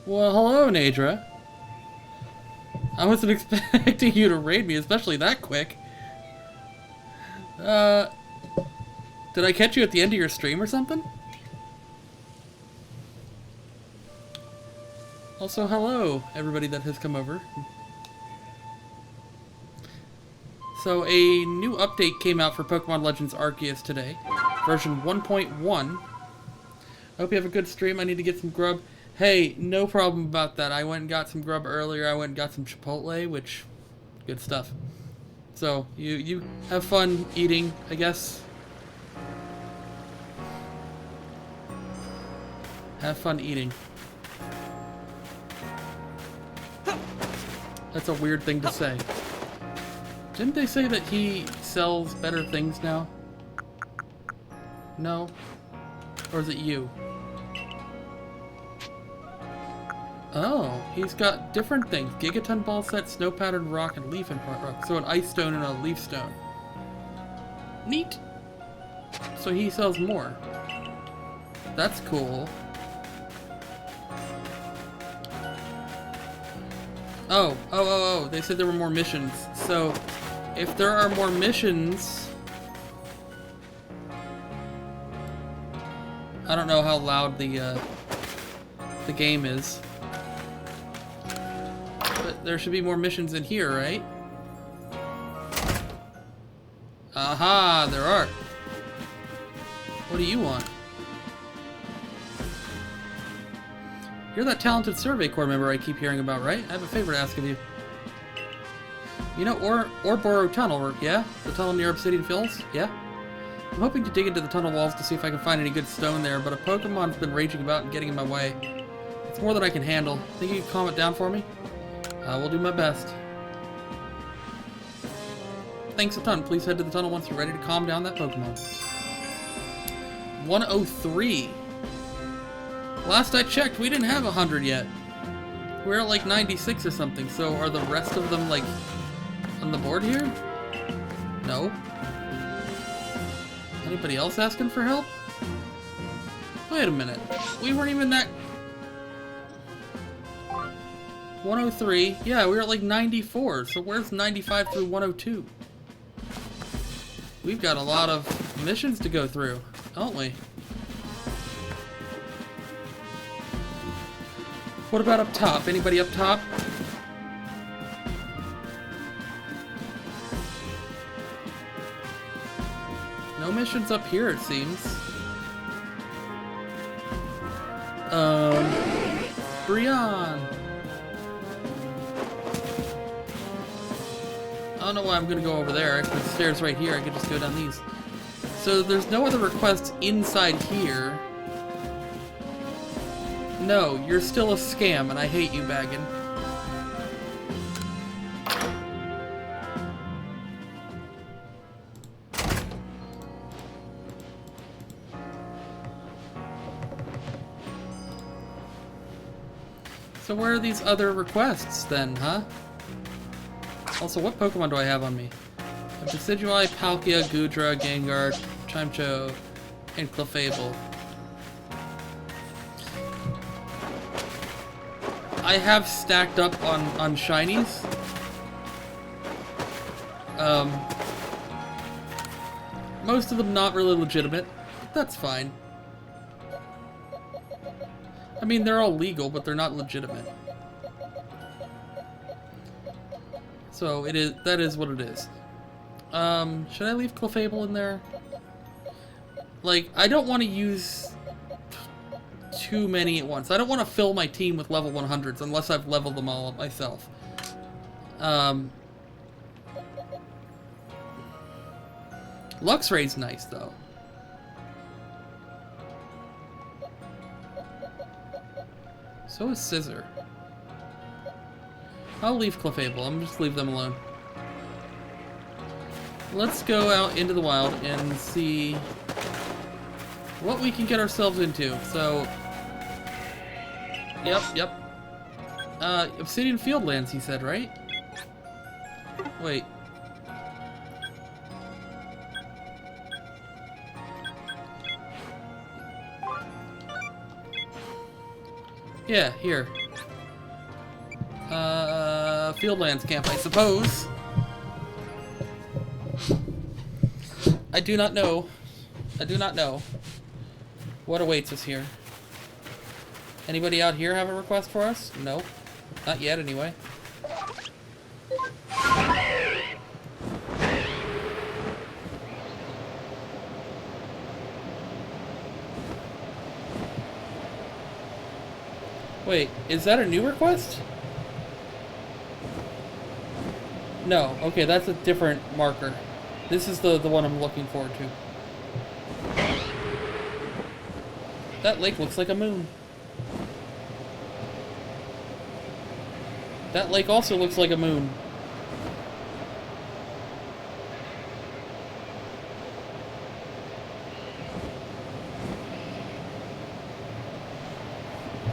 Well, hello, Nadra. I wasn't expecting you to raid me, especially that quick. Uh, did I catch you at the end of your stream or something? Also, hello, everybody that has come over. So, a new update came out for Pokemon Legends Arceus today. Version 1.1. I hope you have a good stream. I need to get some grub. Hey, no problem about that. I went and got some grub earlier. I went and got some Chipotle, which... good stuff. So, you have fun eating, I guess. Have fun eating. That's a weird thing to say. Didn't they say that he sells better things now? No? Or is it you? Oh, he's got different things. Gigaton Ball Set, Snow Patterned Rock, and Leaf and Rock. So an Ice Stone and a Leaf Stone. Neat! So he sells more. That's cool. Oh, they said there were more missions. So, if there are more missions... I don't know how loud the game is. But there should be more missions in here, right? Aha, there are. What do you want? You're that talented Survey Corps member I keep hearing about, right? I have a favor to ask of you. You know Ouroboros Tunnel, yeah? The tunnel near Obsidian Fields, yeah? I'm hoping to dig into the tunnel walls to see if I can find any good stone there, but a Pokemon's been raging about and getting in my way. It's more than I can handle. Think you can calm it down for me? I will do my best. Thanks a ton. Please head to the tunnel once you're ready to calm down that Pokemon. 103. Last I checked, we didn't have 100 yet. We're at like 96 or something, so are the rest of them like on the board here? No. Anybody else asking for help? Wait a minute. We weren't even that... 103. Yeah, we were at like 94, so where's 95 through 102? We've got a lot of missions to go through, don't we? What about up top? Anybody up top? No missions up here, it seems. Brian! I don't know why I'm gonna go over there. The stairs right here, I could just go down these. So there's no other requests inside here. No, you're still a scam, and I hate you, Baggin. So where are these other requests, then, huh? Also, what Pokemon do I have on me? I have Decidueye, Palkia, Goodra, Gengar, Chimecho, and Clefable. I have stacked up on shinies. Most of them not really legitimate. That's fine. I mean, they're all legal, but they're not legitimate. So that is what it is. Should I leave Clefable in there? Like, I don't want to use too many at once. I don't want to fill my team with level 100s unless I've leveled them all up myself. Luxray's nice, though. So is Scissor. I'll leave Clefable. I'm just leave them alone. Let's go out into the wild and see what we can get ourselves into. So, yep. Obsidian Fieldlands, he said, right? Wait. Yeah, here. Fieldlands camp, I suppose. I do not know. I do not know what awaits us here. Anybody out here have a request for us? No. Not yet, anyway. Wait, is that a new request? No. Okay, that's a different marker. This is the one I'm looking forward to. That lake looks like a moon. That lake also looks like a moon.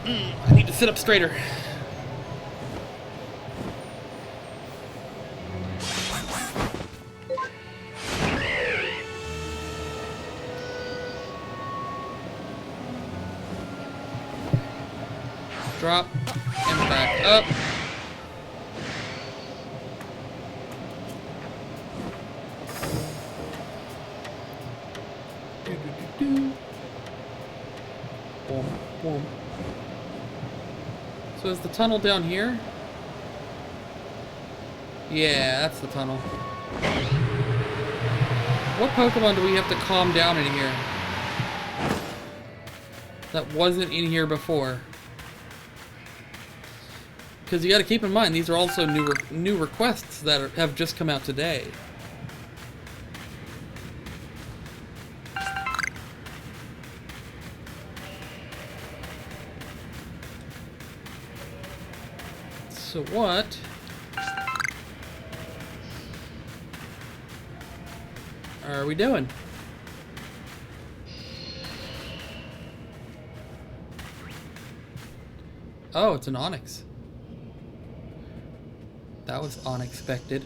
I need to sit up straighter. Drop and back up. Boom, boom. So is the tunnel down here? Yeah, that's the tunnel. What Pokemon do we have to calm down in here that wasn't in here before? Because you got to keep in mind, these are also new requests that have just come out today. So what? Are we doing? Oh, it's an Onyx. That was unexpected.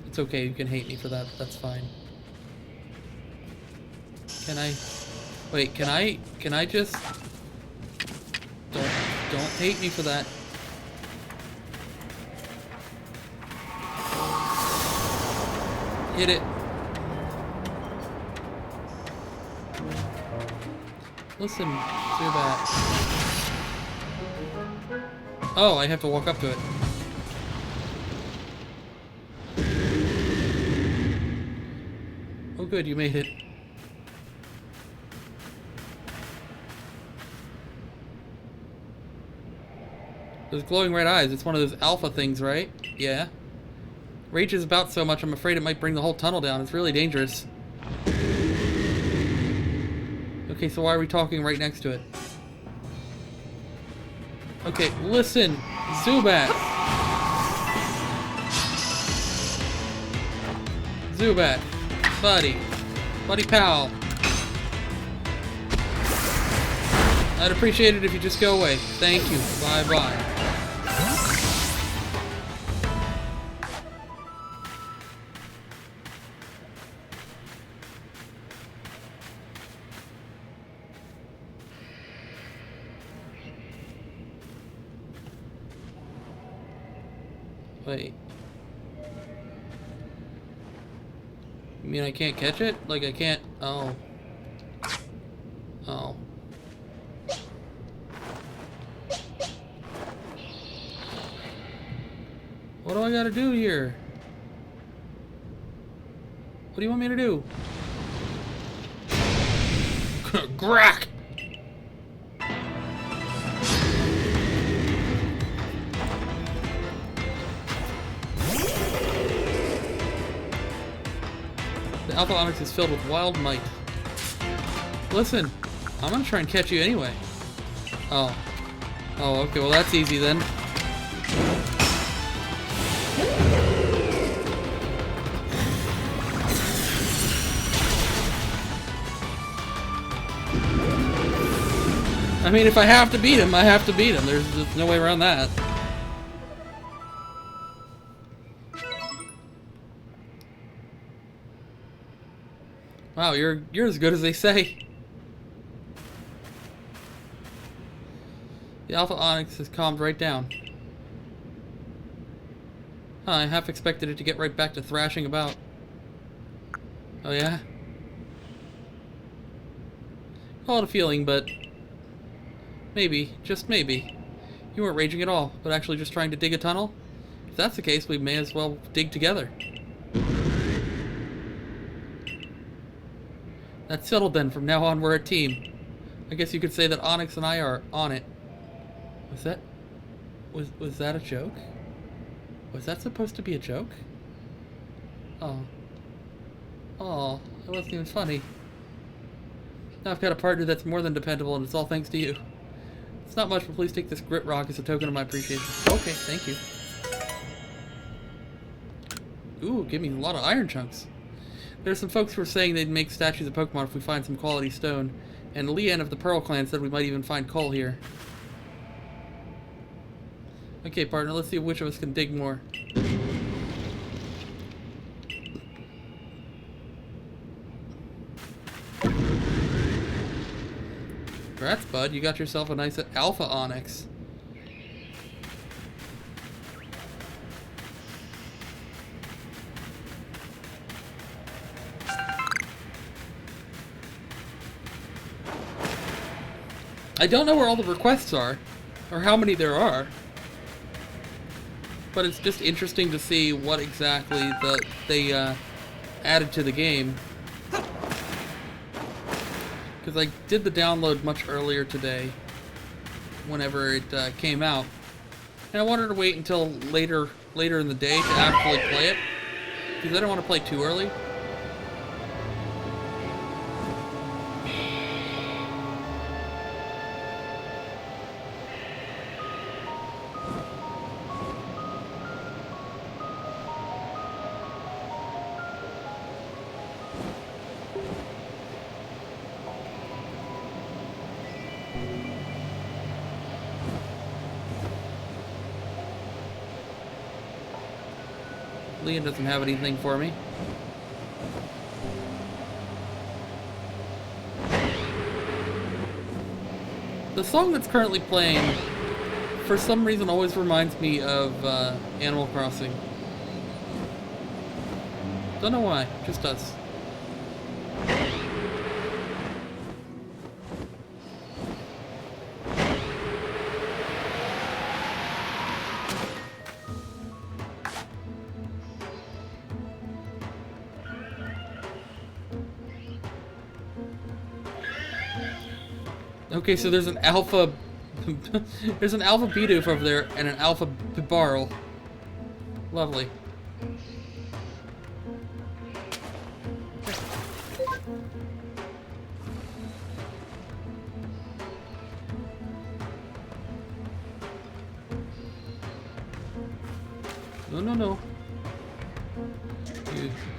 It's okay, you can hate me for that. That's fine. Can I... Wait, can I just... Don't hate me for that. Hit it. Listen to that. Oh, I have to walk up to it. Oh good, you made it. Those glowing red eyes, it's one of those alpha things, right? Yeah. Rages about so much, I'm afraid it might bring the whole tunnel down. It's really dangerous. Okay, so why are we talking right next to it? Okay, listen, Zubat. Zubat, buddy pal. I'd appreciate it if you just go away. Thank you. Bye-bye. Wait. You mean I can't catch it? Like I can't... Oh. Oh. What do I gotta do here? What do you want me to do? Grack! The Alpha Onyx is filled with wild might. Listen, I'm gonna try and catch you anyway. Oh. Oh, okay, well that's easy then. I mean, if I have to beat him, I have to beat him. There's no way around that. Wow, you're as good as they say. The Alpha Onyx has calmed right down. Huh, I half expected it to get right back to thrashing about. Oh yeah? Call it a feeling, but maybe, just maybe, you weren't raging at all, but actually just trying to dig a tunnel? If that's the case, we may as well dig together. That's settled then. From now on, we're a team. I guess you could say that Onyx and I are on it. Was that a joke? Was that supposed to be a joke? Oh. Oh, it wasn't even funny. Now I've got a partner that's more than dependable, and it's all thanks to you. It's not much, but please take this grit rock as a token of my appreciation. Okay, thank you. Ooh, give me a lot of iron chunks. There's some folks who are saying they'd make statues of Pokemon if we find some quality stone, and Leanne of the Pearl Clan said we might even find coal here. Okay, partner, let's see which of us can dig more. Congrats, bud. You got yourself a nice Alpha Onyx. I don't know where all the requests are, or how many there are, but it's just interesting to see what exactly they added to the game. Because I did the download much earlier today, whenever it came out, and I wanted to wait until later in the day to actually play it, because I don't want to play too early. Leon doesn't have anything for me. The song that's currently playing, for some reason, always reminds me of Animal Crossing. Don't know why, just does. Okay, so there's an alpha there's an alpha Bidoof over there and an alpha Bibarl. Lovely. No.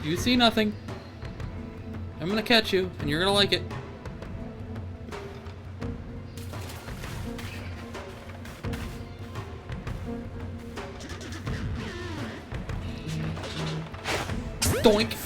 You see nothing. I'm gonna catch you, and you're gonna like it. Doink.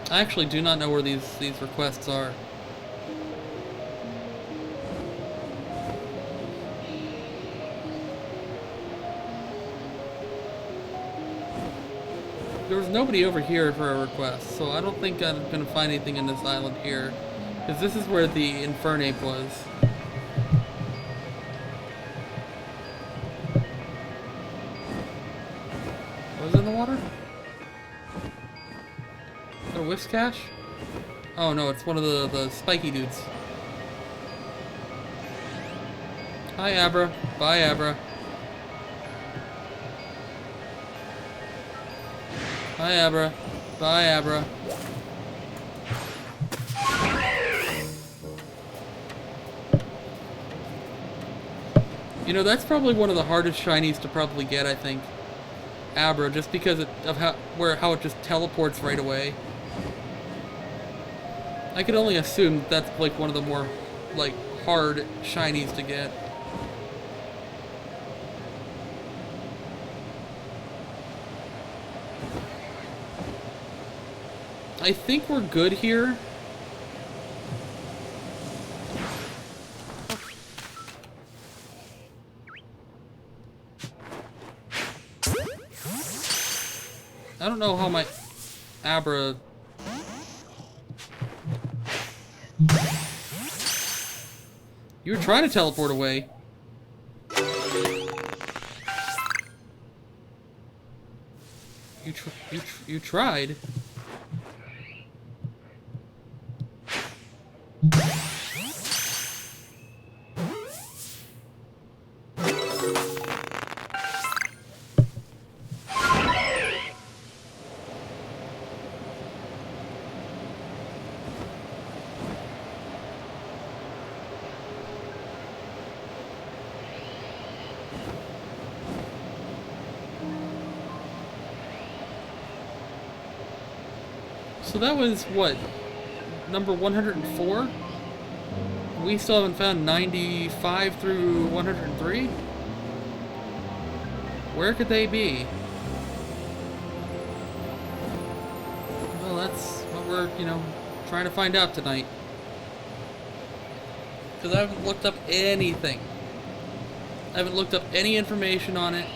I actually do not know where these requests are. There was nobody over here for a request, so I don't think I'm going to find anything in this island here. Because this is where the Infernape was. Was it in the water? Is that a Whiskash? Oh no, it's one of the spiky dudes. Hi Abra. Bye Abra. Hi, Abra. Bye, Abra. You know, that's probably one of the hardest shinies to probably get, I think. Abra, just because of how it just teleports right away. I could only assume that's like one of the more like hard shinies to get. I think we're good here. I don't know how my Abra... You were trying to teleport away. You tried. So that was, what, number 104? We still haven't found 95 through 103? Where could they be? Well, that's what we're, you know, trying to find out tonight. Because I haven't looked up anything. I haven't looked up any information on it.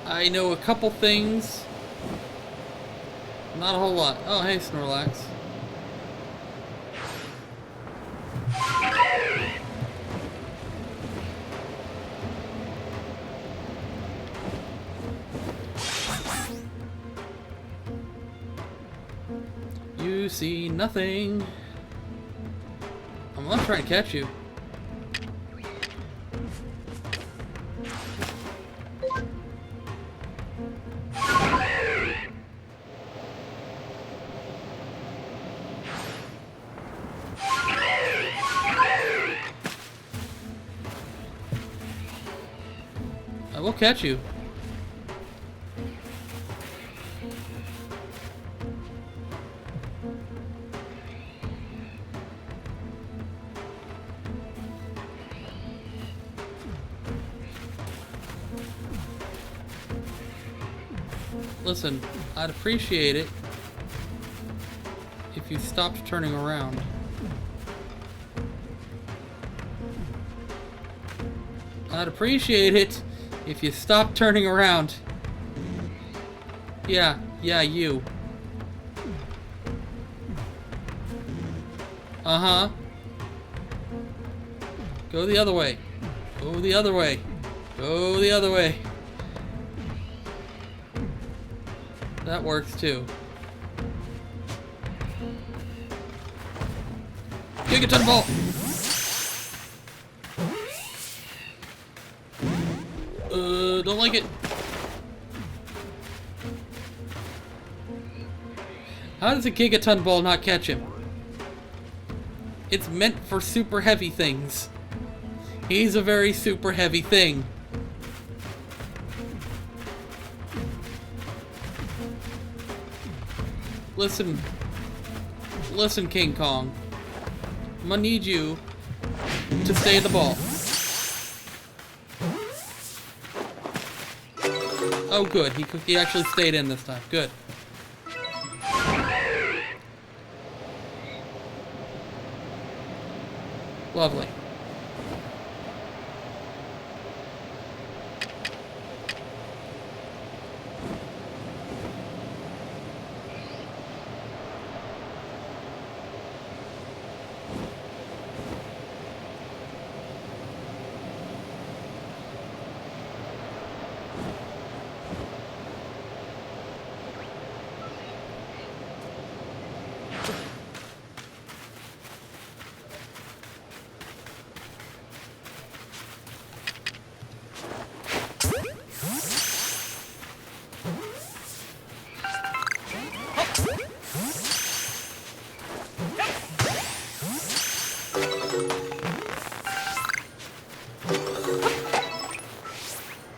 I know a couple things. Not a whole lot. Oh, hey, Snorlax. You see nothing. I'm not trying to catch you. I will catch you. Listen, I'd appreciate it if you stopped turning around. I'd appreciate it if you stopped turning around. Yeah, you. Uh-huh. Go the other way. Go the other way. Go the other way. That works too. Gigaton Ball! Don't like it. How does a Gigaton Ball not catch him? It's meant for super heavy things. He's a very super heavy thing. Listen, King Kong. I'm gonna need you to stay in the ball. Oh, good. He actually stayed in this time. Good. Lovely.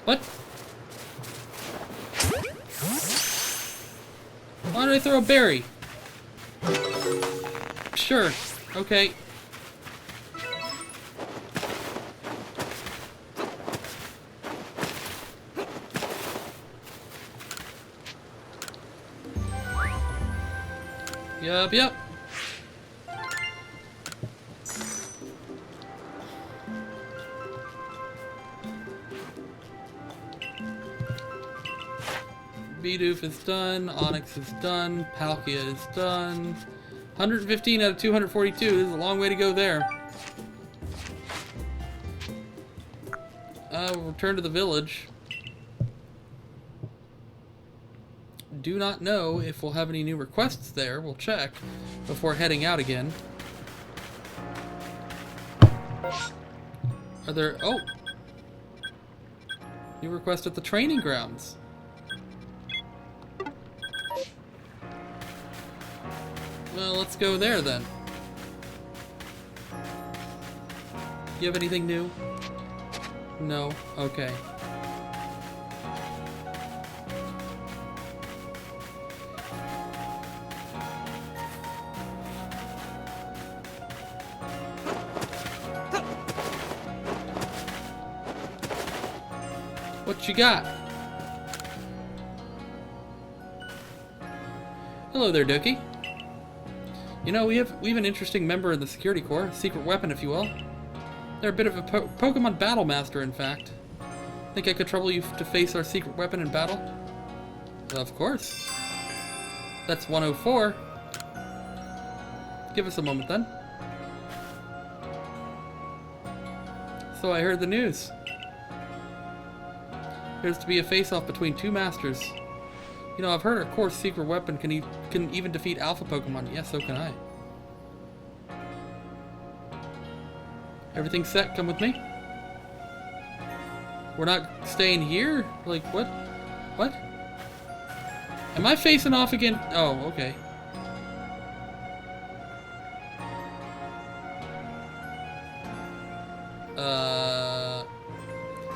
What? Why did I throw a berry? Sure. Okay. Yep. Bidoof is done, Onyx is done, Palkia is done. 115 out of 242, this is a long way to go there. We'll return to the village. Do not know if we'll have any new requests there, we'll check before heading out again. Are there... oh! New request at the training grounds. Well, let's go there then. You have anything new? No? Okay. What you got? Hello there, Dookie. You know, we have an interesting member in the security corps, secret weapon, if you will. They're a bit of a Pokemon battle master, in fact. Think I could trouble you to face our secret weapon in battle? Well, of course. That's 104. Give us a moment, then. So I heard the news. There's to be a face-off between two masters. You know, I've heard our core secret weapon can even defeat alpha Pokemon. Yes, so can I. Everything set? Come with me? We're not staying here? Like, what? What? Am I facing off again? Oh, okay.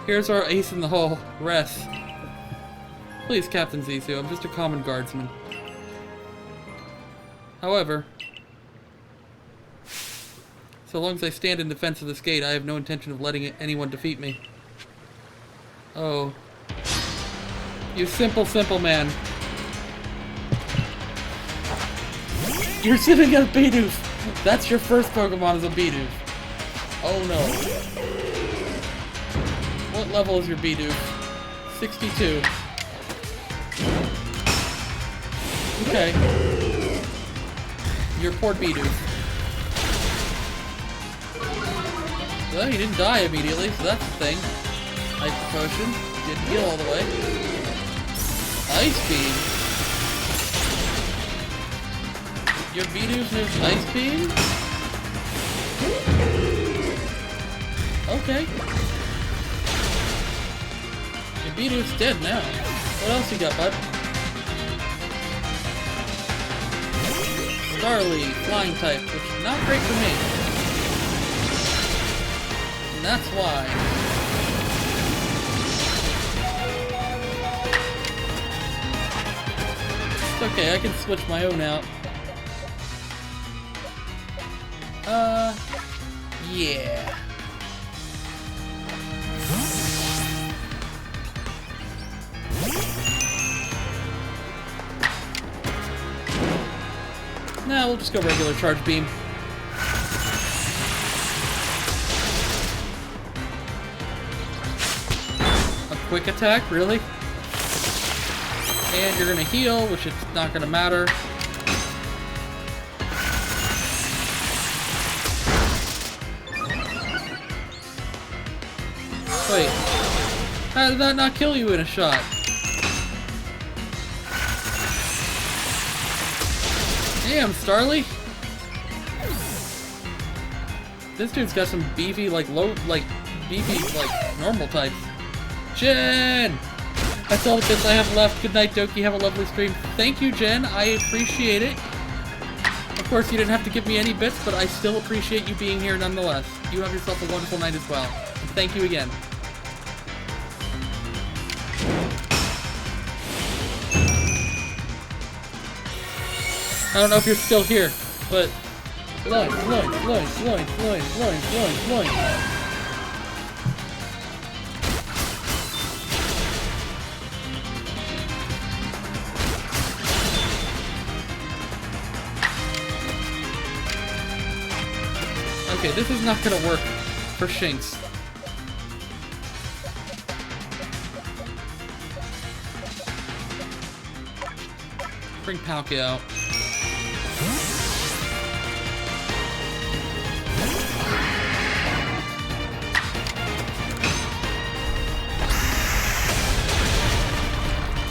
Here's our ace in the hole. Rest. Please, Captain Zissou, I'm just a common guardsman. However, so long as I stand in defense of this gate, I have no intention of letting anyone defeat me. Oh. You simple man. You're sitting at a Bidoof! That's your first Pokemon as a Bidoof. Oh no. What level is your Bidoof? 62. Okay. Your poor Bidoof. Well, he didn't die immediately, so that's the thing. Ice potion. Didn't heal all the way. Ice beam. Your Bidoof moves Ice beam? Okay. Your Bidoof's dead now. What else you got, bud? Starly, flying type, which is not great for me. And that's why. It's okay, I can switch my own out. Yeah. Nah, we'll just go regular charge beam. A quick attack, really? And you're gonna heal, which is not gonna matter. Wait, how did that not kill you in a shot? Damn, Starly! This dude's got some beefy, beefy, normal types. Jen! That's all the bits I have left. Good night, Doki. Have a lovely stream. Thank you, Jen. I appreciate it. Of course, you didn't have to give me any bits, but I still appreciate you being here nonetheless. You have yourself a wonderful night as well. And thank you again. I don't know if you're still here, but Loin, loin, loin, loin, loin, loin, loin, loin. Okay, this is not gonna work for Shinx. Bring Palkia out.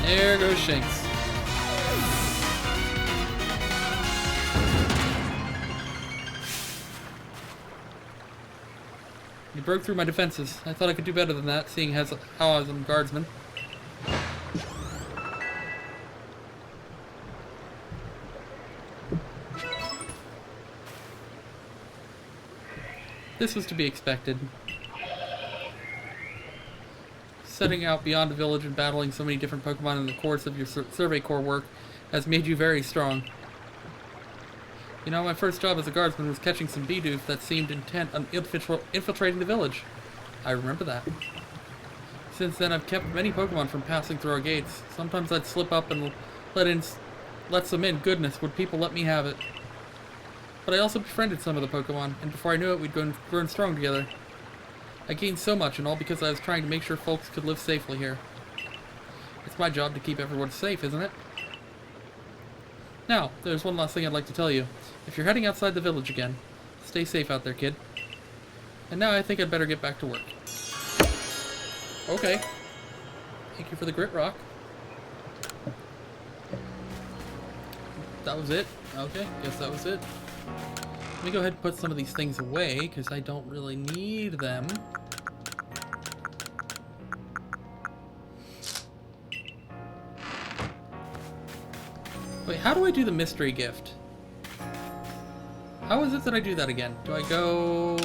There goes Shinx. You broke through my defenses. I thought I could do better than that, seeing how I was a guardsman. This was to be expected. Setting out beyond the village and battling so many different Pokemon in the course of your Survey Corps work has made you very strong. You know, my first job as a guardsman was catching some Bidoof that seemed intent on infiltrating the village. I remember that. Since then, I've kept many Pokemon from passing through our gates. Sometimes I'd slip up and let some in. Goodness, would people let me have it? But I also befriended some of the Pokemon, and before I knew it, we'd grown strong together. I gained so much, and all because I was trying to make sure folks could live safely here. It's my job to keep everyone safe, isn't it? Now, there's one last thing I'd like to tell you. If you're heading outside the village again, stay safe out there, kid. And now I think I'd better get back to work. Okay. Thank you for the grit rock. That was it? Okay, guess that was it. Let me go ahead and put some of these things away, because I don't really need them. Wait, how do I do the mystery gift? How is it that I do that again? Do I go...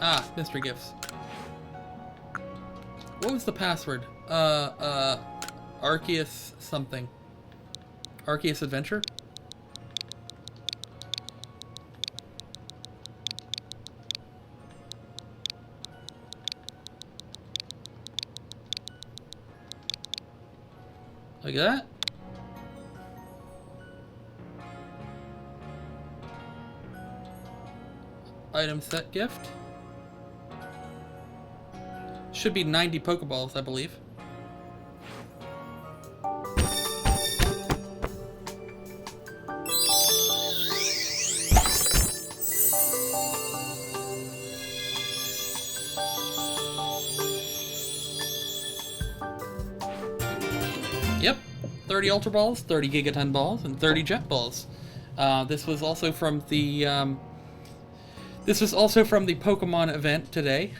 Ah, mystery gifts. What was the password? Arceus something. Arceus Adventure? Like that? Item set gift. Should be 90 Pokeballs, I believe. Yep, 30 Ultra Balls, 30 Gigaton Balls, and 30 Jet Balls. This was also from the Pokemon event today.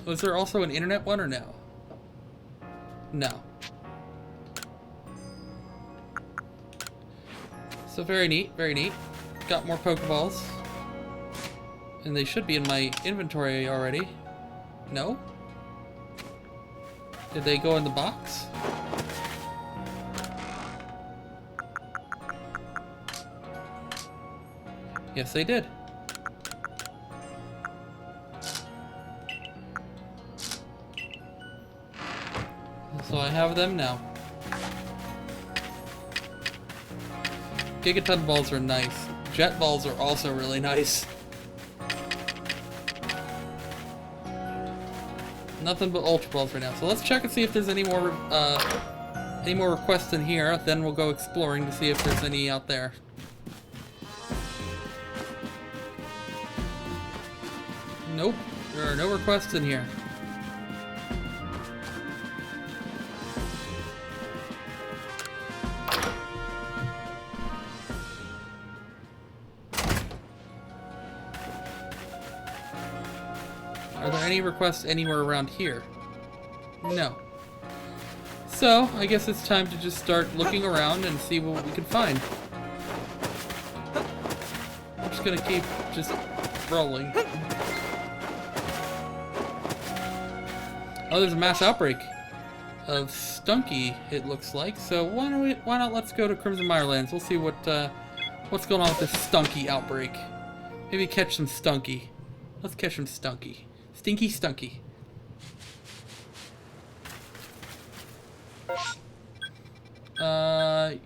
Was there also an internet one or no? No. So very neat, very neat. Got more Pokeballs. And they should be in my inventory already. No? Did they go in the box? Yes, they did. So I have them now. Gigaton Balls are nice. Jet Balls are also really nice. Nothing but Ultra Balls right now. So let's check and see if there's any more requests in here. Then we'll go exploring to see if there's any out there. Nope, there are no requests in here. Are there any requests anywhere around here? No. So, I guess it's time to just start looking around and see what we can find. I'm just gonna keep just rolling. Oh, there's a mass outbreak. of Stunky, it looks like. So why not let's go to Crimson Mirelands. We'll see what's going on with this Stunky outbreak. Maybe catch some Stunky. Let's catch some Stunky. Stinky Stunky.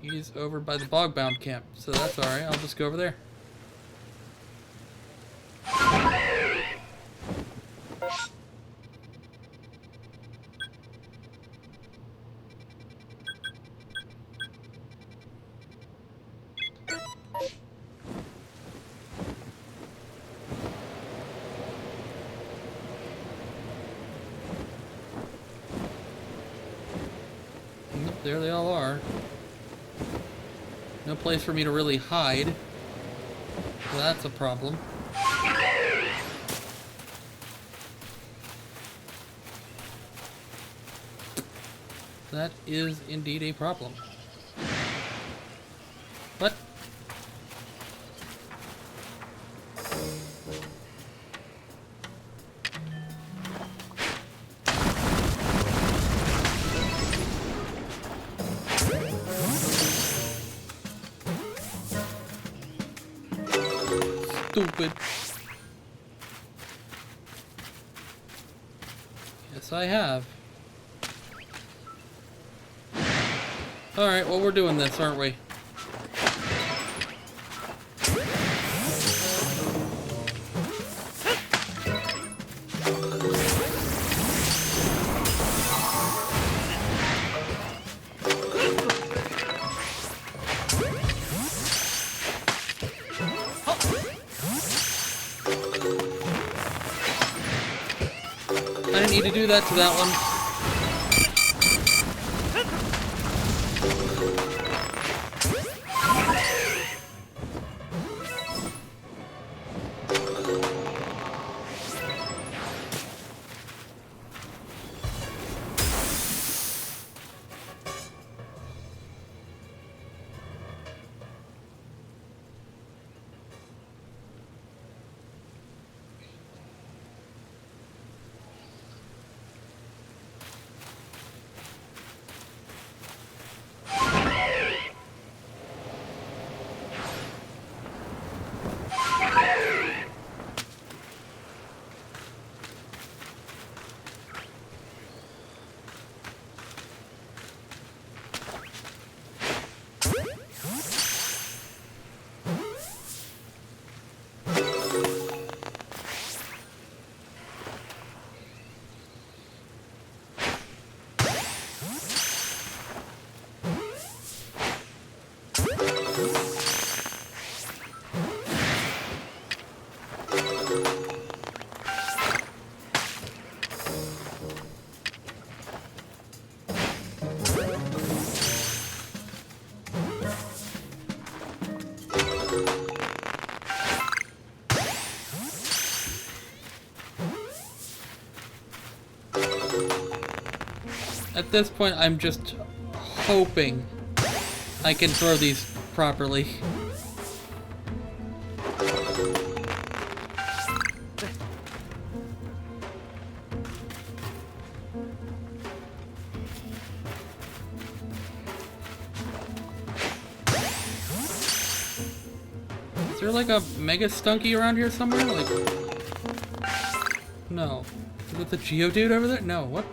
He's over by the Bogbound camp, so that's alright. I'll just go over there. There they all are. No place for me to really hide. So that's a problem. That is indeed a problem. What? Stupid. Yes, I have. Alright, well, we're doing this, aren't we? I didn't need to do that to that one. At this point, I'm just hoping I can throw these properly. Is there like a Mega Stunky around here somewhere? Like, no. Is it the Geodude over there? No. What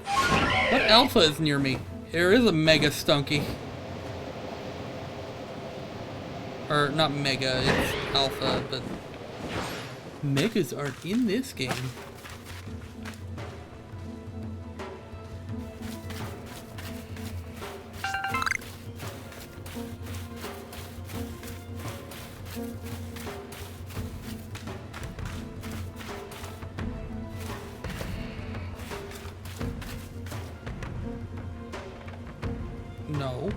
alpha is near me? There is a Mega Stunky. Or not Mega, it's Alpha, but Megas aren't in this game. No.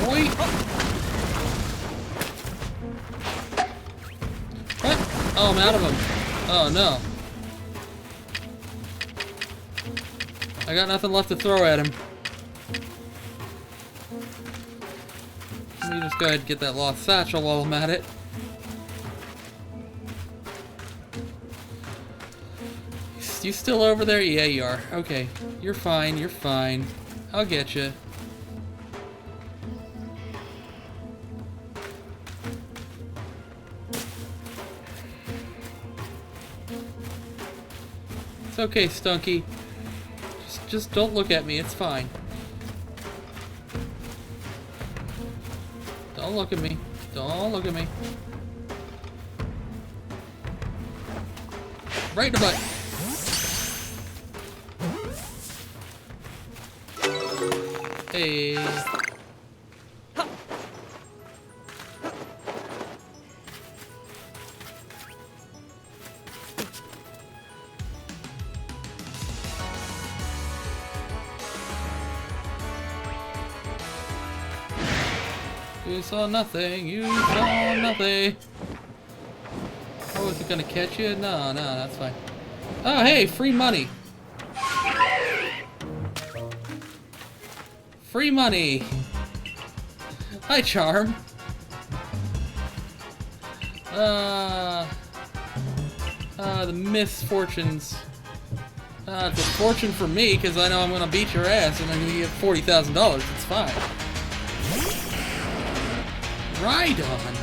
Wait. What? Oh, I'm out of them. Oh, no. I got nothing left to throw at him. Let me just go ahead and get that lost satchel while I'm at it. You still over there? Yeah, you are. Okay. You're fine, you're fine. I'll get you. It's okay, Stunky. Just don't look at me, it's fine. Don't look at me. Don't look at me. Right in the butt. Hey. You saw nothing, you saw nothing. Oh, is it gonna catch you? No, that's fine. Oh, hey, free money. Free money. Hi, Charm. The misfortunes. It's a fortune for me, because I know I'm gonna beat your ass and I'm gonna get $40,000. It's fine. Rhydon.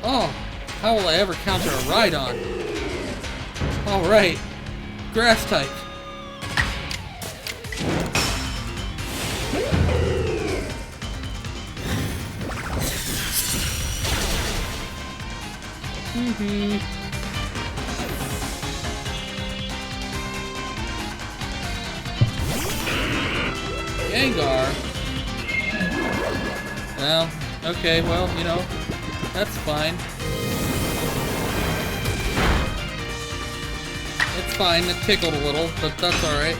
Oh, how will I ever counter a Rhydon? Alright. Grass type. Gengar. Well, okay, well, you know, that's fine. It's fine, it tickled a little, but that's alright.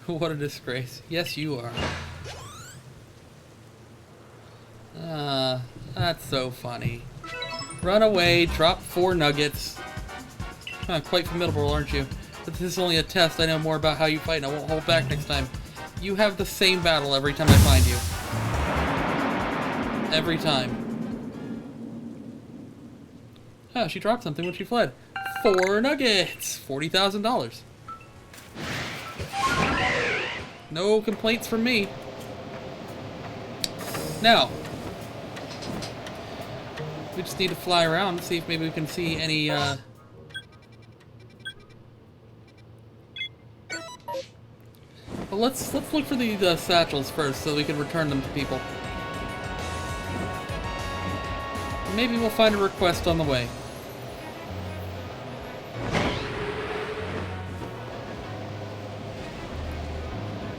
What a disgrace. Yes, you are. That's so funny. Run away, drop 4 nuggets. Quite formidable, aren't you? But this is only a test. I know more about how you fight and I won't hold back next time. You have the same battle every time I find you. Every time. Oh, she dropped something when she fled. 4 nuggets! $40,000. No complaints from me. Now, we just need to fly around and see if maybe we can see any, Well, let's look for the satchels first so we can return them to people. Maybe we'll find a request on the way.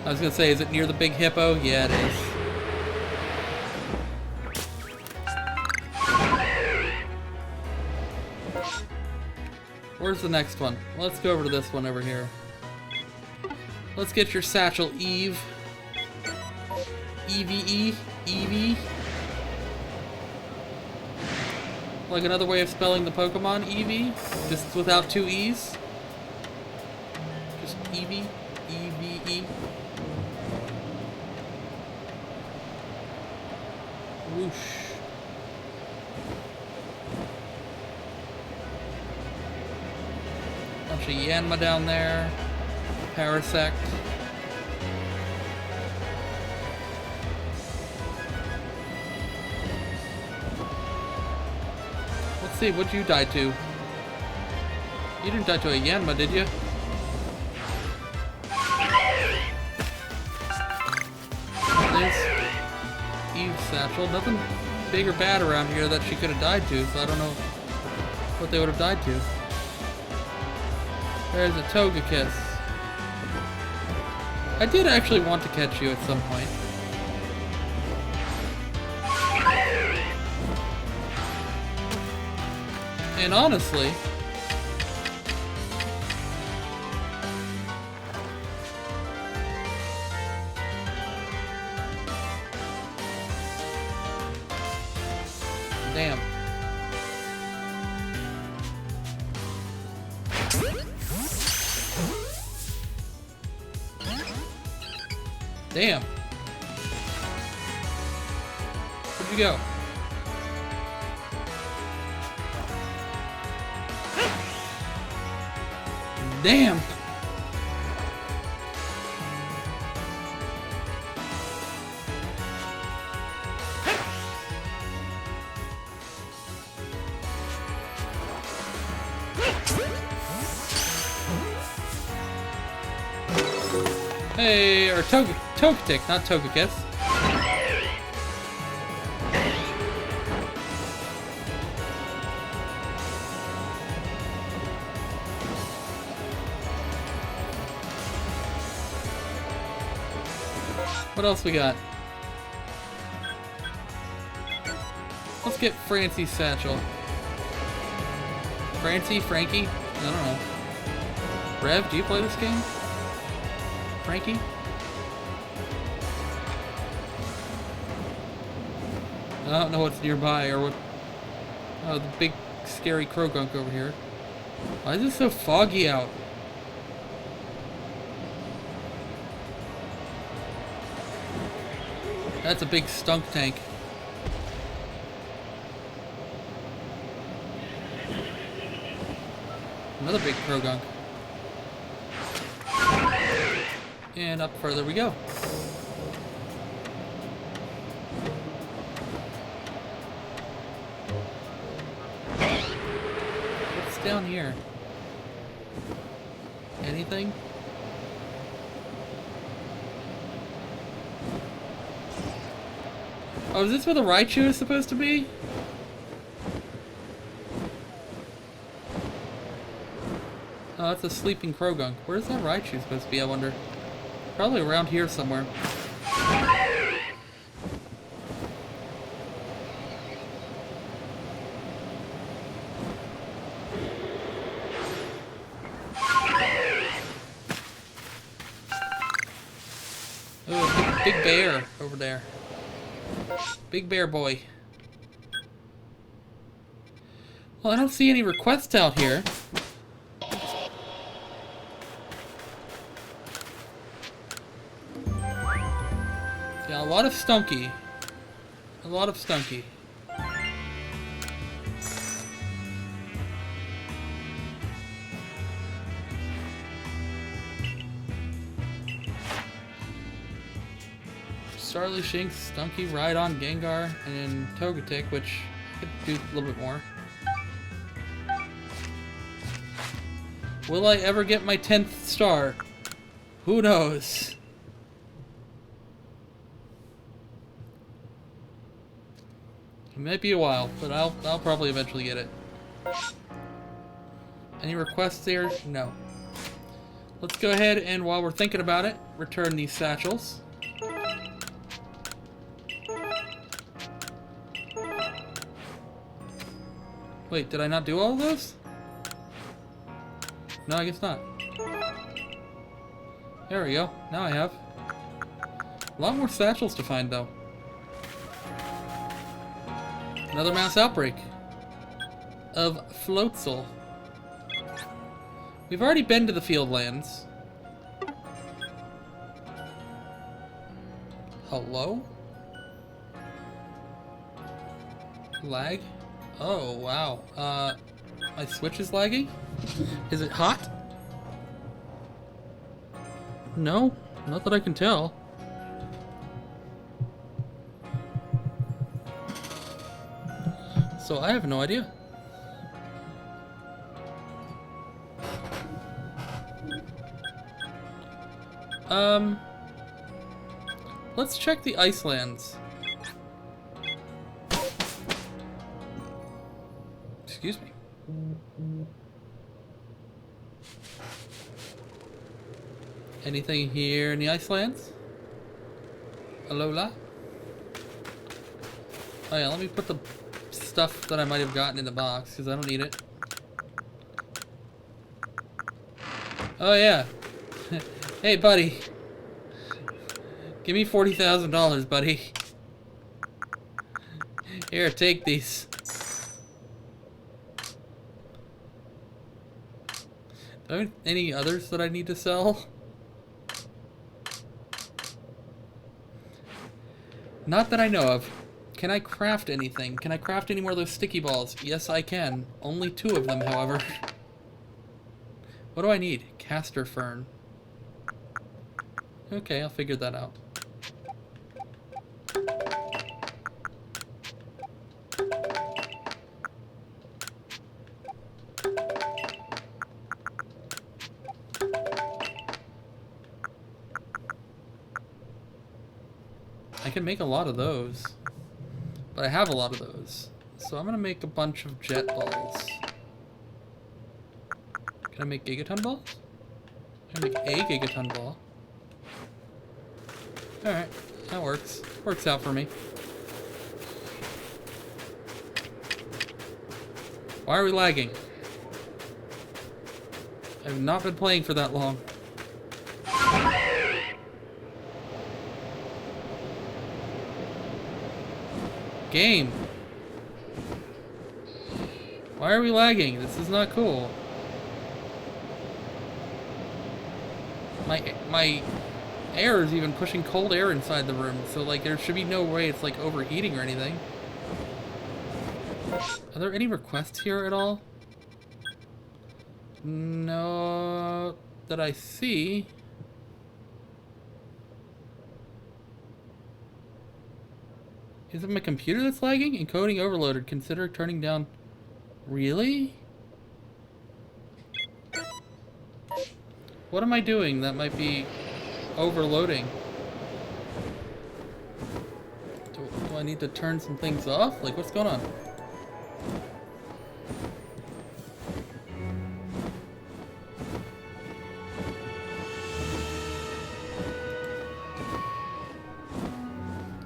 I was gonna say, is it near the big hippo? Yeah, it is. Where's the next one? Let's go over to this one over here. Let's get your satchel, Eve. EVE? Eevee? Like another way of spelling the Pokemon, Eevee? Just without 2 E's? Just Eevee? EVE? Whoosh. Bunch of Yanma down there. Parasect. Let's see, what'd you die to? You didn't die to a Yanma, did you? There's Eve's satchel. Nothing big or bad around here that she could have died to, so I don't know what they would have died to. There's a Togekiss. I did actually want to catch you at some point. And honestly, damn. Damn. Where'd you go? Damn. Hey, or Togetic, not Togekiss. What else we got? Let's get Francie's satchel. Francie? Frankie? I don't know. Rev, do you play this game? Frankie? I don't know what's nearby or what. Oh, the big scary Krogunk over here. Why is it so foggy out? That's a big stunk tank. Another big Krogunk. And up further we go. What's down here? Anything? Oh, is this where the Raichu is supposed to be? Oh, that's a sleeping Krogunk. Where's that Raichu supposed to be, I wonder? Probably around here somewhere. Oh, big bear over there. Big bear boy. Well, I don't see any requests out here. Yeah, a lot of Stunky. A lot of Stunky. Starly, Shinx, Stunky, Rhydon, Gengar, and Togetic, which could do a little bit more. Will I ever get my 10th star? Who knows? It might be a while, but I'll probably eventually get it. Any requests there? No. Let's go ahead and, while we're thinking about it, return these satchels. Wait, did I not do all of those? No, I guess not. There we go. Now I have. A lot more satchels to find, though. Another mass outbreak of Floatzel. We've already been to the Fieldlands. Hello? Lag? Oh, wow. My Switch is lagging? Is it hot? No, not that I can tell. So I have no idea. Let's check the Icelands. Excuse me. Anything here in the Icelands? Alola? Oh yeah, let me put the stuff that I might have gotten in the box, because I don't need it. Oh yeah. Hey buddy. Give me $40,000, buddy. Here, take these. Do I have any others that I need to sell? Not that I know of. Can I craft anything? Can I craft any more of those sticky balls? Yes, I can. Only 2 of them, however. What do I need? Castor fern. Okay, I'll figure that out. I can make a lot of those. But I have a lot of those. So I'm gonna make a bunch of jet balls. Can I make gigaton balls? Can I make a gigaton ball? Alright, that works. Works out for me. Why are we lagging? I've not been playing for that long. Game. Why are we lagging? This is not cool. My air is even pushing cold air inside the room, so like there should be no way it's like overheating or anything. Are there any requests here at all? No, that I see. Is it my computer that's lagging? Encoding overloaded. Consider turning down. Really? What am I doing that might be overloading? Do I need to turn some things off? Like, what's going on?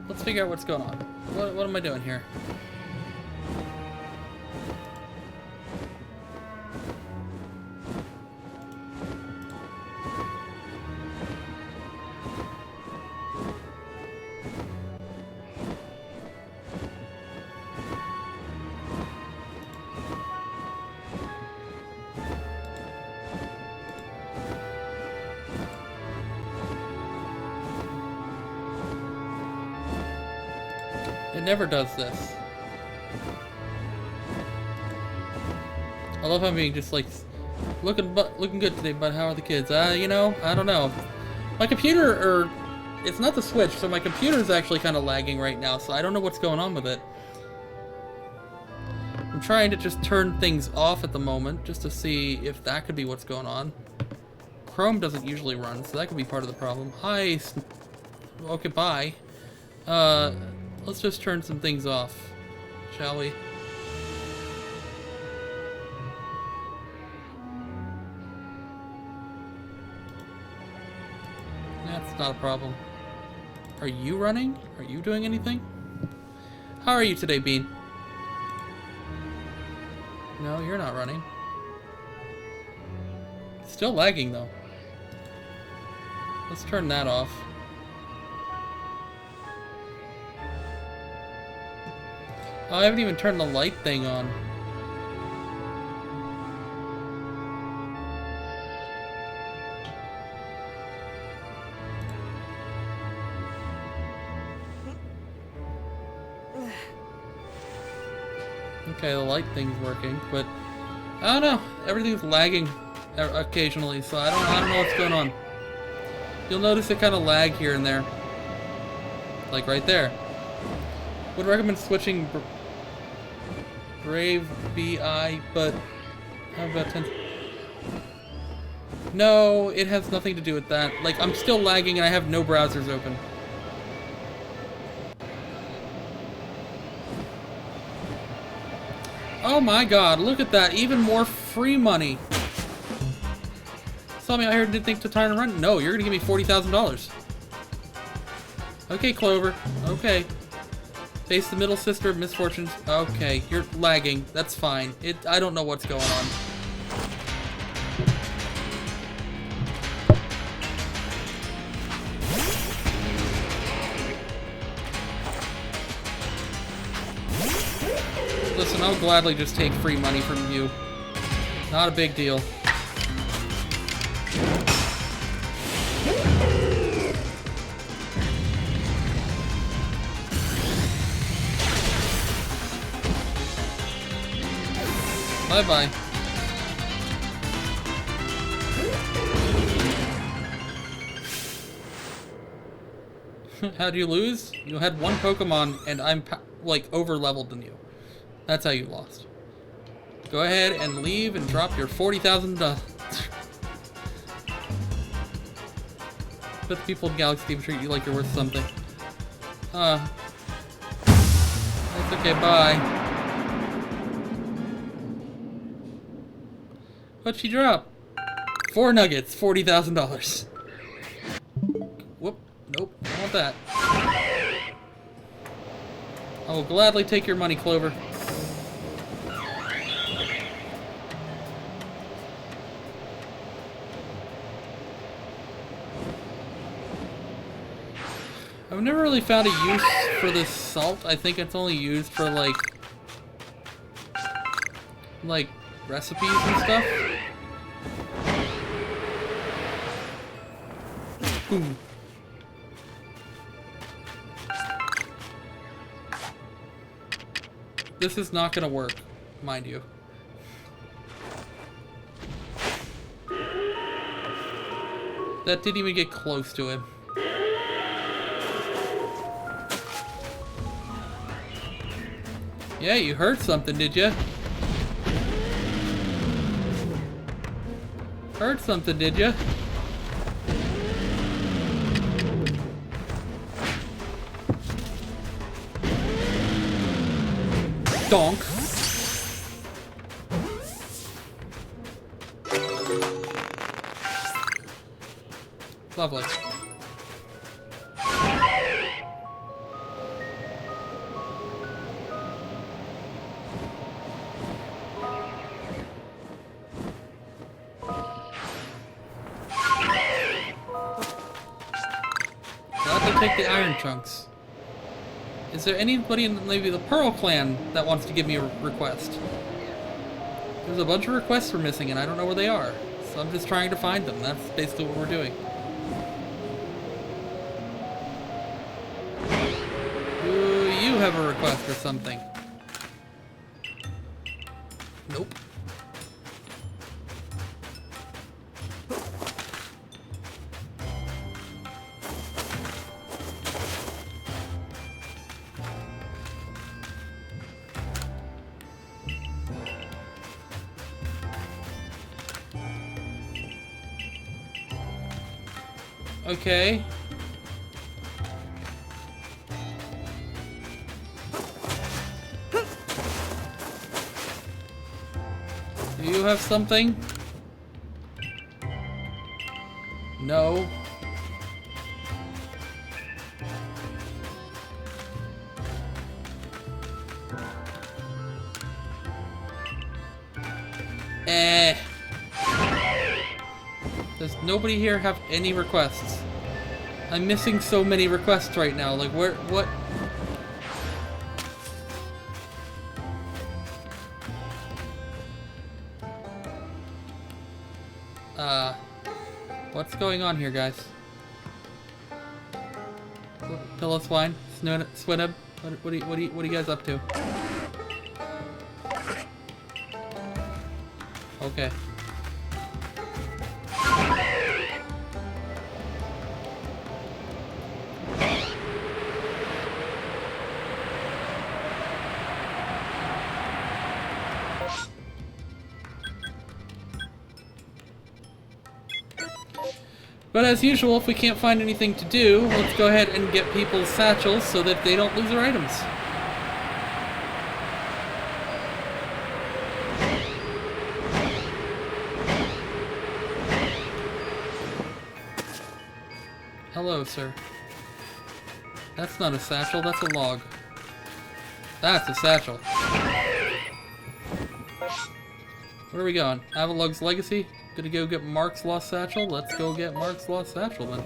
Let's figure out what's going on. What am I doing here? It never does this. I love how being just like looking good today, but how are the kids? You know, I don't know. My computer, or it's not the Switch, so my computer is actually kind of lagging right now, so I don't know what's going on with it. I'm trying to just turn things off at the moment, just to see if that could be what's going on. Chrome doesn't usually run, so that could be part of the problem. Hi. Okay, bye. Let's just turn some things off, shall we? That's not a problem. Are you running? Are you doing anything? How are you today, Bean? No, you're not running. Still lagging, though. Let's turn that off. Oh, I haven't even turned the light thing on. Okay, the light thing's working, but I don't know. Everything's lagging occasionally, so I don't know what's going on. You'll notice it kind of lag here and there, like right there. Would recommend switching Brave BI, but how about 10? No, it has nothing to do with that. Like, I'm still lagging and I have no browsers open. Oh my god, look at that. Even more free money. Saw me out here and didn't think to try to run? No, you're gonna give me $40,000. Okay, Clover. Okay. Face the middle sister of misfortunes. Okay, you're lagging. That's fine. I don't know what's going on. Listen, I'll gladly just take free money from you. Not a big deal. Bye-bye. How'd you lose? You had one Pokemon, and I'm, like, over-leveled than you. That's how you lost. Go ahead and leave and drop your $40,000. But the people in Galaxy Team treat you like you're worth something. That's okay, bye. What'd she drop? 4 nuggets, $40,000. Whoop, nope, I don't want that. I will gladly take your money, Clover. I've never really found a use for this salt. I think it's only used for like recipes and stuff. Boom. This is not gonna work, mind you. That didn't even get close to him. Yeah, you heard something, did you? Heard something, did you? Donk. Lovely. Take the iron chunks. Is there anybody in maybe the Pearl clan that wants to give me a request? There's a bunch of requests we're missing and I don't know where they are. So I'm just trying to find them. That's basically what we're doing. Do you have a request or something? Nope. Okay. Do you have something? No. Does nobody here have any requests? I'm missing so many requests right now. Like, where, what? What's going on here, guys? Pillow swine? Swinub? What are you guys up to? Okay. But as usual, if we can't find anything to do, let's go ahead and get people's satchels so that they don't lose their items. Hello, sir. That's not a satchel, that's a log. That's a satchel. Where are we going? Avalug's Legacy? Gonna go get Mark's Lost Satchel? Let's go get Mark's Lost Satchel then.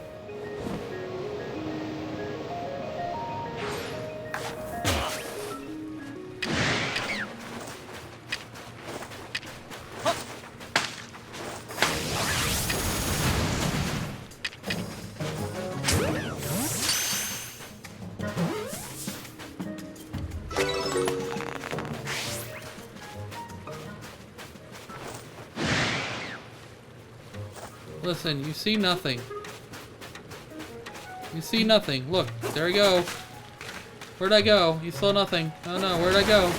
Listen, you see nothing. You see nothing. Look, there we go. Where'd I go? You saw nothing. Oh no, where'd I go?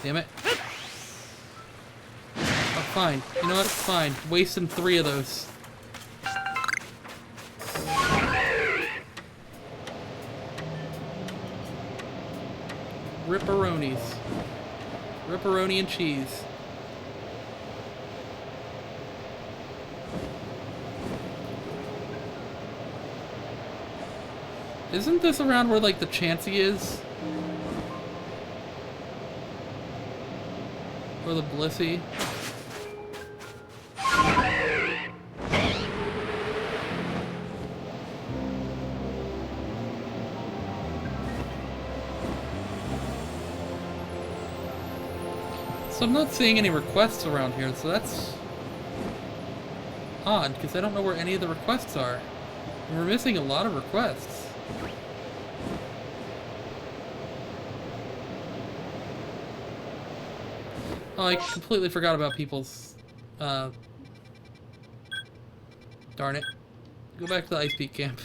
Damn it. Oh, fine. You know what? Fine. Wasting 3 of those. Ripperonis. Ripperoni and cheese. Isn't this around where, like, the Chansey is? Or the Blissey? So I'm not seeing any requests around here, so that's odd, because I don't know where any of the requests are. And we're missing a lot of requests. Oh, I completely forgot about people's, darn it. Go back to the Ice Peak camp.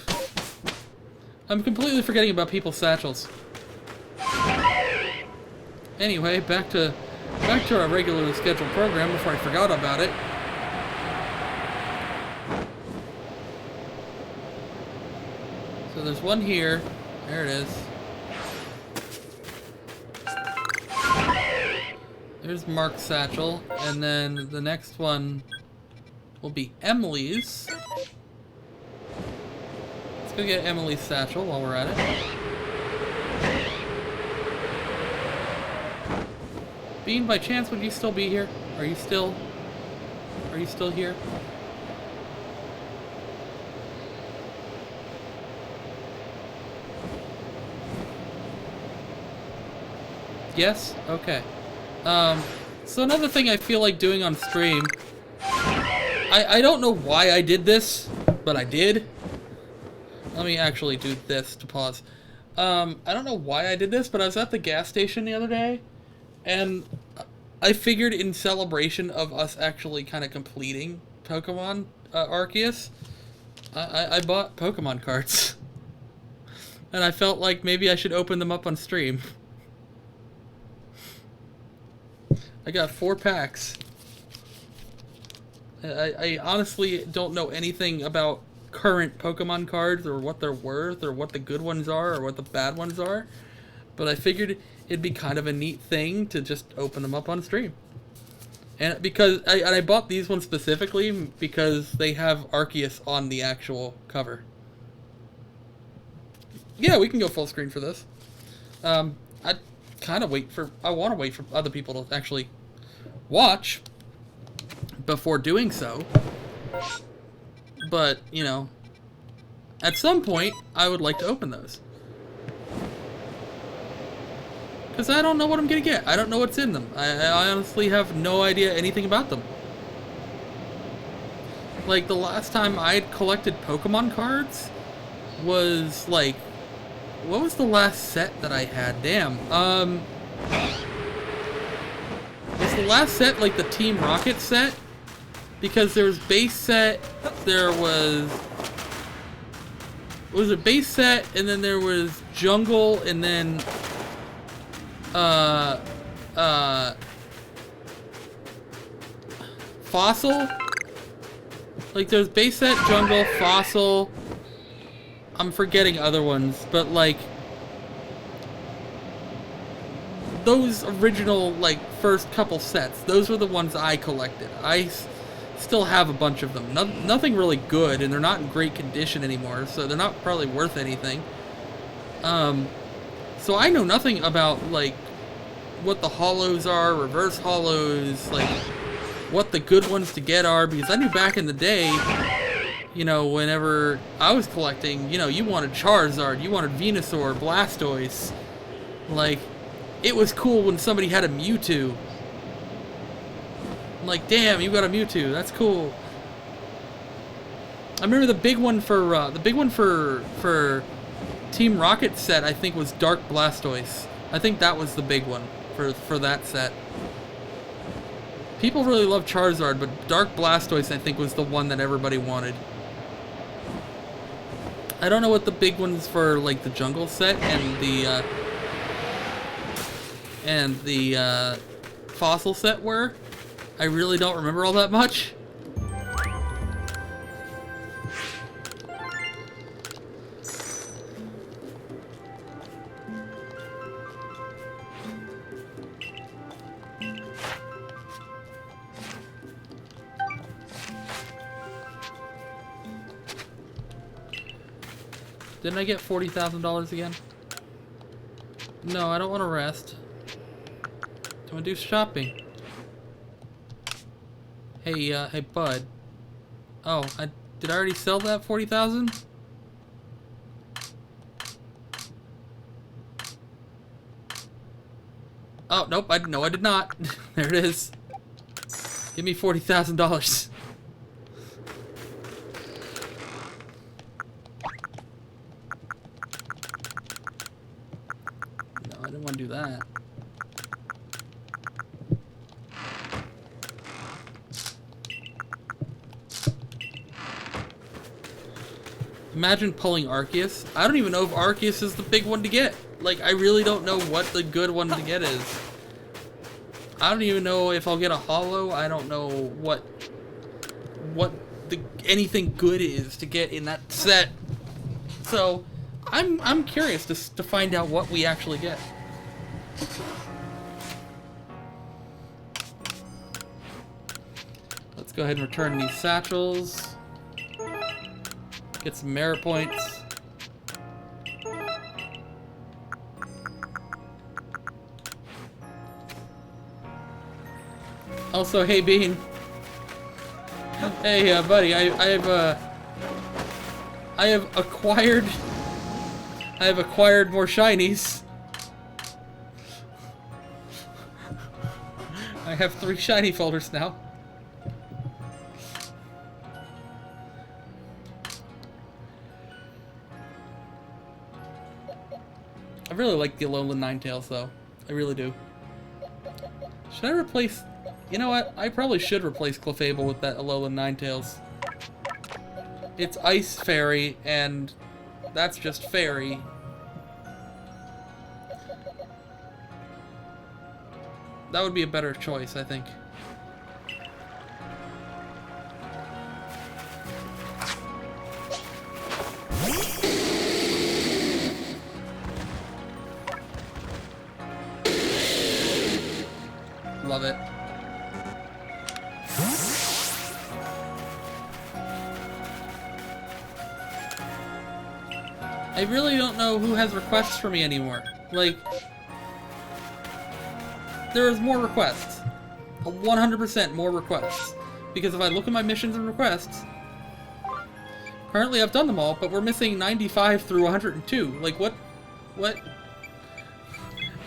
I'm completely forgetting about people's satchels. Anyway, back to our regularly scheduled program before I forgot about it. So there's one here. There it is. There's Mark's satchel, and then the next one will be Emily's. Let's go get Emily's satchel while we're at it. Bean, by chance, would you still be here? Are you still here? Yes? Okay. So another thing I feel like doing on stream, I don't know why I did this, but I did. Let me actually do this to pause. I don't know why I did this, but I was at the gas station the other day, and I figured in celebration of us actually kind of completing Pokemon Arceus, I bought Pokemon cards. And I felt like maybe I should open them up on stream. I got 4 packs. I honestly don't know anything about current Pokemon cards or what they're worth or what the good ones are or what the bad ones are. But I figured it'd be kind of a neat thing to just open them up on stream. And because I bought these ones specifically because they have Arceus on the actual cover. Yeah, we can go full screen for this. I want to wait for other people to actually watch before doing so. But, you know, at some point, I would like to open those. Because I don't know what I'm going to get. I don't know what's in them. I honestly have no idea anything about them. Like, the last time I'd collected Pokemon cards was, like, what was the last set that I had? Damn. Was the last set, like, the Team Rocket set? Because there was base set, there was a base set, and then there was jungle, and then fossil. Like there's base set, jungle, fossil. I'm forgetting other ones, but like those original like first couple sets, those were the ones I collected. I still have a bunch of them. Nothing really good, and they're not in great condition anymore, so they're not probably worth anything. So I know nothing about, like, what the hollows are, reverse hollows, like, what the good ones to get are, because I knew back in the day, you know, whenever I was collecting, you know, you wanted Charizard, you wanted Venusaur, Blastoise. Like, it was cool when somebody had a Mewtwo. I'm like, damn, you got a Mewtwo. That's cool. I remember the big one for Team Rocket set, I think, was Dark Blastoise. I think that was the big one for that set. People really love Charizard, but Dark Blastoise, I think, was the one that everybody wanted. I don't know what the big ones for, like, the Jungle set and the Fossil set were. I really don't remember all that much. Didn't I get $40,000 again? No, I don't want to rest. I want to do shopping. Hey, hey, bud. Oh, did I already sell that 40,000? Oh, nope, no, I did not. There it is. Give me $40,000. No, I didn't want to do that. Imagine pulling Arceus. I don't even know if Arceus is the big one to get. Like, I really don't know what the good one to get is. I don't even know if I'll get a holo. I don't know what anything good is to get in that set. So, I'm curious to find out what we actually get. Let's go ahead and return these satchels. Get some merit points. Also, hey Bean. Hey, buddy. I have acquired more shinies. I have 3 shiny folders now. I really like the Alolan Ninetales, though. I really do. Should I replace... You know what? I probably should replace Clefable with that Alolan Ninetales. It's Ice Fairy, and that's just Fairy. That would be a better choice, I think. Love it. I really don't know who has requests for me anymore. Like, there is more requests. 100% more requests. Because if I look at my missions and requests, currently I've done them all, but we're missing 95 through 102. Like, what?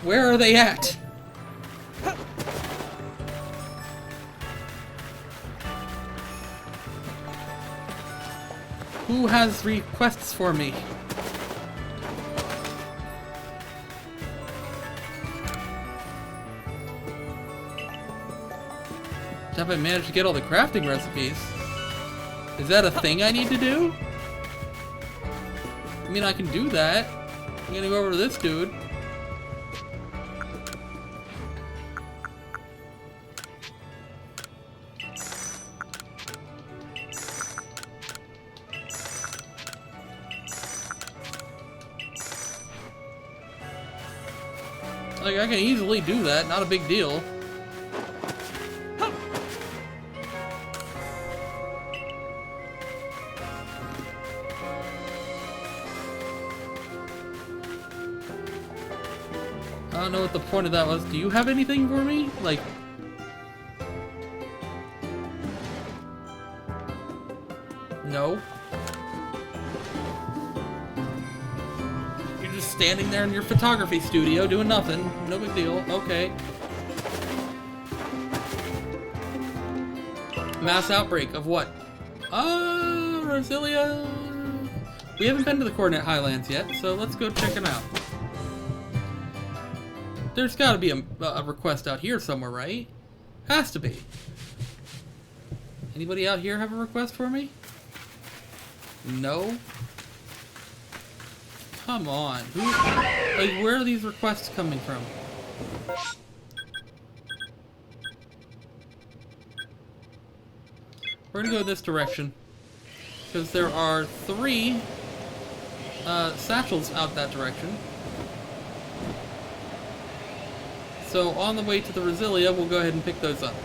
Where are they at? Who has requests for me? Have I managed to get all the crafting recipes? Is that a thing I need to do? I mean, I can do that. I'm gonna go over to this dude. Like, I can easily do that, not a big deal. I don't know what the point of that was. Do you have anything for me? Like... No. You're just standing there in your photography studio doing nothing. No big deal. Okay. Mass outbreak of what? Roselia... We haven't been to the Coordinate Highlands yet, so let's go check it out. There's gotta be a request out here somewhere, right? Has to be. Anybody out here have a request for me? No? Come on. Like, where are these requests coming from? We're gonna go this direction. Because there are 3 satchels out that direction. So on the way to the Resilia, we'll go ahead and pick those up.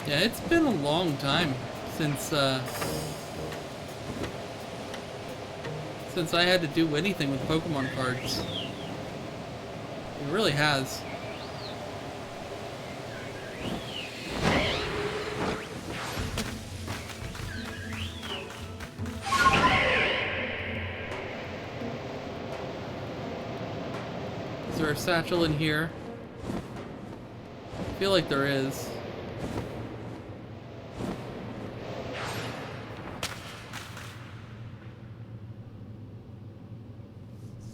Yeah, it's been a long time since I had to do anything with Pokemon cards. It really has. Is there a satchel in here? I feel like there is.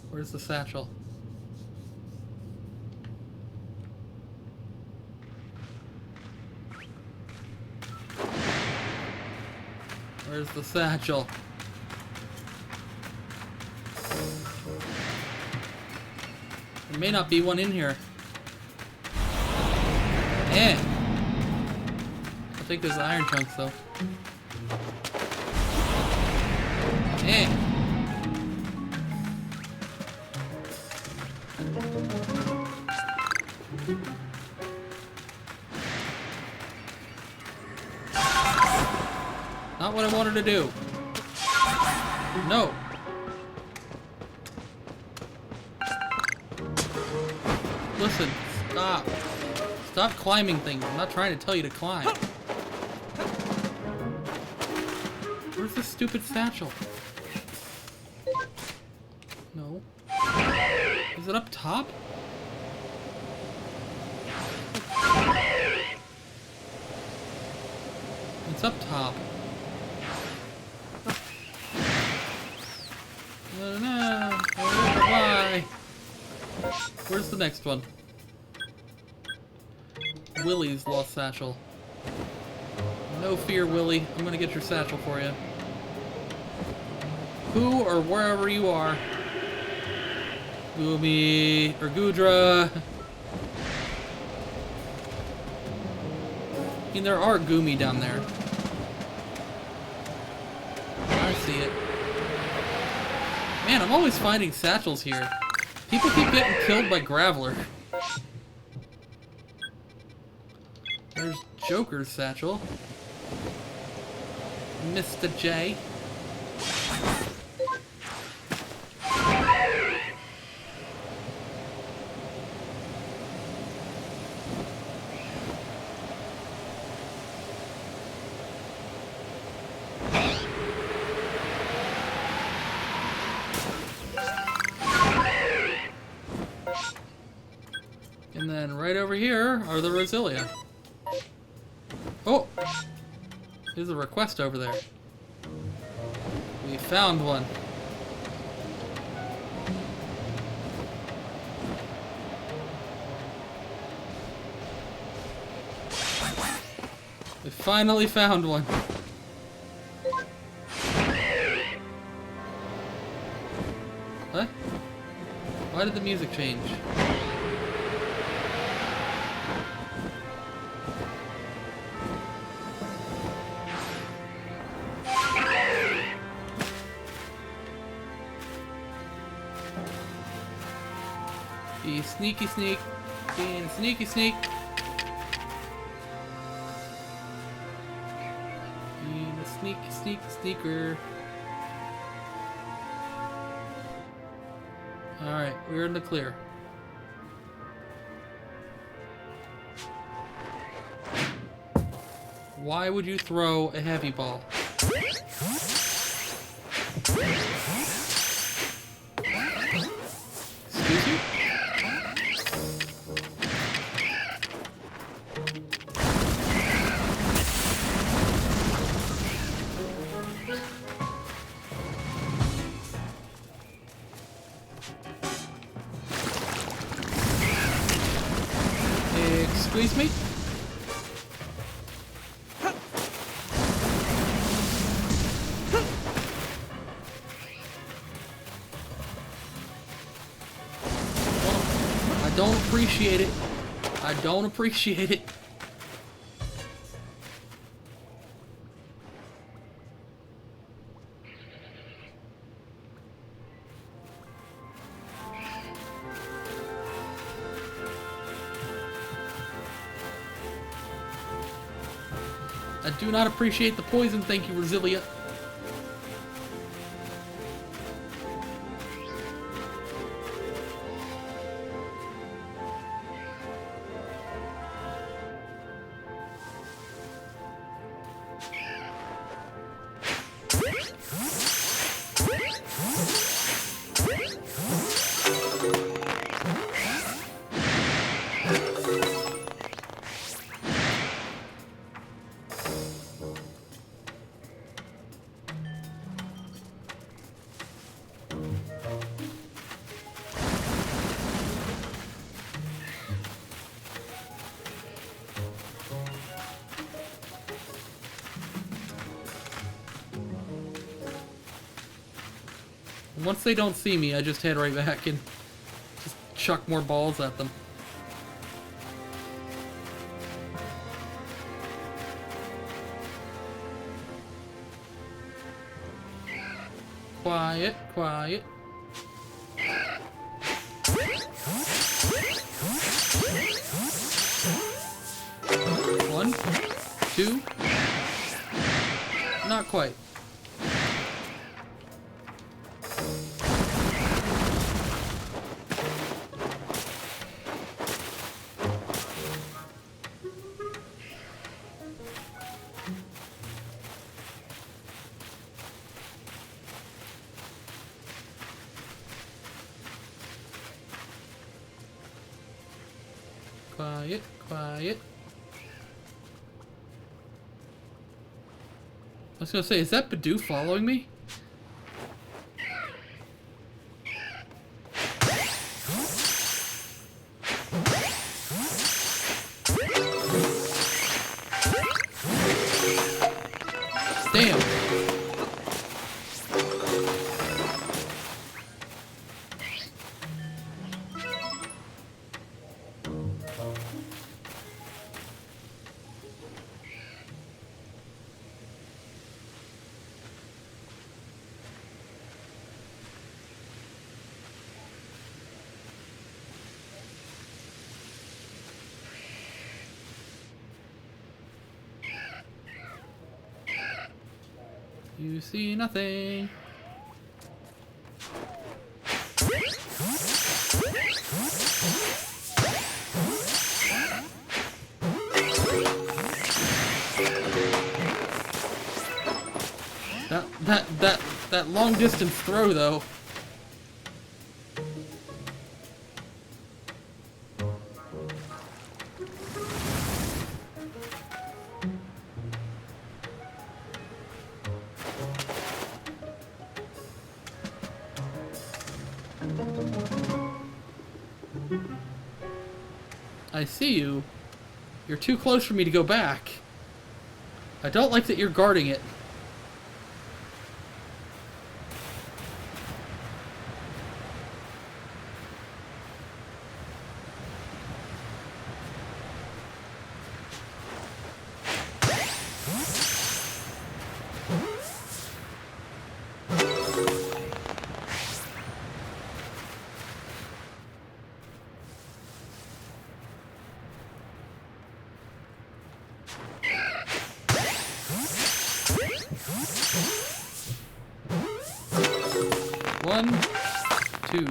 Where's the satchel? Where's the satchel? There may not be one in here. Eh. I'll take those iron chunks though. Eh. Not what I wanted to do. No. Listen, stop. Stop climbing things. I'm not trying to tell you to climb. Where's this stupid satchel? No. Is it up top? It's up top. No. Why? Where's the next one? Willie's lost satchel. No fear, Willie. I'm gonna get your satchel for you. Who or wherever you are. Goomy or Goodra. I mean, there are Goomy down there. I see it. Man, I'm always finding satchels here. People keep getting killed by Graveler. There's Joker's satchel. Mr. J. And then right over here are the Resilia. Oh! There's a request over there. We found one. We finally found one. What? Why did the music change? Be sneaky sneak. Being a sneaky sneak. Being a sneaky sneak sneaker. Alright, we're in the clear. Why would you throw a heavy ball? Excuse you? me? I don't appreciate it. I don't appreciate it. I do not appreciate the poison, thank you, Resilia. Once they don't see me, I just head right back and just chuck more balls at them. Quiet, quiet. One, two. Not quite. Quiet, quiet. I was gonna say, is that Bidoof following me? Damn. You see nothing. That long distance throw though. I see you. You're too close for me to go back. I don't like that you're guarding it. One, two.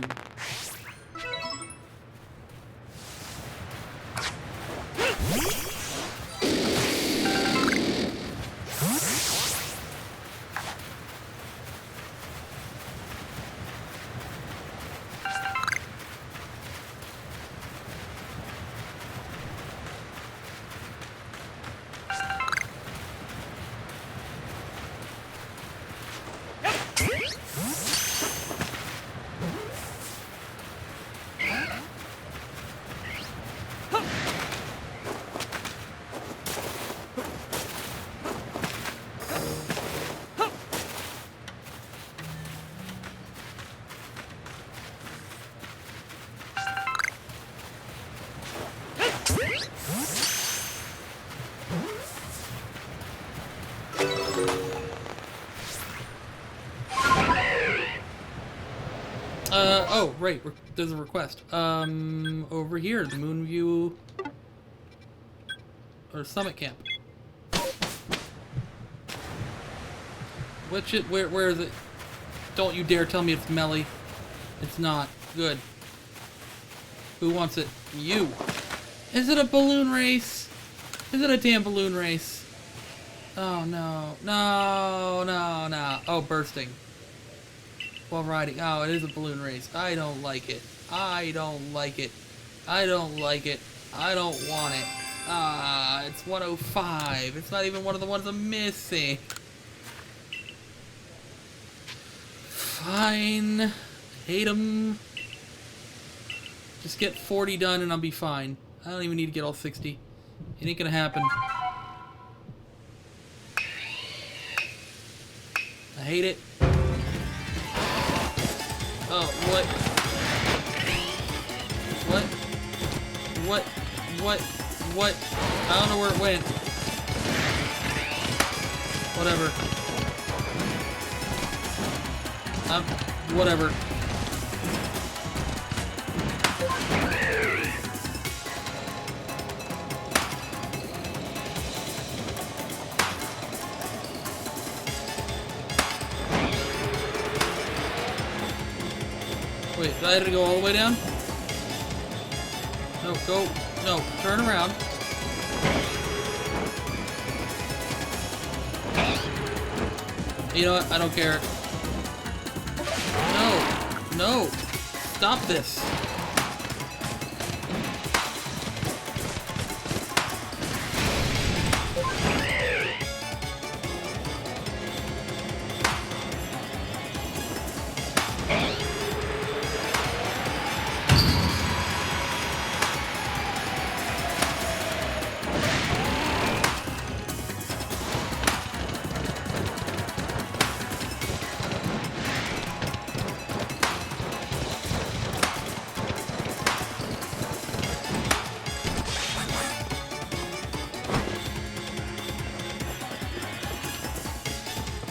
Oh, right. There's a request. Over here, the Moonview or Summit Camp. Which where is it? Don't you dare tell me it's Melly. It's not. Good. Who wants it? You. Is it a balloon race? Is it a damn balloon race? Oh no. No, no, no. Oh, bursting. While riding. Oh, it is a balloon race. I don't like it. I don't like it. I don't like it. I don't want it. Ah, it's 105. It's not even one of the ones I'm missing. Fine. Hate them. Just get 40 done and I'll be fine. I don't even need to get all 60. It ain't gonna happen. I hate it. Oh, what? What? What? What? What? I don't know where it went. Whatever. Whatever. Wait, did I have to go all the way down? No, go. No, turn around. You know what? I don't care. No. No. Stop this.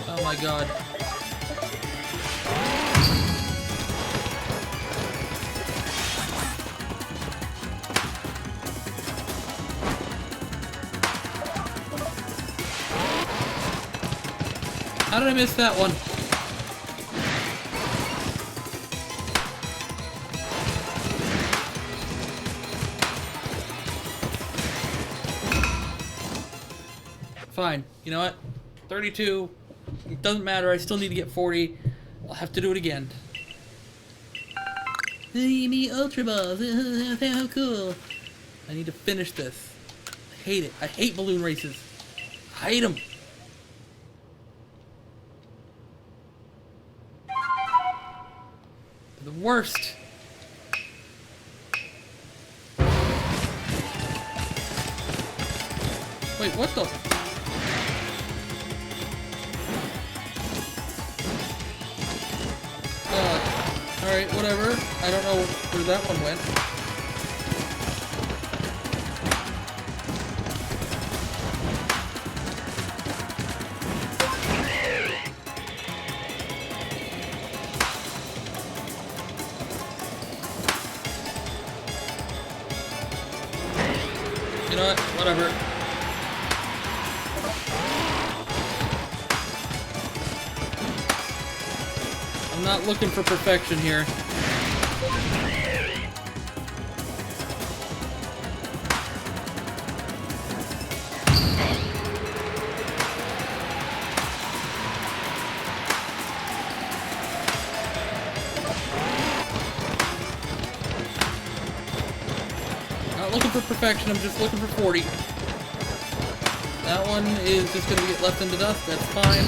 Oh my god. How did I miss that one? Fine. You know what? 32. It doesn't matter. I still need to get 40. I'll have to do it again. Me Ultra Balls. How cool. I need to finish this. I hate it. I hate balloon races. I hate them. They're the worst. Wait, what the? Alright, whatever. I don't know where that one went. You know what? Whatever. I'm not looking for perfection here. Not looking for perfection, I'm just looking for 40. That one is just going to get left into dust, that's fine.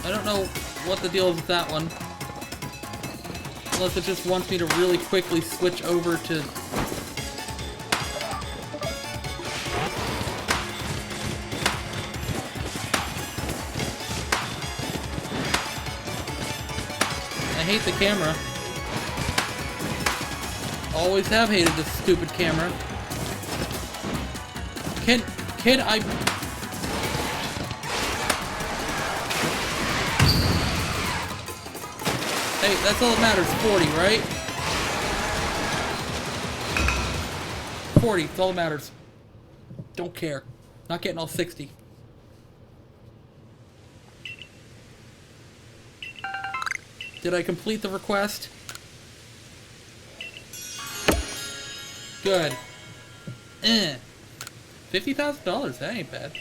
I don't know what the deal is with that one. Unless it just wants me to really quickly switch over to... I hate the camera. Always have hated this stupid camera. Can I... Hey, that's all that matters. 40, right? 40, that's all that matters. Don't care. Not getting all 60. Did I complete the request? Good. $50,000, that ain't bad.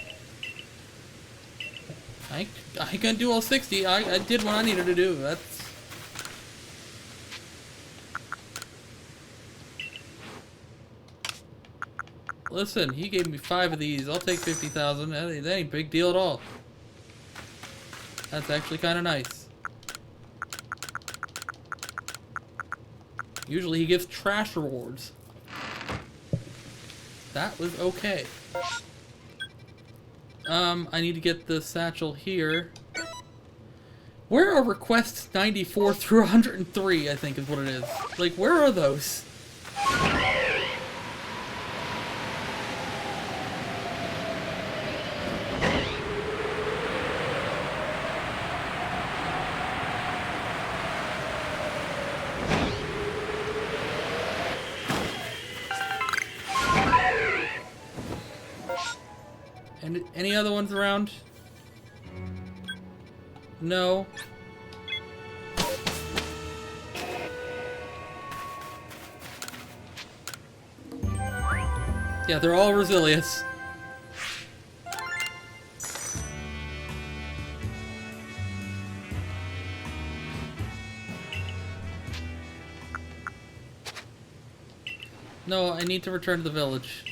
I ain't gonna do all 60. I did what I needed to do. That's... Listen, he gave me 5 of these. I'll take 50,000. That ain't a big deal at all. That's actually kind of nice. Usually he gives trash rewards. That was okay. I need to get the satchel here. Where are requests 94 through 103, I think is what it is. Like, where are those? And any other ones around? No. Yeah, they're all Resilius. No, I need to return to the village.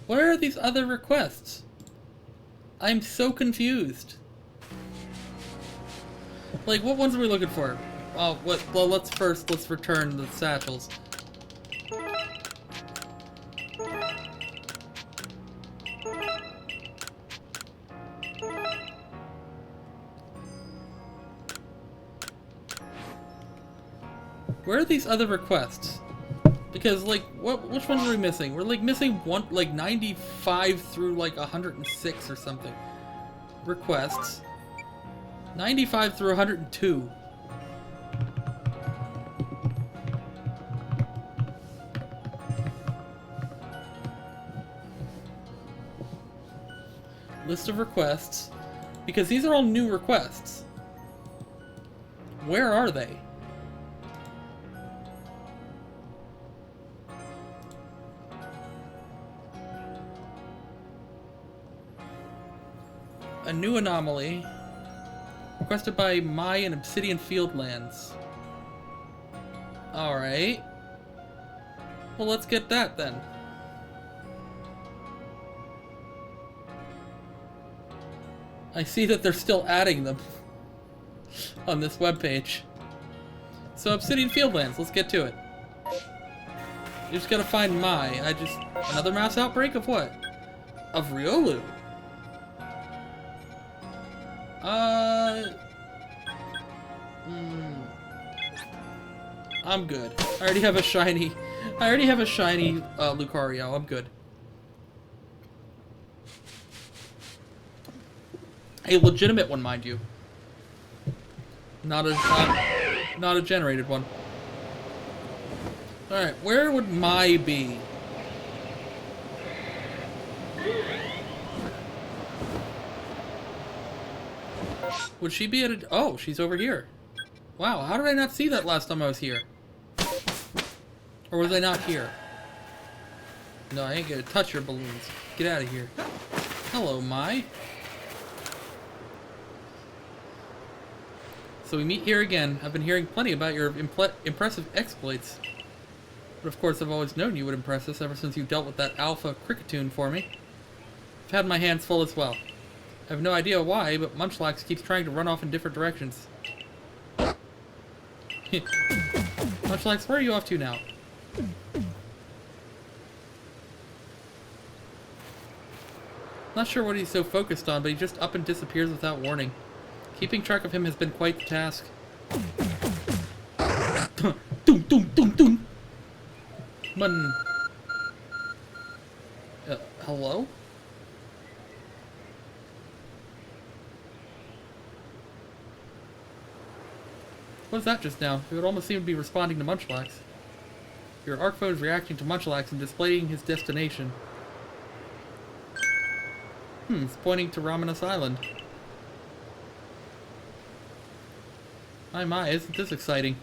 Where are these other requests? I'm so confused. Like, what ones are we looking for? Oh, what? Well, let's return the satchels. Where are these other requests? Because, like, which ones are we missing? We're, like, missing one, like, 95 through, like, 106 or something. Requests. 95 through 102. List of requests. Because these are all new requests. Where are they? A new anomaly. Requested by Mai and Obsidian Fieldlands. Alright. Well, let's get that then. I see that they're still adding them on this webpage. So, Obsidian Fieldlands, let's get to it. You just gotta find Mai. Another mass outbreak of what? Of Riolu. I'm good. I already have a shiny Lucario. I'm good. A legitimate one, mind you. Not a generated one. Alright, where would Mai be? Would she be at a... Oh, she's over here. Wow, how did I not see that last time I was here? Or was I not here? No, I ain't gonna touch your balloons. Get out of here. Hello, Mai. So we meet here again. I've been hearing plenty about your impressive exploits. But of course, I've always known you would impress us ever since you dealt with that alpha cricketoon for me. I've had my hands full as well. I have no idea why, but Munchlax keeps trying to run off in different directions. Munchlax, where are you off to now? Not sure what he's so focused on, but he just up and disappears without warning. Keeping track of him has been quite the task. Doom, doom, doom, doom. Hello? What was that just now? It would almost seem to be responding to Munchlax. Your Arc phone is reacting to Munchlax and displaying his destination. It's pointing to Ramanas Island. My, isn't this exciting?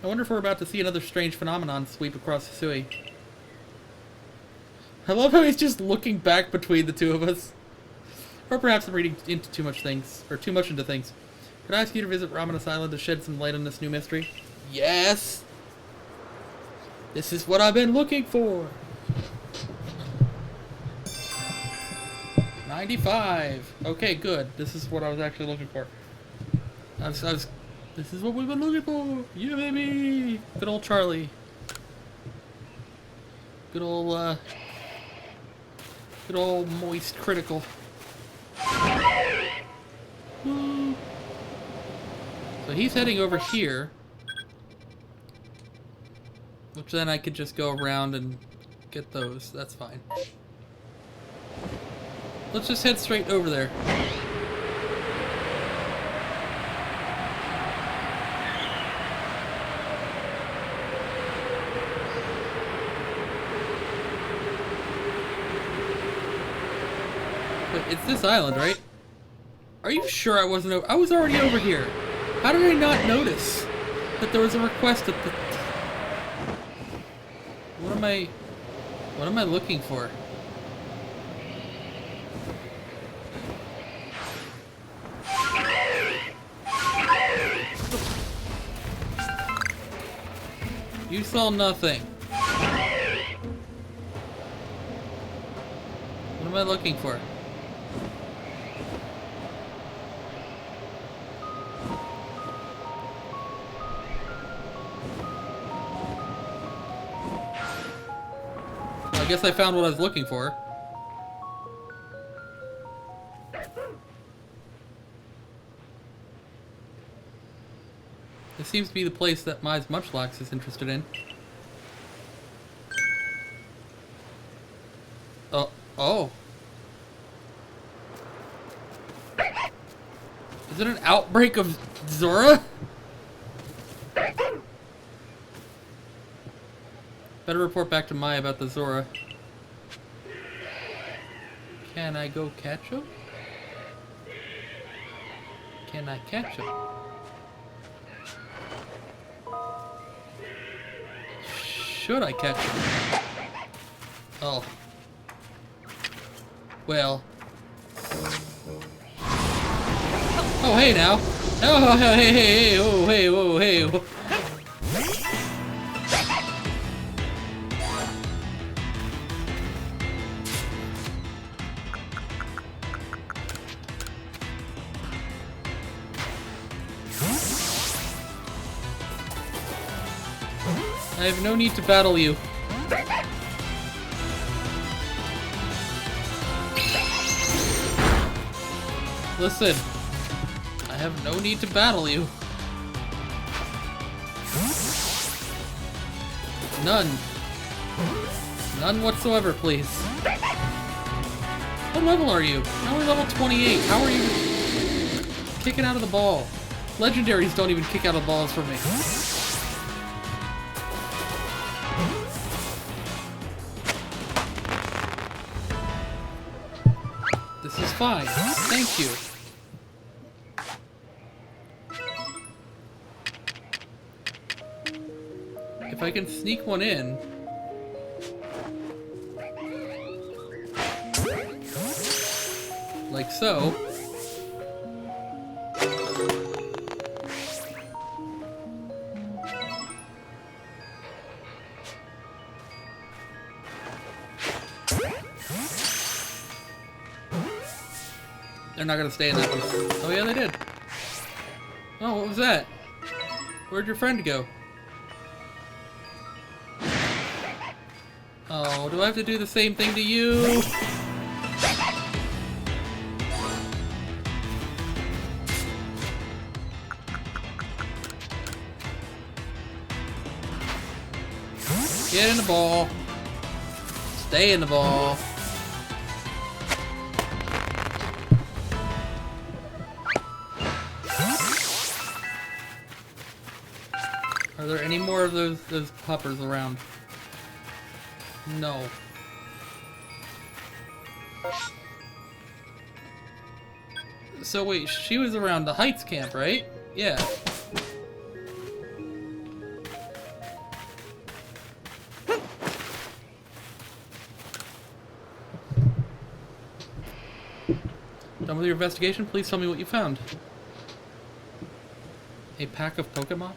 I wonder if we're about to see another strange phenomenon sweep across Hisui. I love how he's just looking back between the two of us. Or perhaps I'm reading into too much into things. Could I ask you to visit Ramanas Island to shed some light on this new mystery? Yes! This is what I've been looking for! 95! Okay, good. This is what I was actually looking for. This is what we've been looking for! Yeah, baby! Good old Charlie. Good old moist critical. Woo. So he's heading over here. Which then I could just go around and get those. That's fine. Let's just head straight over there. Wait, it's this island, right? Are you sure I wasn't over? I was already over here. How did I not notice that there was a request at the... What am I looking for? You saw nothing. What am I looking for? I guess I found what I was looking for. This seems to be the place that Mize Munchlax is interested in. Oh. Is it an outbreak of Zora? Better report back to Mai about the Zora. Can I go catch him? Can I catch him? Should I catch him? Oh. Well. Oh, hey now. Oh, hey, oh, hey, whoa, hey. Whoa. I have no need to battle you. Listen, I have no need to battle you. None. None whatsoever, please. What level are you? I'm only level 28. How are you kicking out of the ball? Legendaries don't even kick out of balls for me. This is fine. Thank you. If I can sneak one in... like so... They're not gonna stay in that one. Oh yeah, they did. Oh, what was that? Where'd your friend go? Oh, do I have to do the same thing to you? Get in the ball. Stay in the ball. Are there any more of those puppers around? No. So wait, she was around the Heights camp, right? Yeah. Done with your investigation? Please tell me what you found. A pack of Pokemon?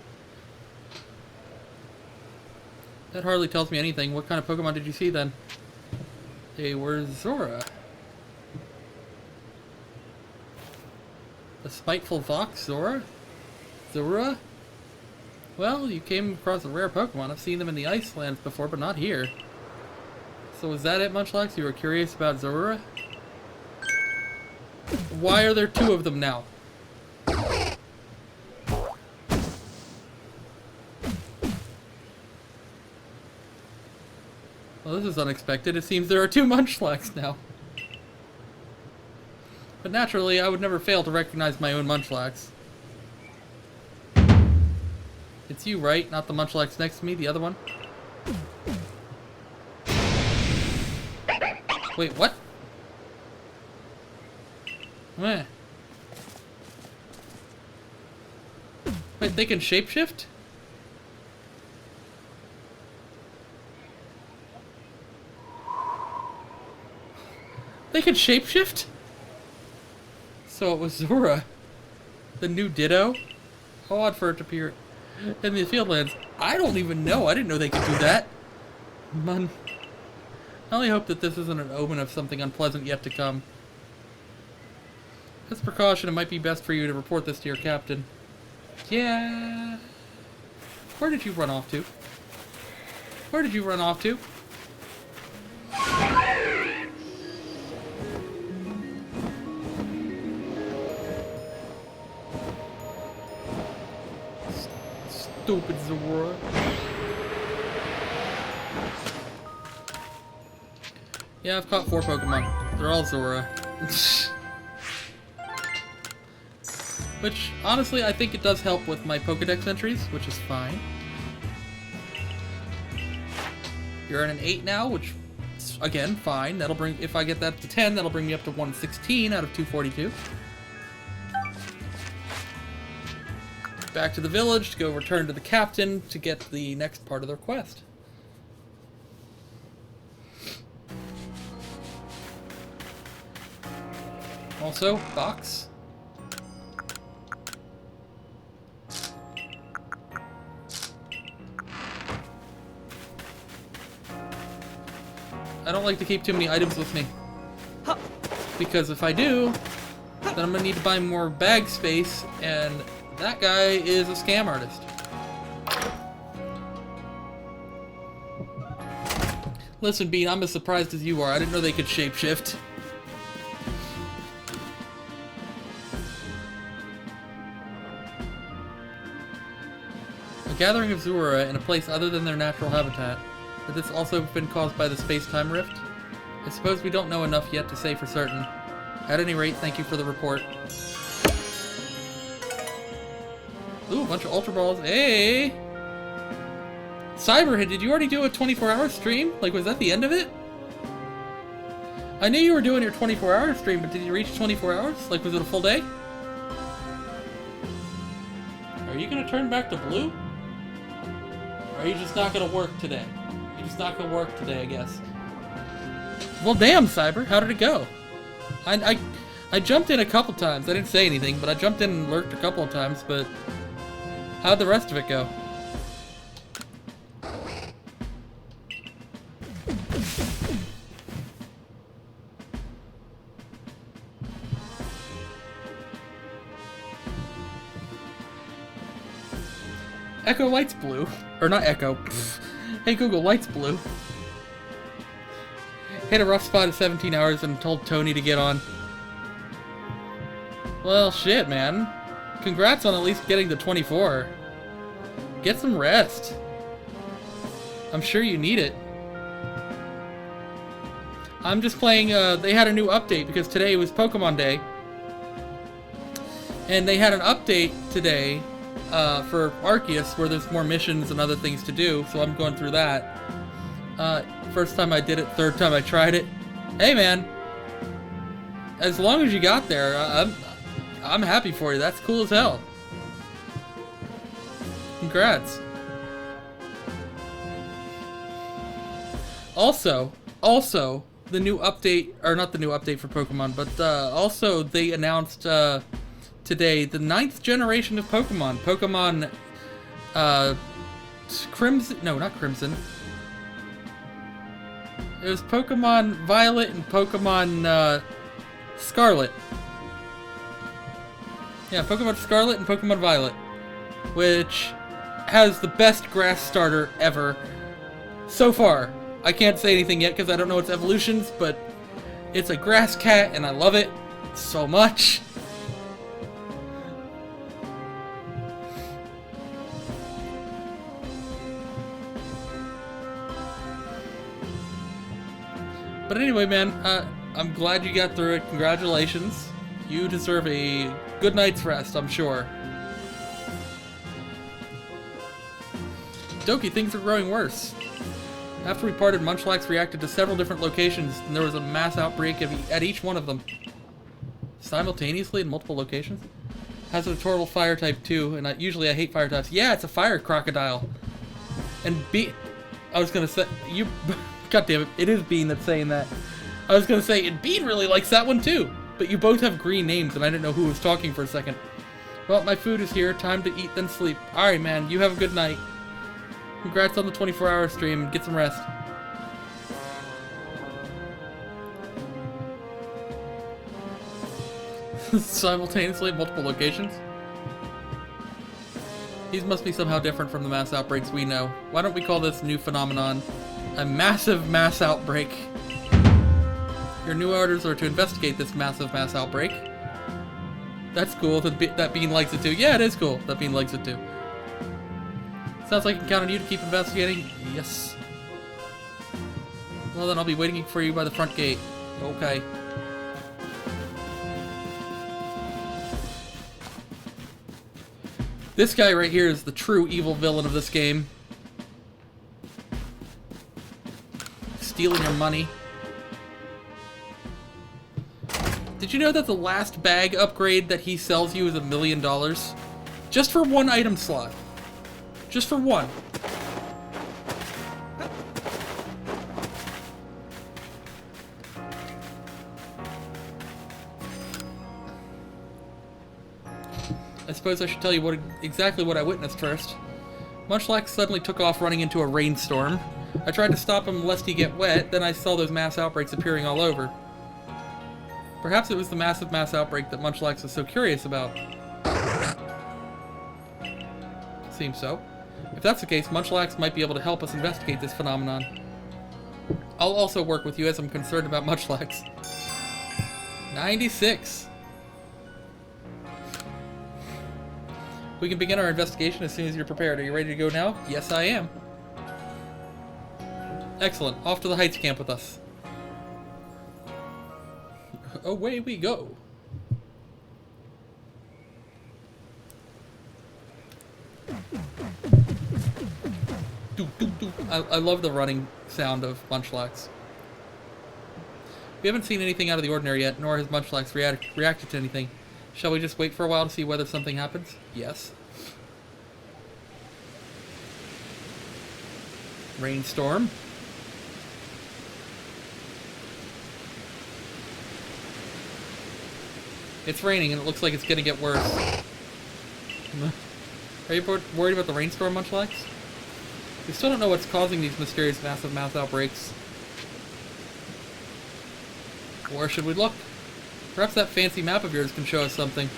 That hardly tells me anything. What kind of Pokemon did you see then? They were Zora. The spiteful fox, Zora? Zora? Well, you came across a rare Pokemon. I've seen them in the Icelands before, but not here. So was that it, Munchlax? You were curious about Zora? Why are there two of them now? Well, this is unexpected. It seems there are two Munchlax now. But naturally, I would never fail to recognize my own Munchlax. It's you, right? Not the Munchlax next to me, the other one? Wait, what? Meh. Wait, they can shapeshift? They can shapeshift? So it was Zora. The new Ditto? How odd for it to appear in the Fieldlands. I don't even know. I didn't know they could do that. Man. I only hope that this isn't an omen of something unpleasant yet to come. As a precaution, it might be best for you to report this to your captain. Yeah. Where did you run off to? Where did you run off to? Stupid Zora. Yeah, I've caught 4 Pokemon. They're all Zora. Which, honestly, I think it does help with my Pokedex entries, which is fine. You're at an 8 now, which, again, fine. That'll bring, if I get that to 10, that'll bring me up to 116 out of 242. Back to the village to go return to the captain to get the next part of their quest. Also, box. I don't like to keep too many items with me. Because if I do, then I'm gonna need to buy more bag space, and that guy is a scam artist. Listen, Bean, I'm as surprised as you are. I didn't know they could shapeshift. A gathering of Zora in a place other than their natural habitat. Could this also have been caused by the space-time rift? I suppose we don't know enough yet to say for certain. At any rate, thank you for the report. Ooh, a bunch of Ultra Balls. Hey! Cyberhead, did you already do a 24-hour stream? Like, was that the end of it? I knew you were doing your 24-hour stream, but did you reach 24 hours? Like, was it a full day? Are you gonna turn back to blue? Or are you just not gonna work today? You're just not gonna work today, I guess. Well, damn, Cyber. How did it go? I jumped in a couple times. I didn't say anything, but I jumped in and lurked a couple of times, but how'd the rest of it go? Echo Light's blue. Or not Echo. Hey Google, Light's blue. Hit a rough spot at 17 hours and told Tony to get on. Well, shit, man. Congrats on at least getting to 24. Get some rest. I'm sure you need it. I'm just playing, they had a new update because today was Pokemon Day. And they had an update today for Arceus, where there's more missions and other things to do, so I'm going through that. First time I did it, third time I tried it. Hey man, as long as you got there, I'm happy for you. That's cool as hell. Congrats. Also, the new update, or not the new update for Pokemon, but also they announced today the 9th generation of Pokemon. Pokemon Crimson, no, not Crimson. It was Pokemon Violet and Pokemon Scarlet. Yeah, Pokemon Scarlet and Pokemon Violet, which has the best grass starter ever so far. I can't say anything yet because I don't know its evolutions, but it's a grass cat and I love it so much. But anyway, man, I'm glad you got through it. Congratulations. You deserve a good night's rest, I'm sure. Doki, things are growing worse. After we parted, Munchlax reacted to several different locations, and there was a mass outbreak at each one of them. Simultaneously in multiple locations? Has a horrible fire type too, and usually I hate fire types. Yeah, it's a fire crocodile. And I was gonna say, you... God damn it, it is Bean that's saying that. I was gonna say, and Bean really likes that one too. But you both have green names, and I didn't know who was talking for a second. Well, my food is here. Time to eat, then sleep. Alright, man. You have a good night. Congrats on the 24-hour stream. Get some rest. Simultaneously at multiple locations? These must be somehow different from the mass outbreaks we know. Why don't we call this new phenomenon a massive mass outbreak? Your new orders are to investigate this massive mass outbreak. That's cool. That Bean likes it too. Yeah, it is cool. That Bean likes it too. Sounds like I can count on you to keep investigating. Yes. Well, then I'll be waiting for you by the front gate. Okay. This guy right here is the true evil villain of this game. Stealing your money. Did you know that the last bag upgrade that he sells you is $1 million? Just for one item slot. Just for one. I suppose I should tell you exactly what I witnessed first. Munchlax suddenly took off running into a rainstorm. I tried to stop him lest he get wet, then I saw those mass outbreaks appearing all over. Perhaps it was the massive mass outbreak that Munchlax was so curious about. Seems so. If that's the case, Munchlax might be able to help us investigate this phenomenon. I'll also work with you as I'm concerned about Munchlax. 96. We can begin our investigation as soon as you're prepared. Are you ready to go now? Yes, I am. Excellent. Off to the Heights camp with us. Away we go. I love the running sound of Munchlax. We haven't seen anything out of the ordinary yet, nor has Munchlax reacted to anything. Shall we just wait for a while to see whether something happens? Yes. Rainstorm. It's raining and it looks like it's gonna get worse. Are you worried about the rainstorm, Munchlax? We still don't know what's causing these mysterious massive mass outbreaks. Where should we look? Perhaps that fancy map of yours can show us something.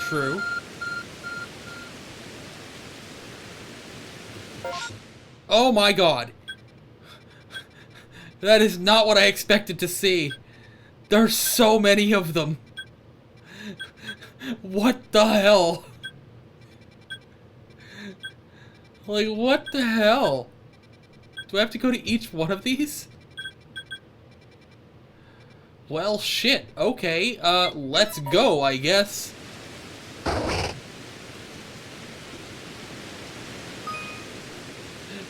True. Oh my god! That is not what I expected to see. There's so many of them. What the hell? Like, what the hell? Do I have to go to each one of these? Well, shit. Okay, let's go, I guess.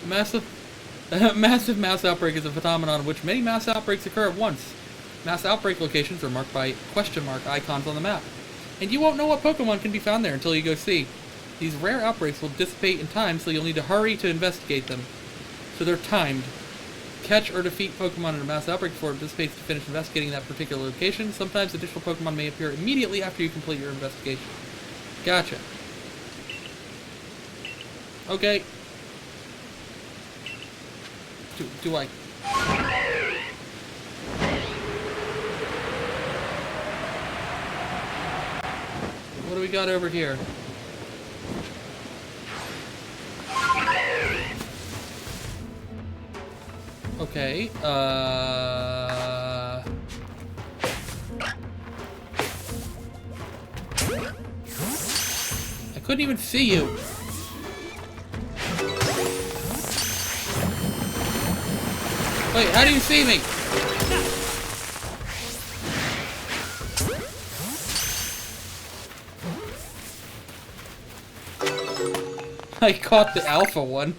Massive, massive mass outbreak is a phenomenon in which many mass outbreaks occur at once. Mass outbreak locations are marked by question mark icons on the map, and you won't know what Pokemon can be found there until you go see. These rare outbreaks will dissipate in time, so you'll need to hurry to investigate them. So they're timed. Catch or defeat Pokemon in a mass outbreak before it dissipates to finish investigating that particular location. Sometimes additional Pokemon may appear immediately after you complete your investigation. Gotcha. Okay. Do I... What do we got over here? Okay, I couldn't even see you. Wait, how do you see me? I caught the alpha one.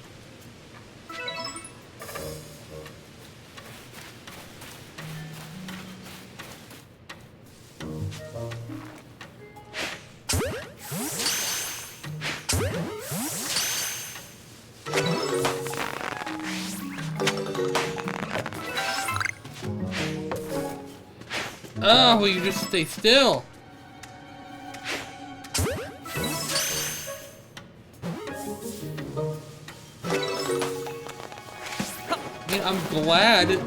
Oh, will you just stay still? I mean, I'm glad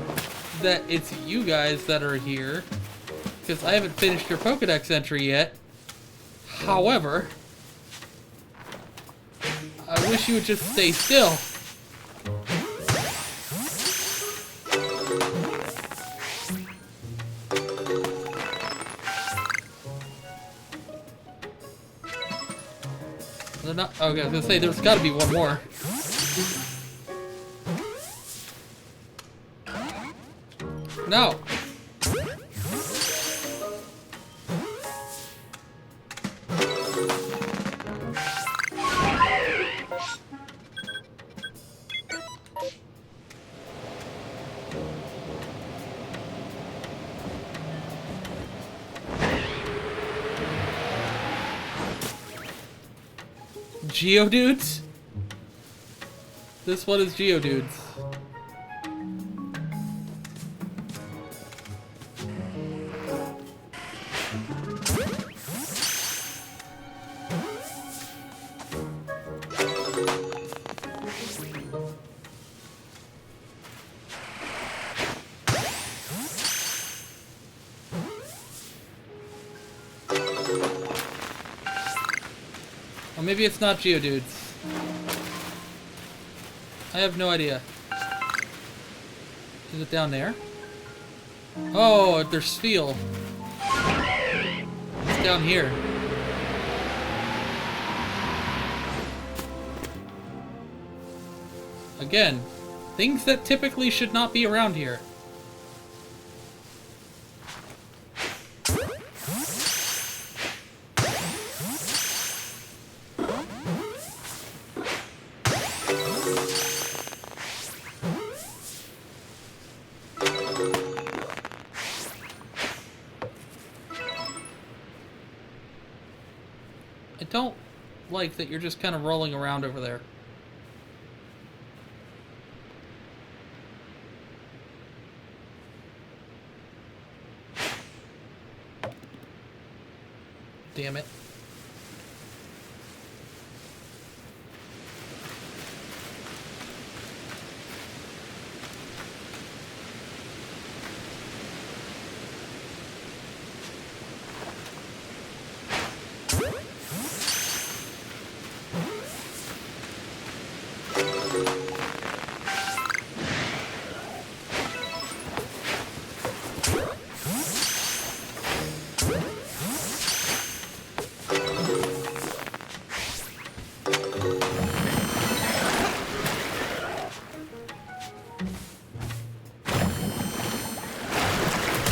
that it's you guys that are here, because I haven't finished your Pokedex entry yet. However, I wish you would just stay still. They're not. Okay, I was gonna say there's got to be one more. No. Geodudes? This one is Geodudes. Or maybe it's not Geodudes. I have no idea. Is it down there? Oh, there's Spheal. It's down here. Again, things that typically should not be around here. I don't like that you're just kind of rolling around over there. Damn it.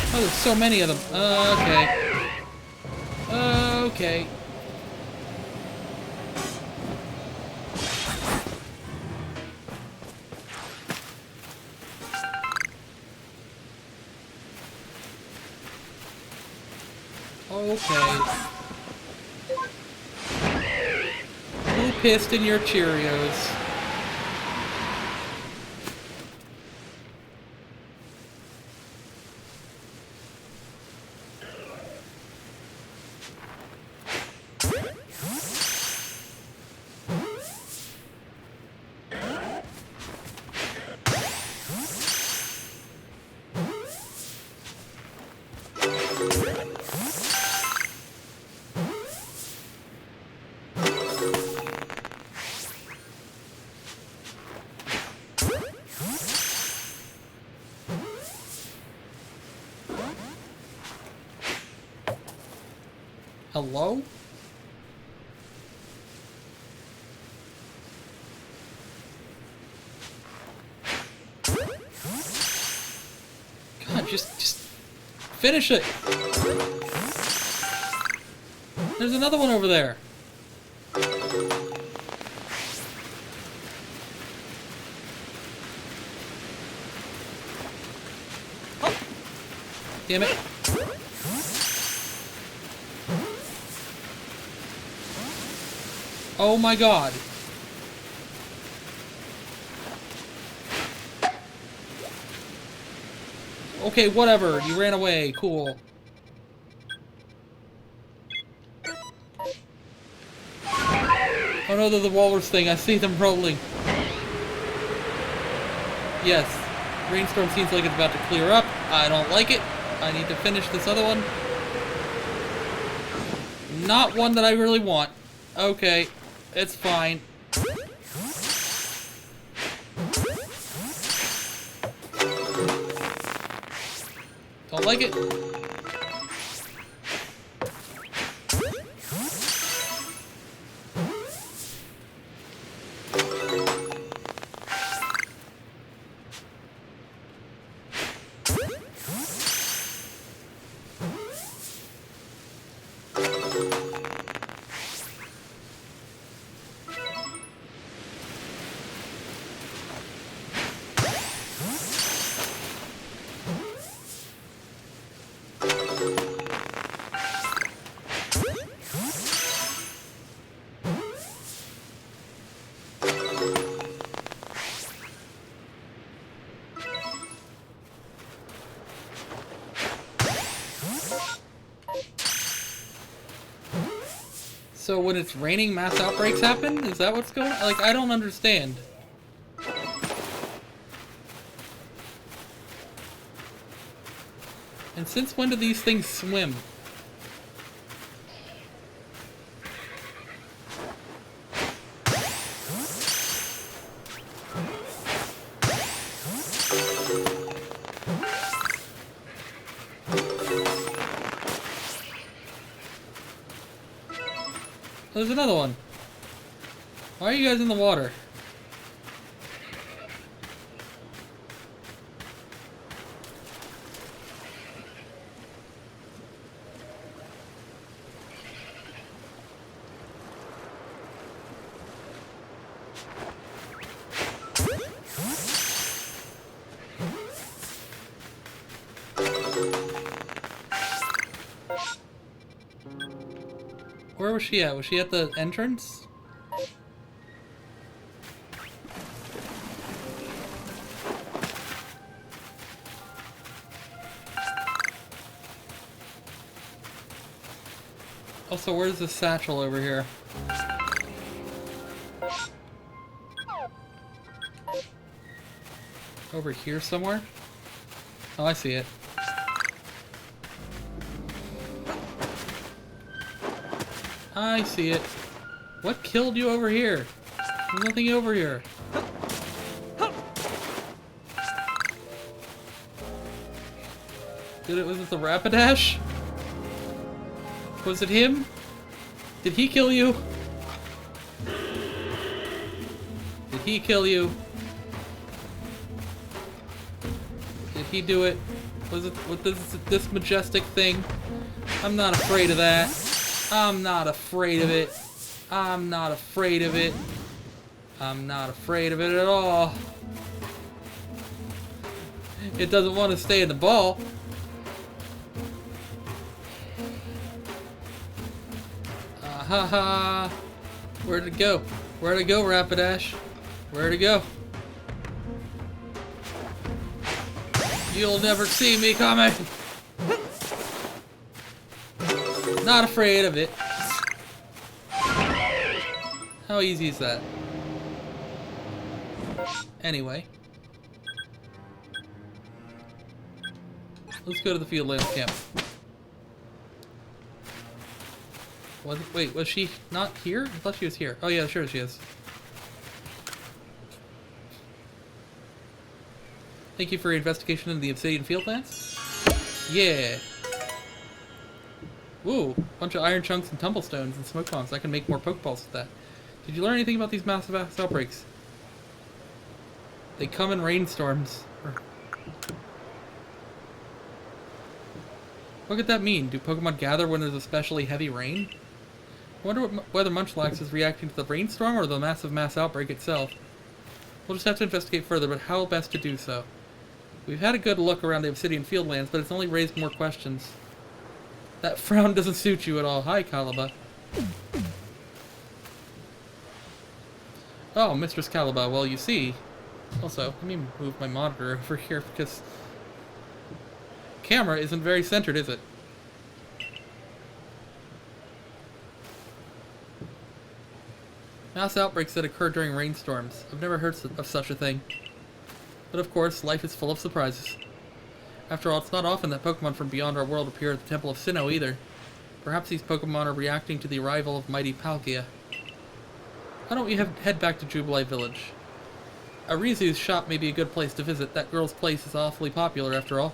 Oh, there's so many of them. Okay. Okay. Okay. Who pissed in your Cheerios? Hello? God, just finish it. There's another one over there. Damn it. Oh my god. Okay, whatever. You ran away. Cool. Oh no, they're the walrus thing. I see them rolling. Yes. Rainstorm seems like it's about to clear up. I don't like it. I need to finish this other one. Not one that I really want. Okay. It's fine. Don't like it. So when it's raining, mass outbreaks happen? Is that what's going on? Like, I don't understand. And since when do these things swim? There's another one. Why are you guys in the water? Where was she at? Was she at the entrance? Also, where's the satchel over here? Over here somewhere? Oh, I see it. I see it. What killed you over here? There's nothing over here. Was it the Rapidash? Was it him? Did he kill you? Did he kill you? Did he do it? Was it with this majestic thing? I'm not afraid of that. I'm not afraid of it. I'm not afraid of it. I'm not afraid of it at all. It doesn't want to stay in the ball. ha ha! Where'd it go? Where'd it go, Rapidash? Where'd it go? You'll never see me coming! Not afraid of it. How easy is that? Anyway. Let's go to the Fieldlands camp. Wait, was she not here? I thought she was here. Oh yeah, sure she is. Thank you for your investigation into the Obsidian Fieldlands. Yeah. Woo, bunch of iron chunks and tumblestones and smoke bombs. I can make more Pokeballs with that. Did you learn anything about these massive outbreaks? They come in rainstorms. What could that mean? Do Pokemon gather when there's especially heavy rain? I wonder whether Munchlax is reacting to the rainstorm or the massive mass outbreak itself. We'll just have to investigate further, but how best to do so? We've had a good look around the Obsidian Fieldlands, but it's only raised more questions. That frown doesn't suit you at all. Hi, Caliba. Oh, Mistress Caliba. Well, you see... Also, let me move my monitor over here, because... camera isn't very centered, is it? Mass outbreaks that occur during rainstorms. I've never heard of such a thing. But of course, life is full of surprises. After all, it's not often that Pokemon from beyond our world appear at the Temple of Sinnoh either. Perhaps these Pokemon are reacting to the arrival of mighty Palkia. Why don't we head back to Jubilee Village? Arizu's shop may be a good place to visit. That girl's place is awfully popular after all.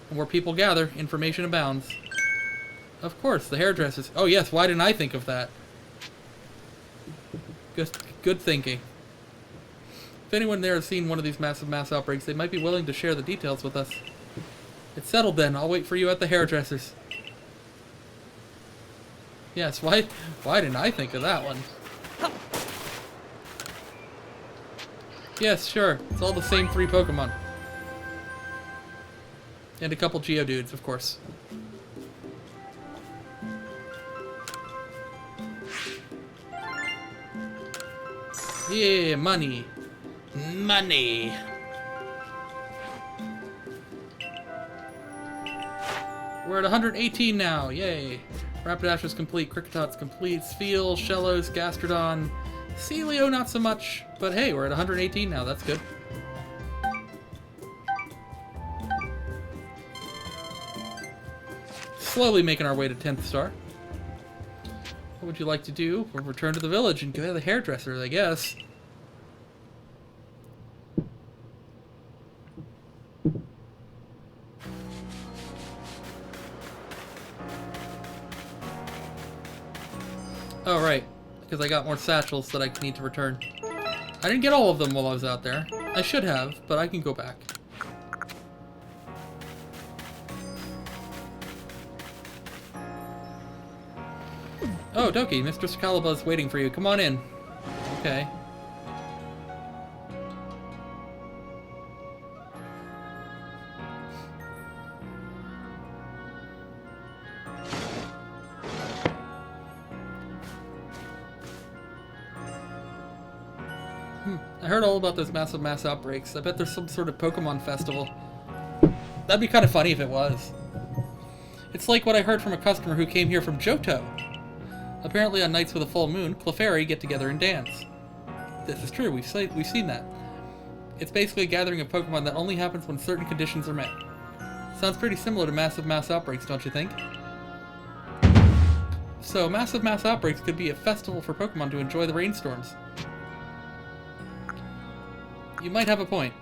And where people gather, information abounds. Of course, the hairdressers. Oh yes, why didn't I think of that? Good thinking. If anyone there has seen one of these massive mass outbreaks, they might be willing to share the details with us. It's settled then. I'll wait for you at the hairdressers. Yes, why didn't I think of that one? Yes, sure. It's all the same 3 Pokemon. And a couple Geodudes, of course. Yeah, money. Money. We're at 118 now. Yay. Rapidash is complete. Cricketot's complete. Spheal, Shellos, Gastrodon. Celio, not so much. But hey, we're at 118 now. That's good. Slowly making our way to 10th star. What would you like to do? We'll return to the village and go to the hairdresser, I guess. Oh, right. Because I got more satchels that I need to return. I didn't get all of them while I was out there. I should have, but I can go back. Oh, Doki, Mistress Caliba's waiting for you. Come on in. Okay. I heard all about those massive mass outbreaks. I bet there's some sort of Pokemon festival. That'd be kind of funny if it was. It's like what I heard from a customer who came here from Johto. Apparently on nights with a full moon, Clefairy get together and dance. This is true, we've seen that. It's basically a gathering of Pokemon that only happens when certain conditions are met. Sounds pretty similar to massive mass outbreaks, don't you think? So, massive mass outbreaks could be a festival for Pokemon to enjoy the rainstorms. You might have a point.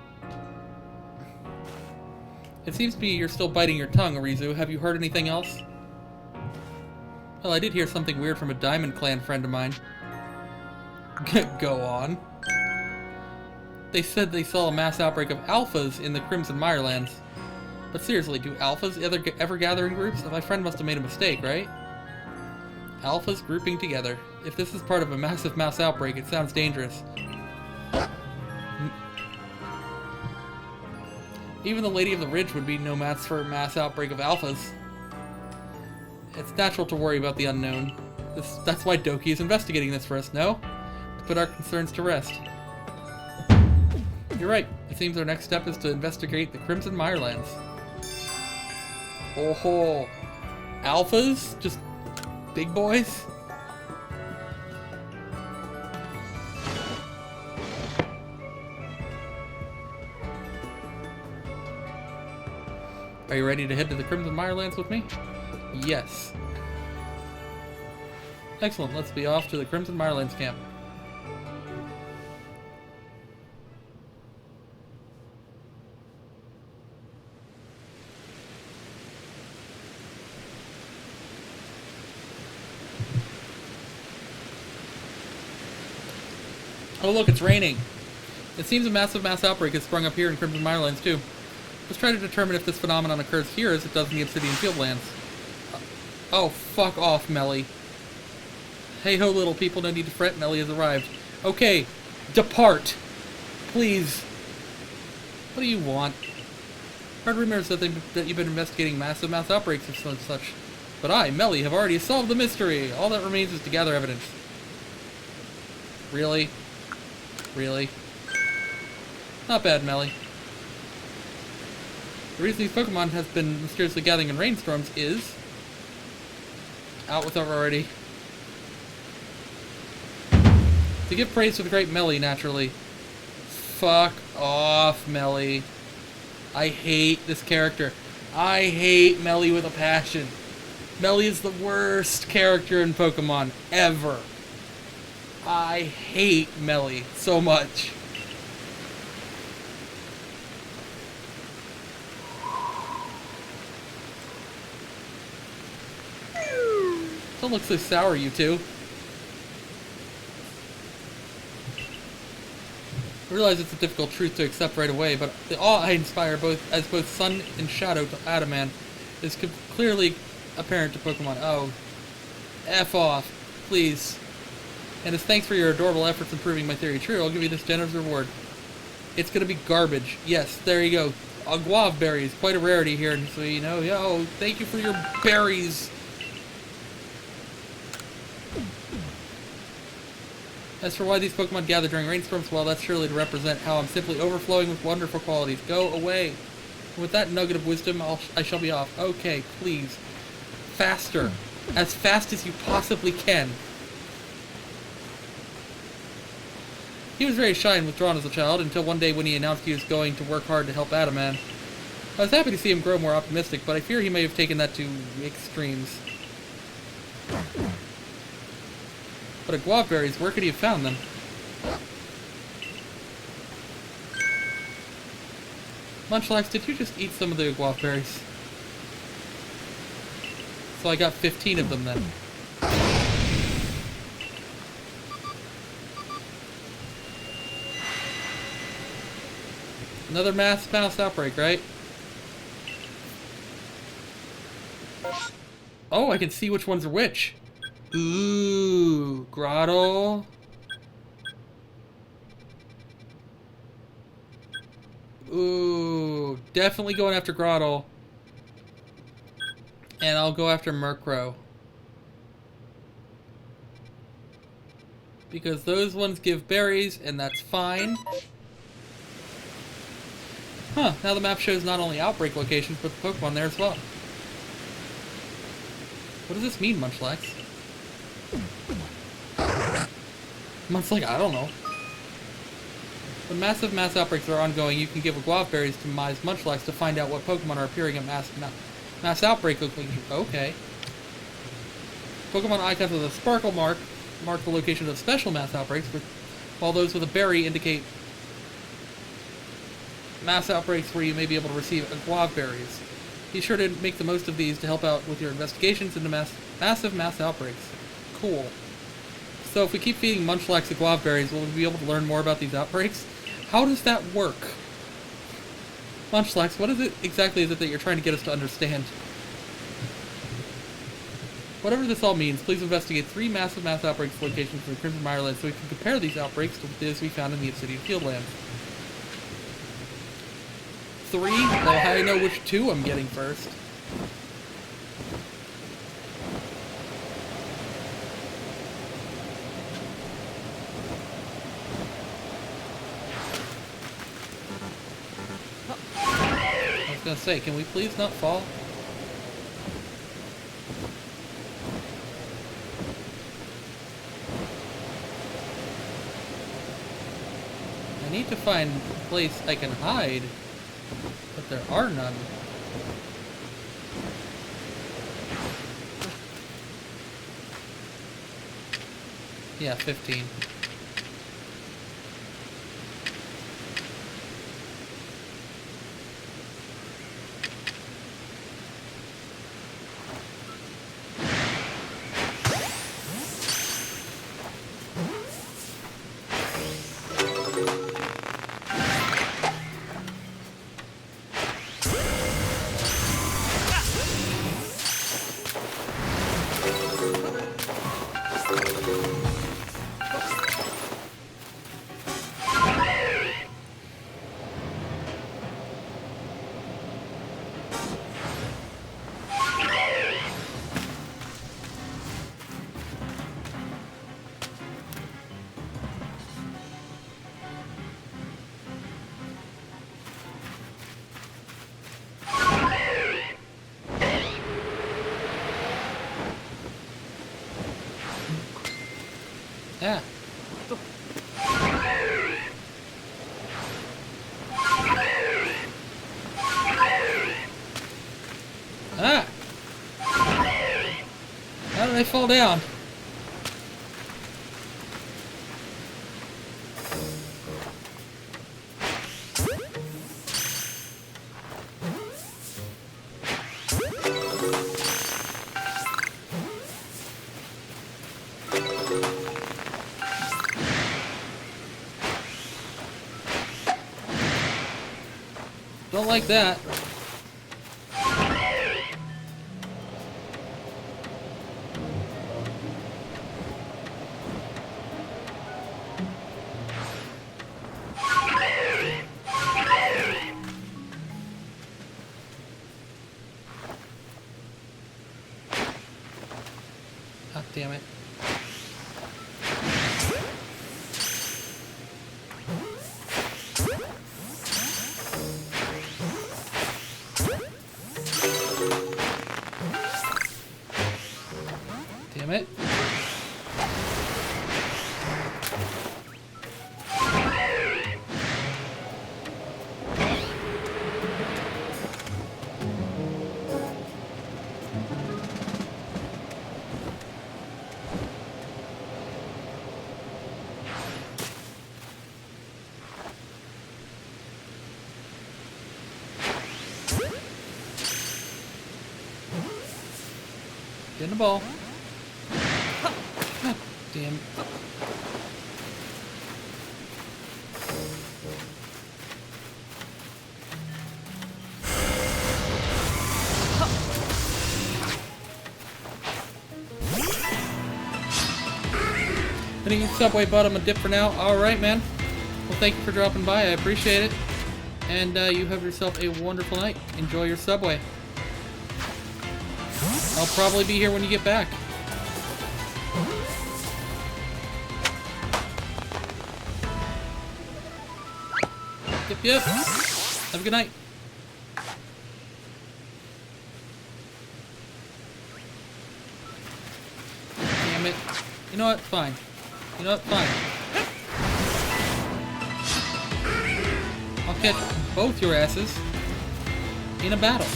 It seems to me you're still biting your tongue, Arizu. Have you heard anything else? Well, I did hear something weird from a Diamond Clan friend of mine. Go on. They said they saw a mass outbreak of alphas in the Crimson Mirelands. But seriously, do alphas ever gather in groups? My friend must have made a mistake, right? Alphas grouping together. If this is part of a massive mass outbreak, it sounds dangerous. Even the Lady of the Ridge would be no match for a mass outbreak of alphas. It's natural to worry about the unknown. That's why Doki is investigating this for us, no? To put our concerns to rest. You're right. It seems our next step is to investigate the Crimson Mirelands. Oh ho! Alphas? Just big boys? Are you ready to head to the Crimson Mirelands with me? Yes. Excellent, let's be off to the Crimson Mirelands camp. Oh look, it's raining. It seems a massive mass outbreak has sprung up here in Crimson Mirelands too. Let's try to determine if this phenomenon occurs here as it does in the Obsidian Fieldlands. Oh, fuck off, Melly. Hey ho, little people, no need to fret, Melly has arrived. Okay, depart. Please. What do you want? Heard rumors that you've been investigating massive mass outbreaks and such. But I, Melly, have already solved the mystery. All that remains is to gather evidence. Really? Really? Not bad, Melly. The reason these Pokemon has been mysteriously gathering in rainstorms is... out with it already. To give praise to the great Melly, naturally. Fuck off, Melly. I hate this character. I hate Melly with a passion. Melly is the worst character in Pokemon ever. I hate Melly so much. Don't look so sour, you two. I realize it's a difficult truth to accept right away, but the awe I inspire as both sun and shadow to Adaman is clearly apparent to Pokemon. Oh, F off, please. And as thanks for your adorable efforts in proving my theory true, I'll give you this generous reward. It's gonna be garbage. Yes, there you go. Guava berries, quite a rarity here, so you know. Yo, thank you for your berries. As for why these Pokemon gather during rainstorms, well, that's surely to represent how I'm simply overflowing with wonderful qualities. Go away. And with that nugget of wisdom, I shall be off. Okay, please. Faster. As fast as you possibly can. He was very shy and withdrawn as a child, until one day when he announced he was going to work hard to help Adaman. I was happy to see him grow more optimistic, but I fear he may have taken that to extremes. But at guava berries, where could he have found them? Munchlax, did you just eat some of the guava berries? So I got 15 of them then. Another mass outbreak, right? Oh, I can see which ones are which. Ooh, Grotto. Ooh, definitely going after Grotto. And I'll go after Murkrow. Because those ones give berries, and that's fine. Huh, now the map shows not only outbreak locations, but the Pokemon there as well. What does this mean, Munchlax? Munchlax, I don't know. When massive mass outbreaks are ongoing, you can give guava berries to Mai's Munchlax to find out what Pokemon are appearing at mass outbreak locations. Okay. Pokemon icons with a sparkle mark the location of special mass outbreaks, while those with a berry indicate mass outbreaks where you may be able to receive guava berries. Be sure to make the most of these to help out with your investigations into massive mass outbreaks. Cool. So if we keep feeding Munchlax the guava berries, will we be able to learn more about these outbreaks? How does that work? Munchlax, what is it exactly that you're trying to get us to understand? Whatever this all means, please investigate 3 massive mass outbreaks locations in the Crimson Mirelands so we can compare these outbreaks to those we found in the Obsidian Fieldlands. 3? Well, how do I know which 2 I'm getting first? was gonna say, can we please not fall? I need to find a place I can hide, but there are none. Yeah, 15. Yeah. Ah! How did they fall down? Don't like that. Ah, damn it. Damn it. Get in the ball. God damn. Gonna eat Subway bottom a dip for now. Alright, man. Well, thank you for dropping by. I appreciate it. And you have yourself a wonderful night. Enjoy your Subway. I'll probably be here when you get back. Yep. Have a good night. Damn it. You know what? Fine. You know what? Fine. I'll catch both your asses in a battle.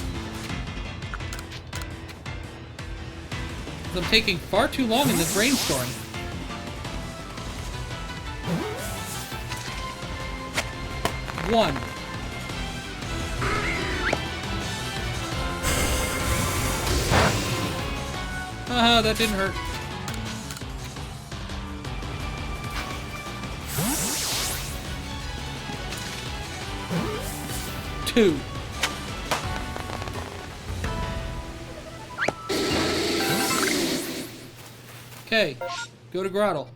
I'm taking far too long in this rainstorm. One. Haha, that didn't hurt. Two. Okay, go to Grottle.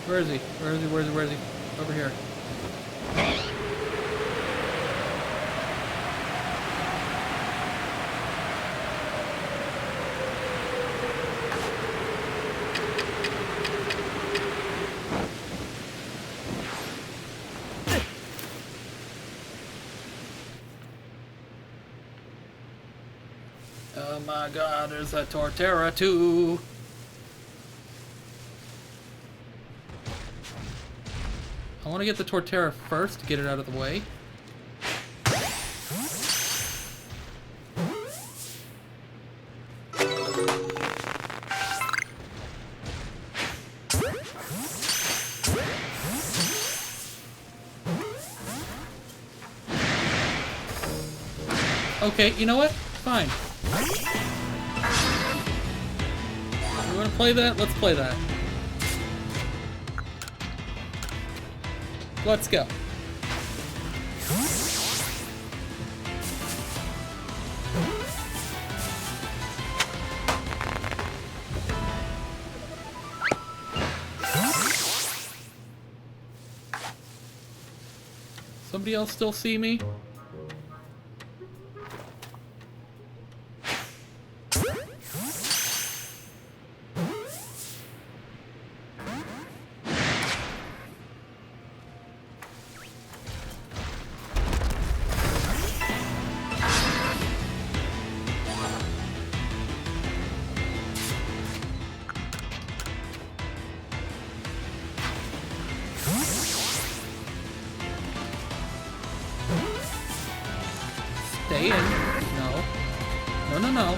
Where is he? Where is he? Where is he? Where is he? Over here. Oh my god, there's a Torterra too. I want to get the Torterra first to get it out of the way. Okay, you know what? Fine. You want to play that? Let's play that. Let's go. Somebody else still see me? Stay in. No. No, no, no.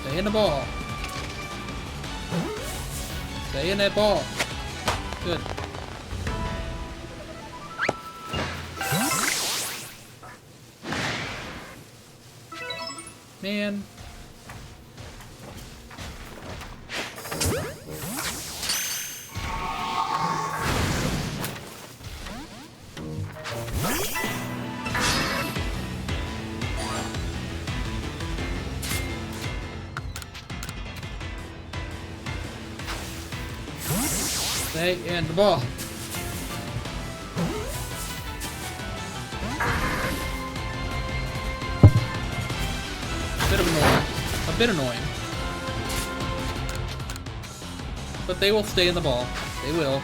Stay in the ball. Stay in that ball. Good. Man. Stay in the ball. A bit annoying. But they will stay in the ball. They will.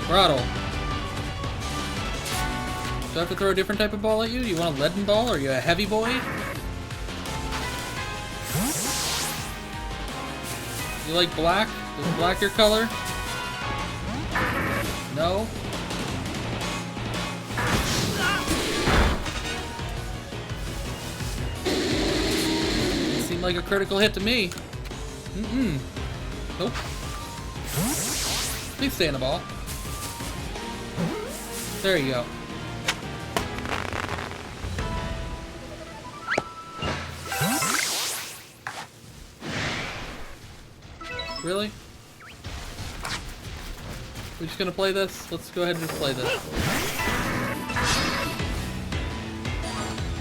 Throttle. Do I have to throw a different type of ball at you? You want a leaden ball? Or are you a heavy boy? You like black? Is black your color? No? Seemed like a critical hit to me. Mm-mm. Nope. Please stay in the ball. There you go. Really? We're just gonna play this? Let's go ahead and just play this.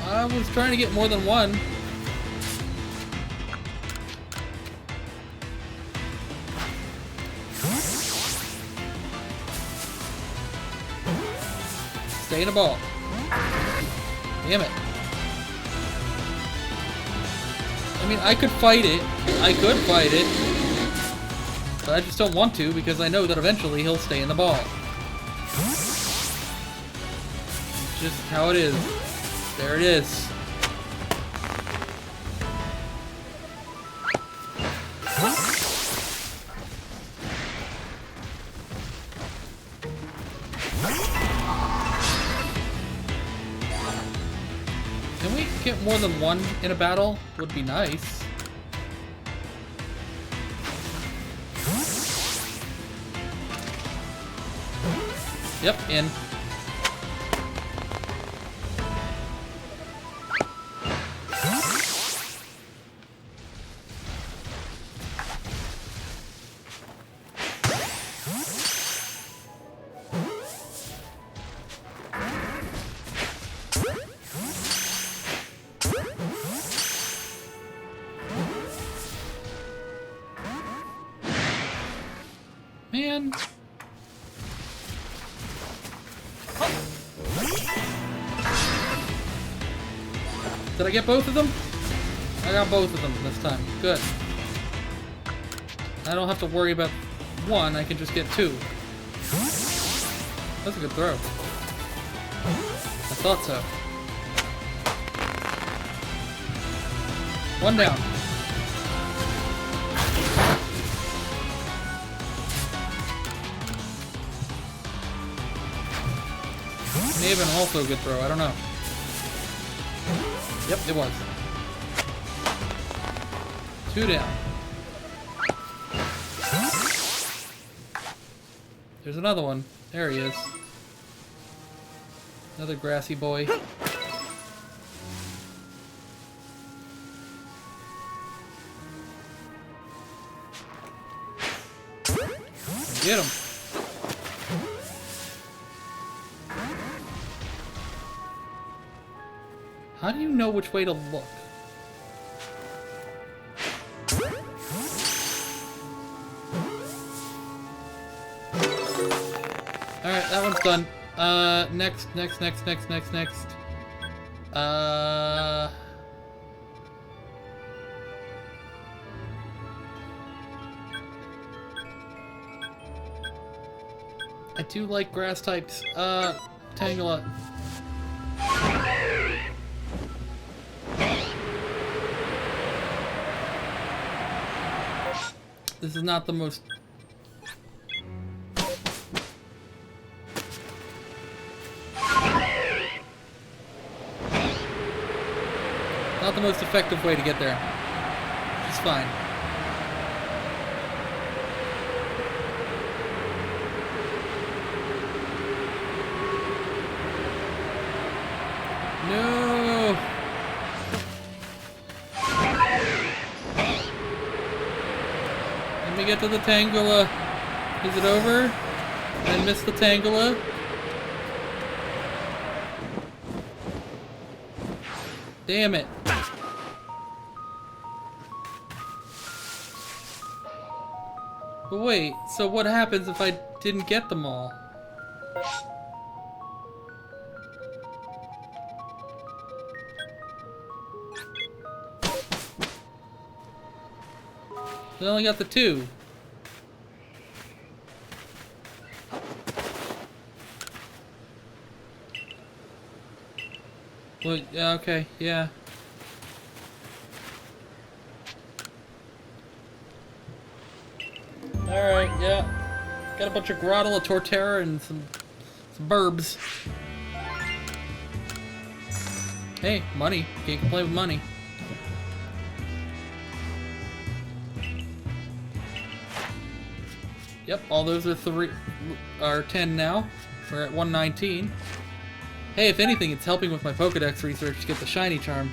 I was trying to get more than one. Stay in the ball. Damn it. I mean, I could fight it. I could fight it. But I just don't want to because I know that eventually he'll stay in the ball. It's just how it is. There it is. Can we get more than one in a battle? Would be nice. Yep, in. Man. Did I get both of them? I got both of them this time. Good. I don't have to worry about one, I can just get two. That's a good throw. I thought so. One down. May have been also a good throw, I don't know. Yep, it was. Two down. There's another one. There he is. Another grassy boy. Get him. How do you know which way to look? Alright, that one's done. Next. I do like grass types. Tangela. This is not the most... not the most effective way to get there. It's fine. No! Let me get to the Tangela. Is it over? I missed the Tangela. Damn it. But wait, so what happens if I didn't get them all? I only got the two. Well, yeah, okay, yeah. Alright, yeah. Got a bunch of Grottle, a Torterra, and some burbs. Hey, money. Can't complain with money. Yep, all those are 10 now. We're at 119. Hey, if anything, it's helping with my Pokedex research to get the shiny charm.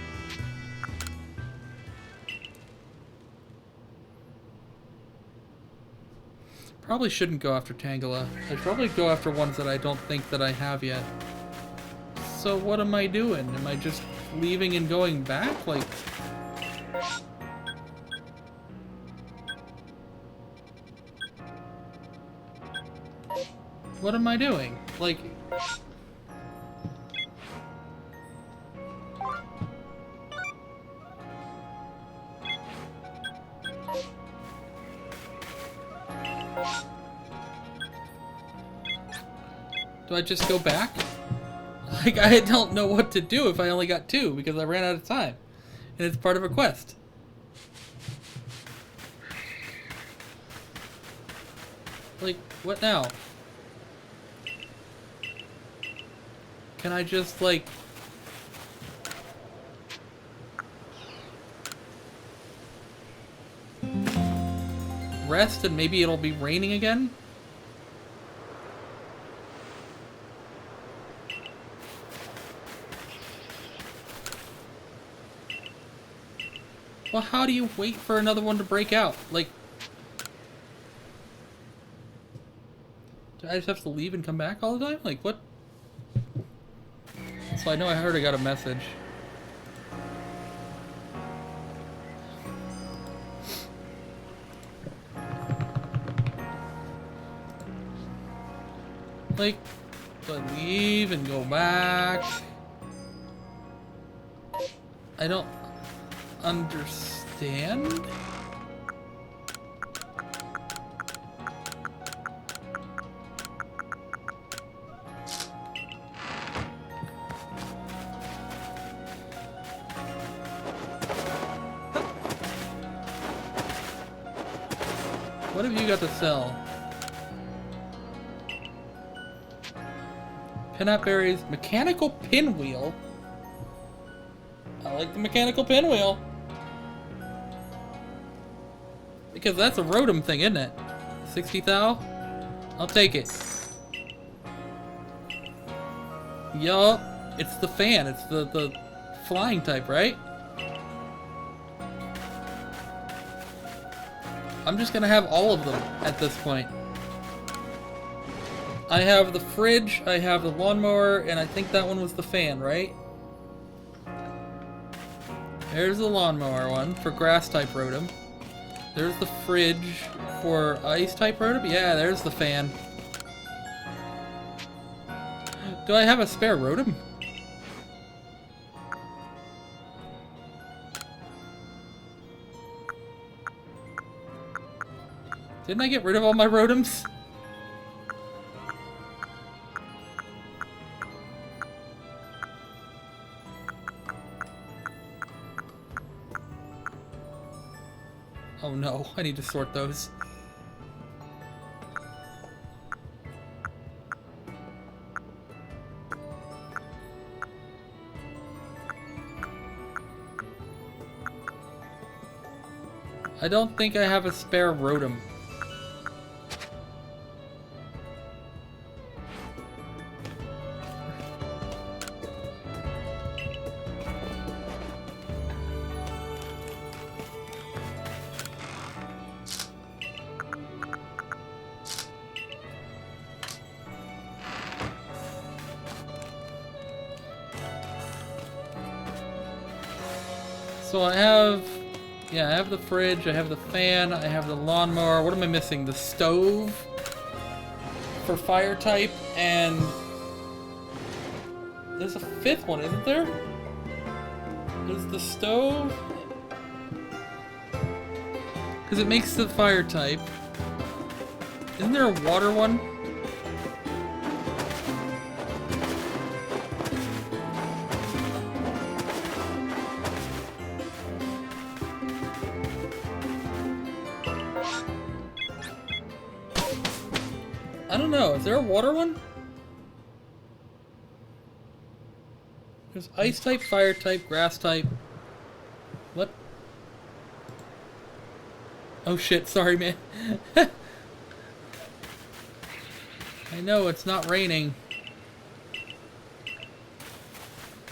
Probably shouldn't go after Tangela. I'd probably go after ones that I don't think that I have yet. So what am I doing? Am I just leaving and going back? Like... what am I doing? Like... do I just go back? Like, I don't know what to do if I only got two because I ran out of time. And it's part of a quest. Like, what now? Can I just, like... rest and maybe it'll be raining again? Well, how do you wait for another one to break out? Like... do I just have to leave and come back all the time? Like, what? So I know I heard I got a message. Like, do I leave and go back? I don't... understand. What have you got to sell? Pinup berries, mechanical pinwheel. I like the mechanical pinwheel. Because that's a Rotom thing, isn't it? 60 thou? I'll take it. Yup. It's the fan. It's the flying type, right? I'm just gonna have all of them at this point. I have the fridge, I have the lawnmower, and I think that one was the fan, right? There's the lawnmower one for grass type Rotom. There's the fridge for ice type Rotom. Yeah, there's the fan. Do I have a spare Rotom? Didn't I get rid of all my Rotoms? Oh no, I need to sort those. I don't think I have a spare Rotom. So I have, yeah, I have the fridge, I have the fan, I have the lawnmower. What am I missing? The stove for fire type, and there's a fifth one, isn't there? There's the stove, because it makes the fire type. Isn't there a water one? I don't know. Is there a water one? There's ice type, fire type, grass type. What? Oh shit, sorry man. I know, it's not raining.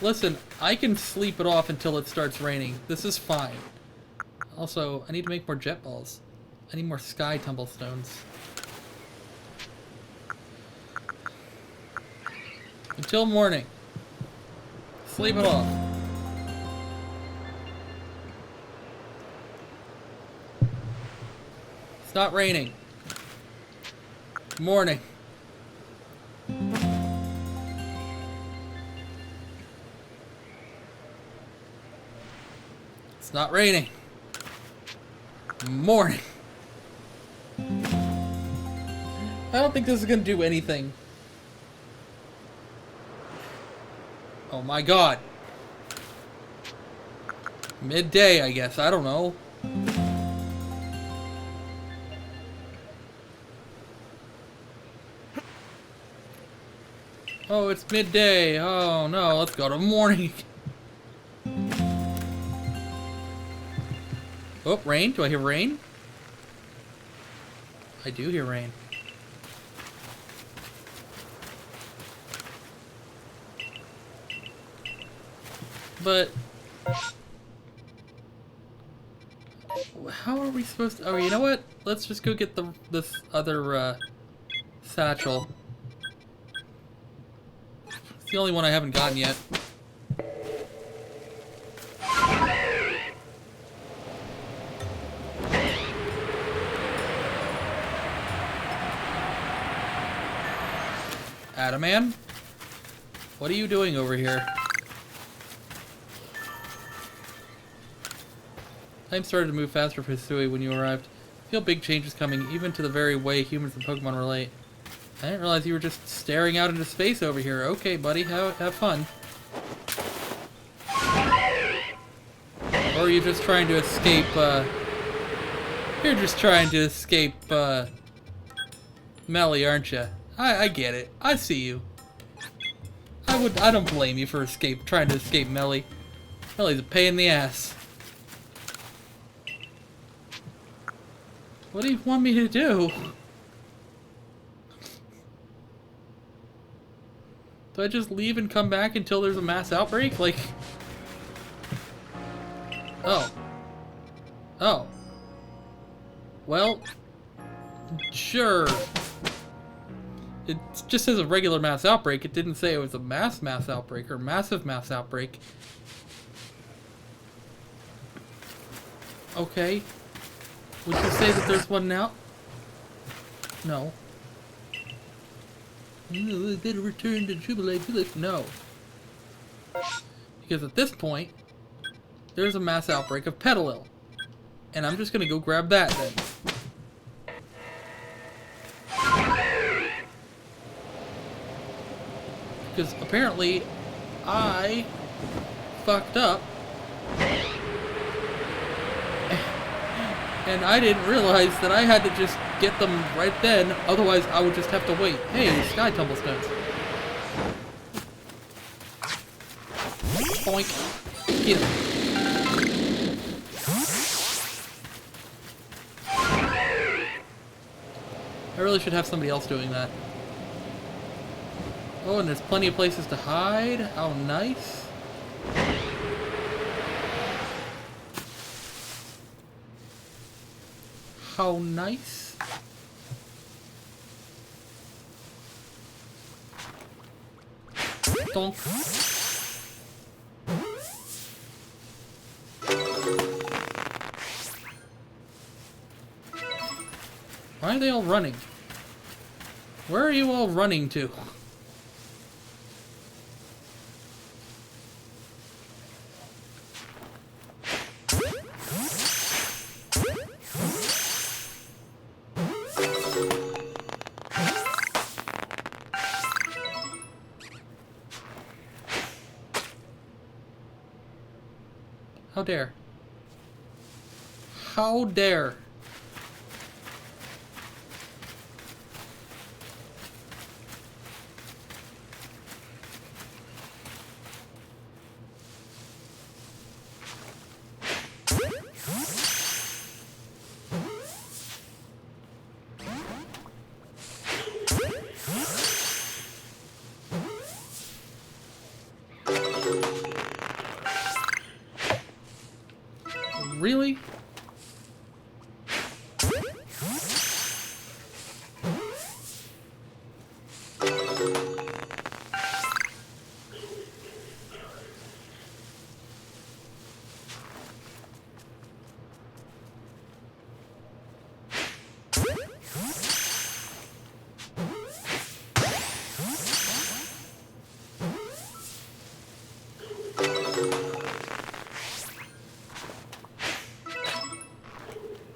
Listen, I can sleep it off until it starts raining. This is fine. Also, I need to make more jet balls. I need more sky tumblestones. Until morning. Sleep it off. It's not raining. Morning. It's not raining. Morning. I don't think this is gonna do anything. Oh my god. Midday, I guess. I don't know. Oh, it's midday. Oh no, let's go to morning. Oh, rain? Do I hear rain? I do hear rain. But how are we supposed to? Oh, you know what? Let's just go get this other satchel. It's the only one I haven't gotten yet. Adaman? What are you doing over here? Time started to move faster for Hisui when you arrived. I feel big changes coming, even to the very way humans and Pokemon relate. I didn't realize you were just staring out into space over here. Okay, buddy, have fun. Or are you just trying to escape, You're just trying to escape, Melly, aren't you? I get it. I see you. I don't blame you for trying to escape Melly. Melly's a pain in the ass. What do you want me to do? Do I just leave and come back until there's a mass outbreak? Like... Oh. Oh. Well... Sure. It just says a regular mass outbreak. It didn't say it was a mass outbreak or massive mass outbreak. Okay. Would you say that there's one now? No. I better return to Jubilee. No. Because at this point, there's a mass outbreak of Petalil. And I'm just gonna go grab that then. Because apparently, I fucked up. And I didn't realize that I had to just get them right then, otherwise I would just have to wait. Hey, Sky Tumblestones. Boink. Get him. I really should have somebody else doing that. Oh, and there's plenty of places to hide. How nice. How nice. Donk. Why are they all running? Where are you all running to? How dare? How dare? Really?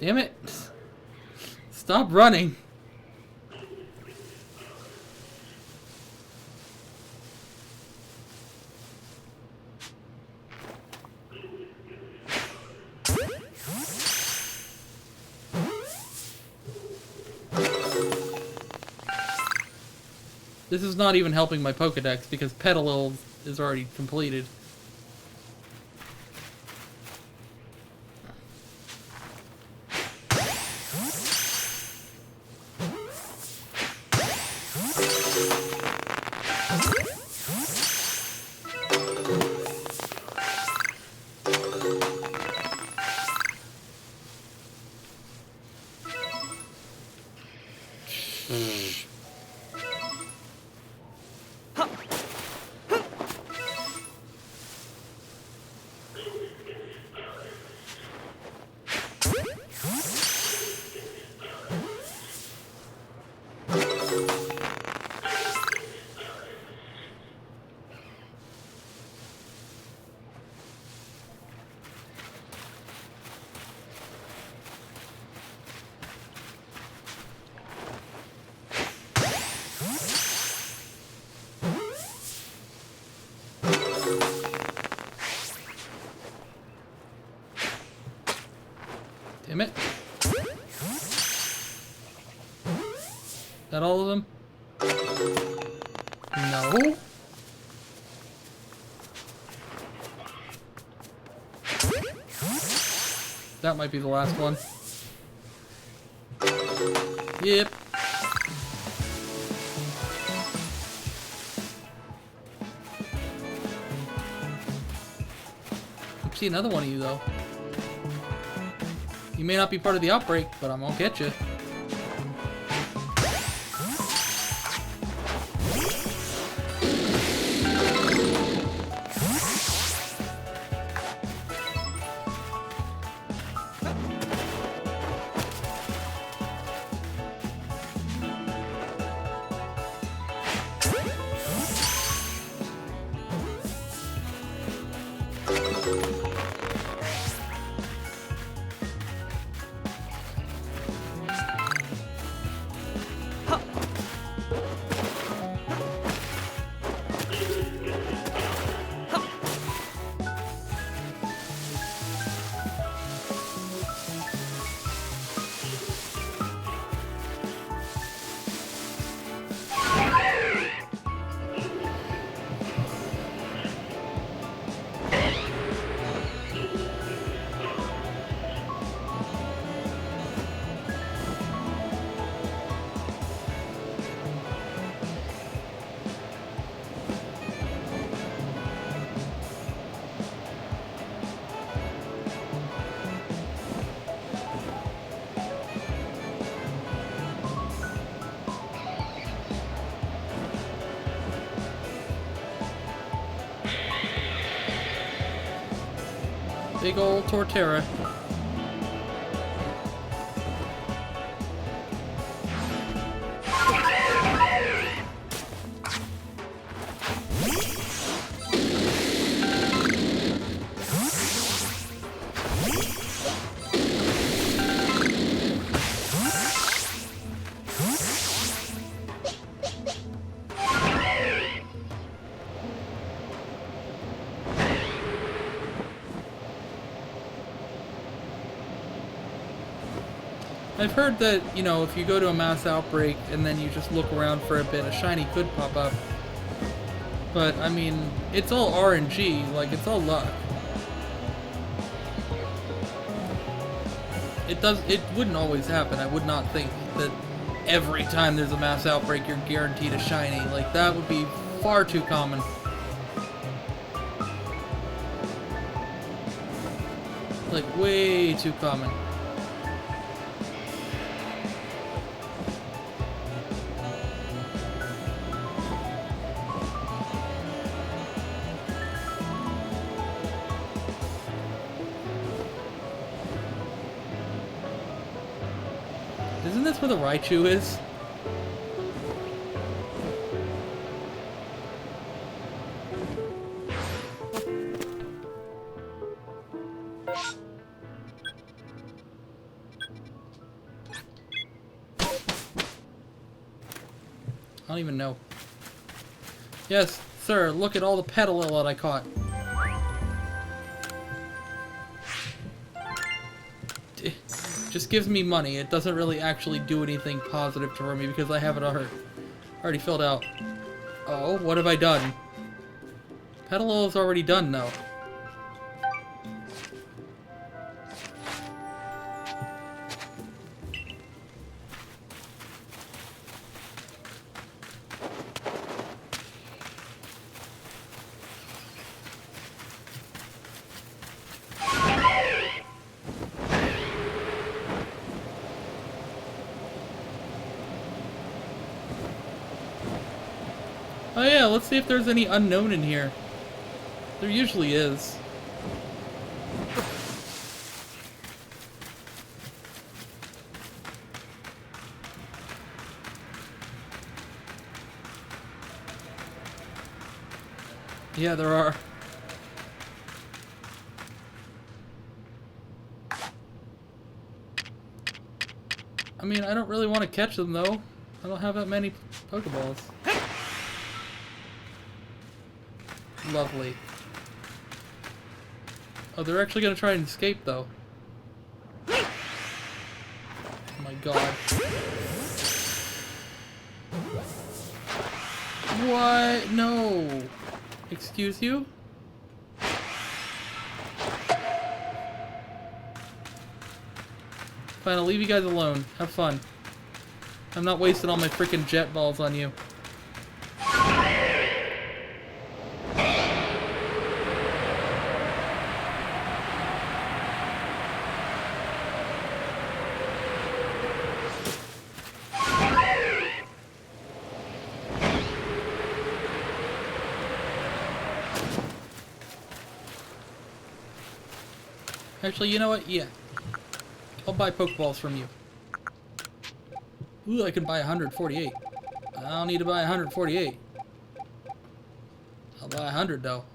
Damn it. Stop running. This is not even helping my Pokedex because Petalil is already completed. Damn it. Is that all of them? No. That might be the last one. Yep. I see another one of you though. You may not be part of the outbreak, but I'm gonna get you. Big old Torterra. I've heard that, you know, if you go to a mass outbreak and then you just look around for a bit, a shiny could pop up. But, I mean, it's all RNG, like, it's all luck. It wouldn't always happen. I would not think that every time there's a mass outbreak you're guaranteed a shiny. Like, that would be far too common. Like, way too common. Isn't this where the Raichu is? I don't even know. Yes, sir, look at all the Petalil that I caught. Just gives me money. It doesn't really actually do anything positive for me because I have it already filled out. Oh, what have I done? Petalil is already done though. Oh yeah, let's see if there's any unknown in here. There usually is. Yeah, there are. I mean, I don't really want to catch them though. I don't have that many Pokeballs. Lovely. Oh, they're actually gonna try and escape, though. god. What? No. Excuse you? Fine, I'll leave you guys alone. Have fun. I'm not wasting all my freaking jet balls on you. Actually, you know what? Yeah. I'll buy Pokeballs from you. Ooh, I can buy 148. I don't need to buy 148. I'll buy 100 though.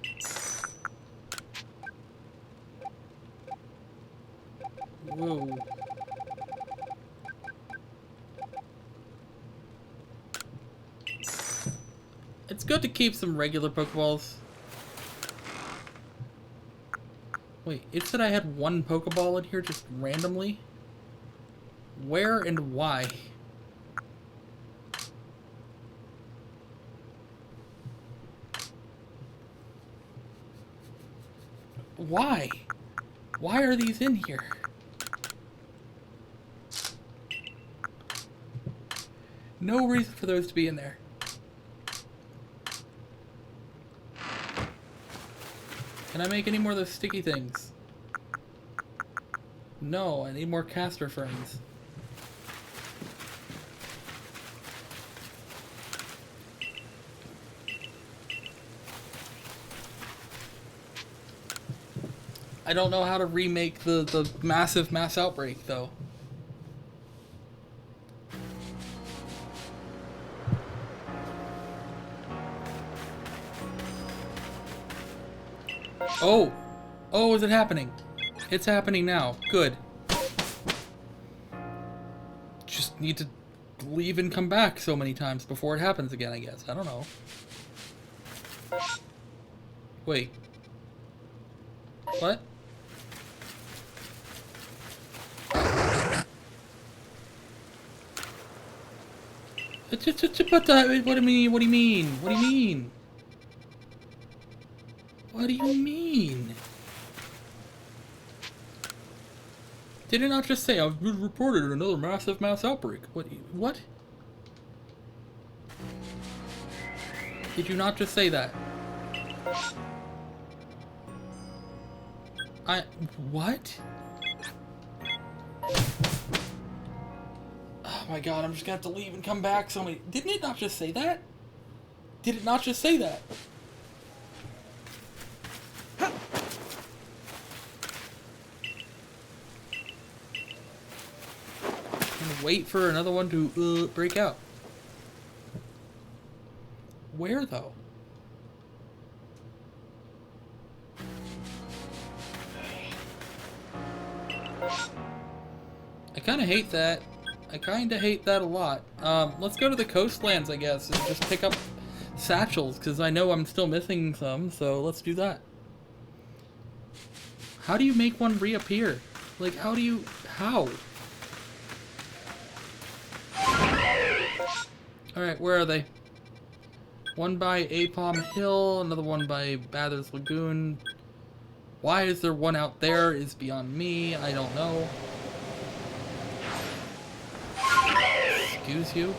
Whoa. It's good to keep some regular Pokeballs. Wait, it said I had one Pokeball in here just randomly? Where and why? Why? Why are these in here? No reason for those to be in there. Can I make any more of those sticky things? No, I need more caster ferns. I don't know how to remake the massive mass outbreak, though. Oh! Oh, is it happening? It's happening now. Good. Just need to leave and come back so many times before it happens again, I guess. I don't know. Wait. What? What do you mean? What do you mean? What do you mean? What do you mean? Did it not just say I've been reported another massive mass outbreak? What? Did you not just say that? What? Oh my god, I'm just gonna have to leave and come back so many... Didn't it not just say that? Did it not just say that? Wait for another one to break out. Where though? I kind of hate that. I kind of hate that a lot. Let's go to the coastlands, I guess, and just pick up satchels, because I know I'm still missing some, so let's do that. How do you make one reappear? Like, how do you... How? Alright, where are they? One by Apom Hill, another one by Bathurst Lagoon. Why is there one out there is beyond me. I don't know. Excuse you?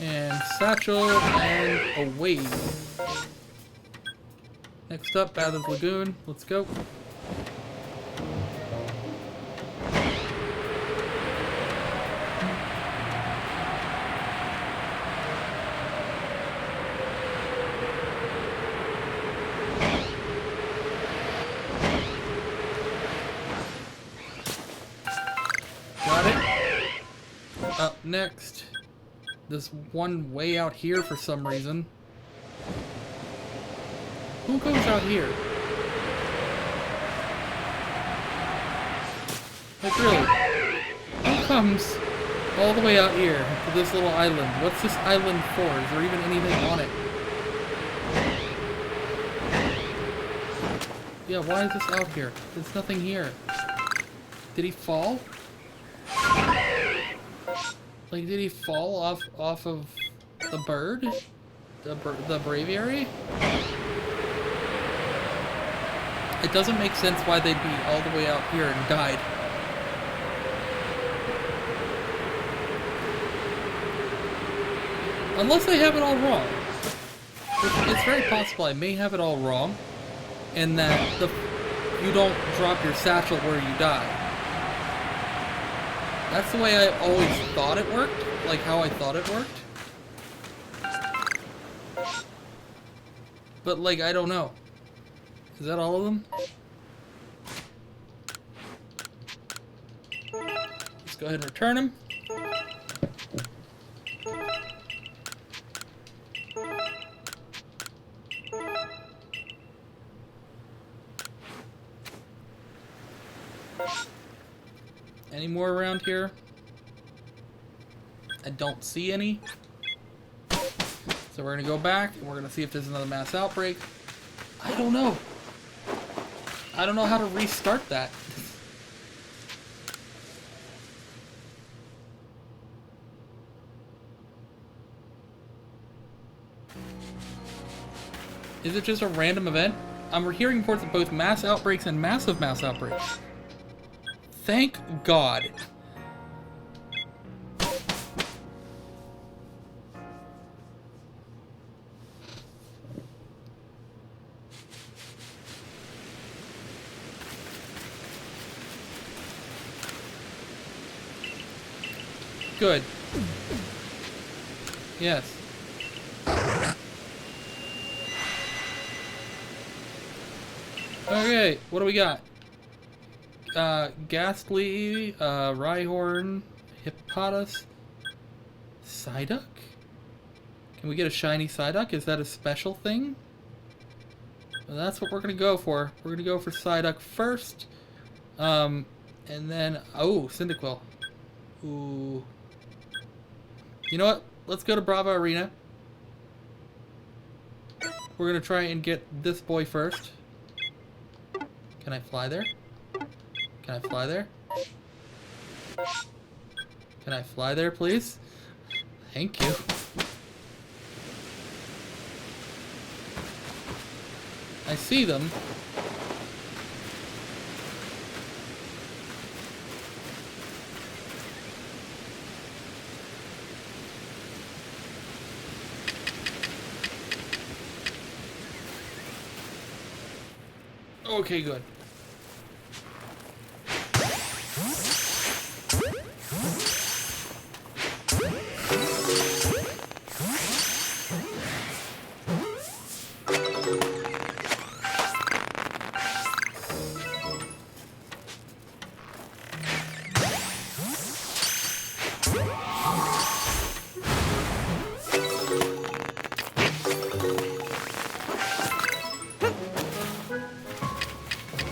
And satchel, and away. Next up, Bathurst Lagoon. Let's go. Got it. Up next. This one way out here for some reason. Who goes out here? Like, really? Who comes all the way out here to this little island? What's this island for? Is there even anything on it? Yeah, why is this out here? There's nothing here. Did he fall? Like, did he fall off of the bird? The braviary? It doesn't make sense why they'd be all the way out here and died. Unless I have it all wrong. It's very possible I may have it all wrong, and that you don't drop your satchel where you die. That's the way I always thought it worked, like how I thought it worked. But, like, I don't know. Is that all of them? Let's go ahead and return them. Any more around here? I don't see any. So we're gonna go back and we're gonna see if there's another mass outbreak. I don't know. I don't know how to restart that. Is it just a random event? I'm hearing reports of both mass outbreaks and massive mass outbreaks. Thank God. Good. Yes. Okay, what do we got? Ghastly, Rhyhorn, Hippopotas, Psyduck? Can we get a shiny Psyduck? Is that a special thing? Well, that's what we're gonna go for. We're gonna go for Psyduck first. And then, oh, Cyndaquil. Ooh. You know what? Let's go to Brava Arena. We're gonna try and get this boy first. Can I fly there? Can I fly there? Can I fly there, please? Thank you. I see them. Okay, good.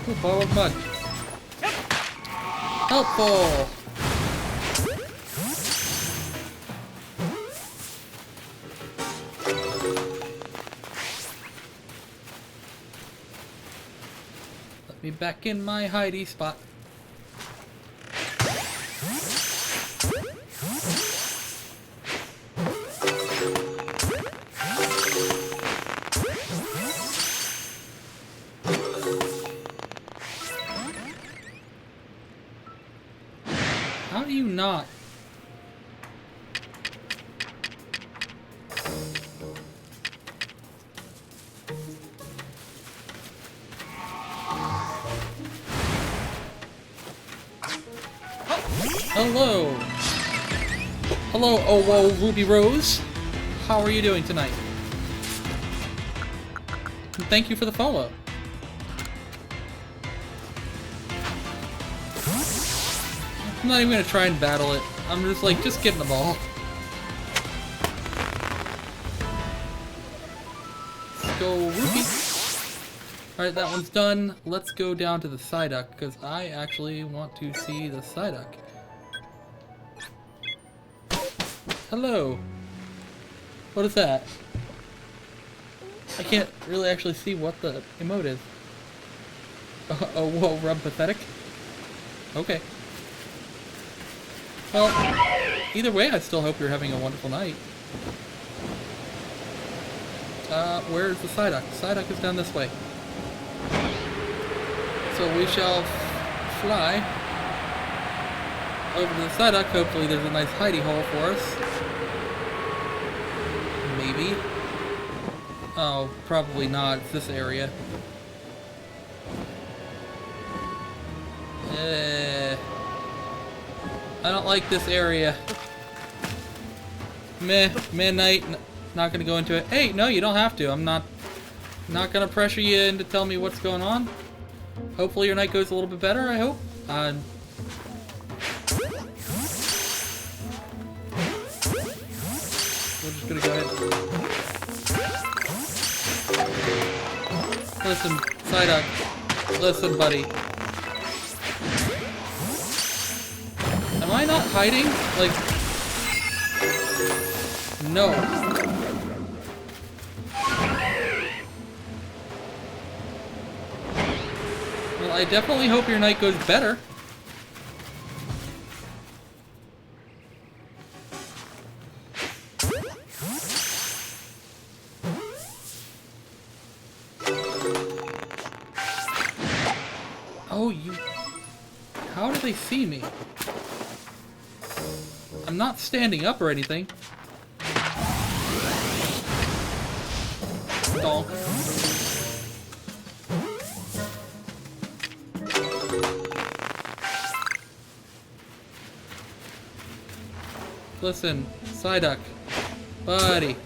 Ooh, ball of mud. Helpful! Let me back in my hidey spot. How do you not? Hello! Hello, oh whoa, Ruby Rose. How are you doing tonight? And thank you for the follow. I'm not even gonna try and battle it. I'm just like, just get in the ball. Let's go, Ruby. Alright, that one's done. Let's go down to the Psyduck, because I actually want to see the Psyduck. Hello. What is that? I can't really actually see what the emote is. Oh, whoa, rub pathetic? Okay. Well, either way, I still hope you're having a wonderful night. Where's the Psyduck? Psyduck is down this way. So we shall fly over to the Psyduck. Hopefully there's a nice hidey hole for us. Maybe. Oh, probably not. It's this area. I don't like this area. Meh, midnight. Not gonna go into it. Hey, no, you don't have to. I'm not gonna pressure you into telling me what's going on. Hopefully your night goes a little bit better, I hope. We're just gonna go ahead. Listen, Psyduck. Listen, buddy. Am I not hiding? Like... No. Well, I definitely hope your night goes better. Oh, you... How do they see me? I'm not standing up or anything. Donk. Listen, Psyduck. Buddy.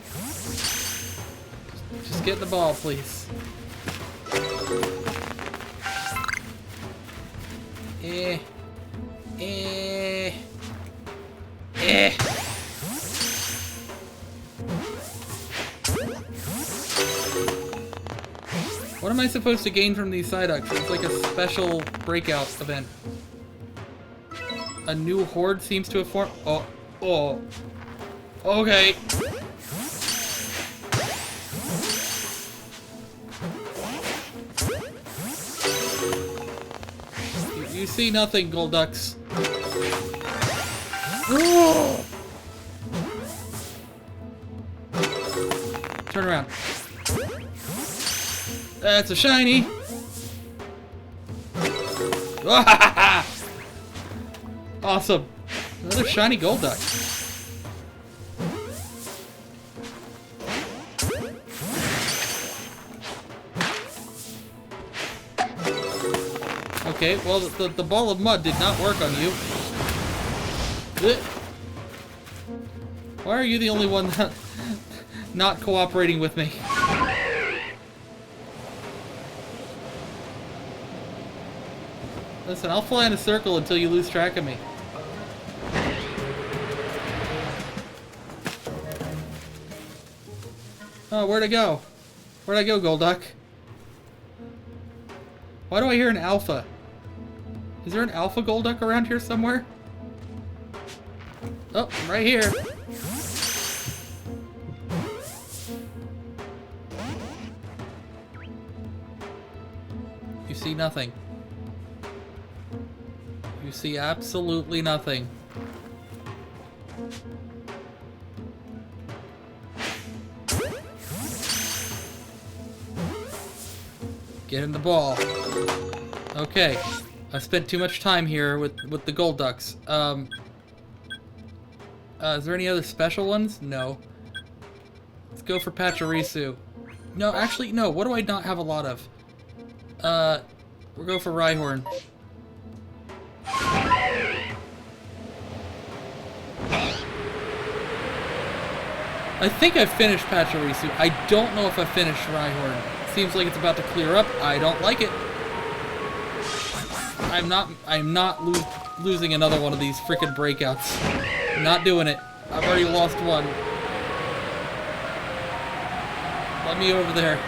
Just get the ball, please. What am I supposed to gain from these Psyducks? It's like a special breakout event. A new horde seems to have formed. Oh. Okay. You see nothing, Golducks. Turn around. That's a shiny. Awesome. Another shiny Golduck. Okay, well, the ball of mud did not work on you. Why are you the only one not cooperating with me? Listen, I'll fly in a circle until you lose track of me. Oh, where'd I go? Where'd I go, Golduck? Why do I hear an alpha? Is there an alpha Golduck around here somewhere? Oh, right here. You see nothing. You see absolutely nothing. Get in the ball. Okay. I spent too much time here with the Golducks. Is there any other special ones? No. Let's go for Pachirisu. No, actually, no. What do I not have a lot of? We'll go for Rhyhorn. I think I finished Pachirisu. I don't know if I finished Rhyhorn. Seems like it's about to clear up. I don't like it. I'm not losing another one of these frickin' breakouts. I'm not doing it. I've already lost one. Let me over there.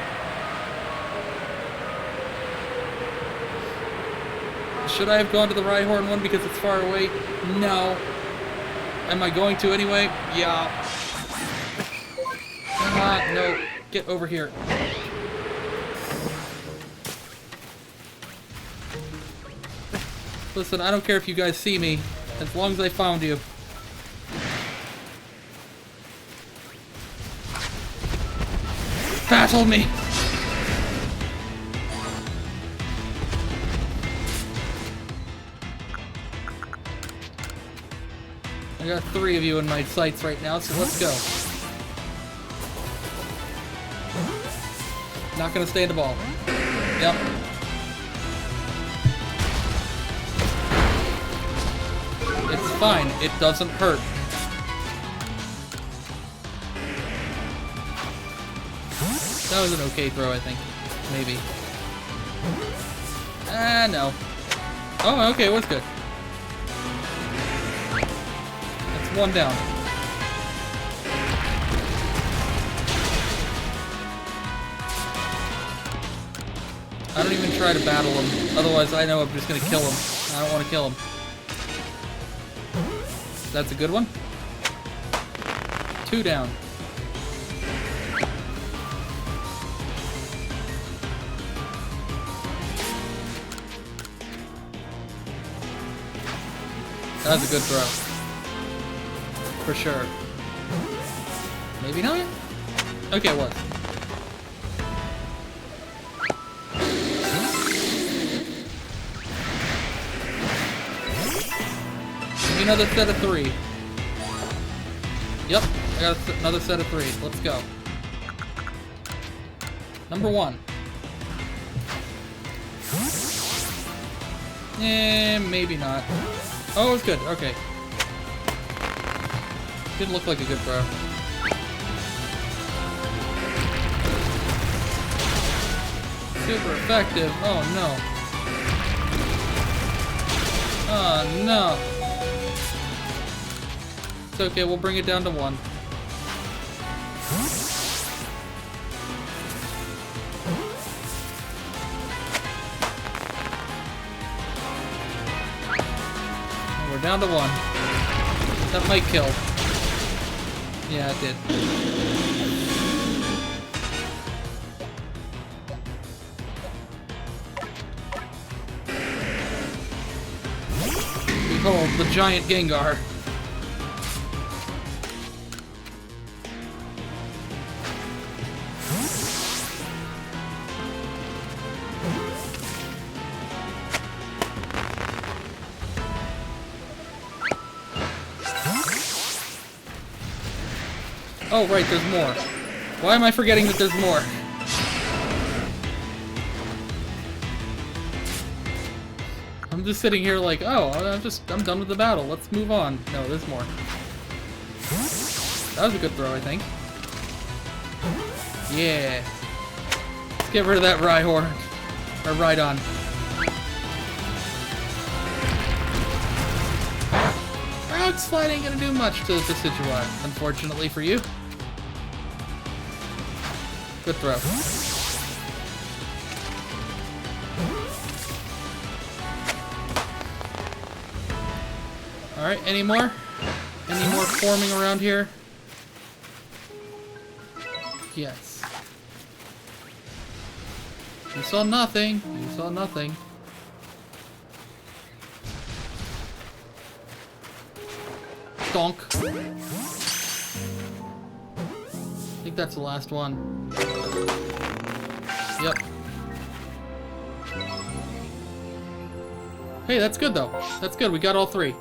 Should I have gone to the Rhyhorn one because it's far away? No. Am I going to anyway? Yeah. No. Get over here. Listen, I don't care if you guys see me, as long as I found you. Battle me! I got 3 of you in my sights right now, so let's go. Not gonna stay in the ball. Yep. It's fine. It doesn't hurt. That was an okay throw, I think. Maybe. No. Oh, okay, it was good. That's 1 down. I don't even try to battle him. Otherwise, I know I'm just gonna kill him. I don't want to kill him. That's a good one. 2 down. That was a good throw. For sure. Maybe not? Okay, it was. Give me another set of 3. Yep, I got another set of 3. Let's go. Number 1. Maybe not. Oh, it was good. Okay. Didn't look like a good throw. Super effective. Oh no. Oh no. It's okay, we'll bring it down to 1. We're down to 1. That might kill. Yeah, it did. Behold, the giant Gengar. Oh, right, there's more. Why am I forgetting that there's more? I'm just sitting here like, oh, I'm done with the battle. Let's move on. No, there's more. That was a good throw, I think. Yeah. Let's get rid of that Rhyhorn. Or Rhydon. Rock slide ain't gonna do much to the Decidueye, unfortunately for you. Good throw. Alright, any more? Any more forming around here? Yes. You saw nothing. You saw nothing. Donk. I think that's the last one. Yep. Hey, that's good though. That's good. We got all 3.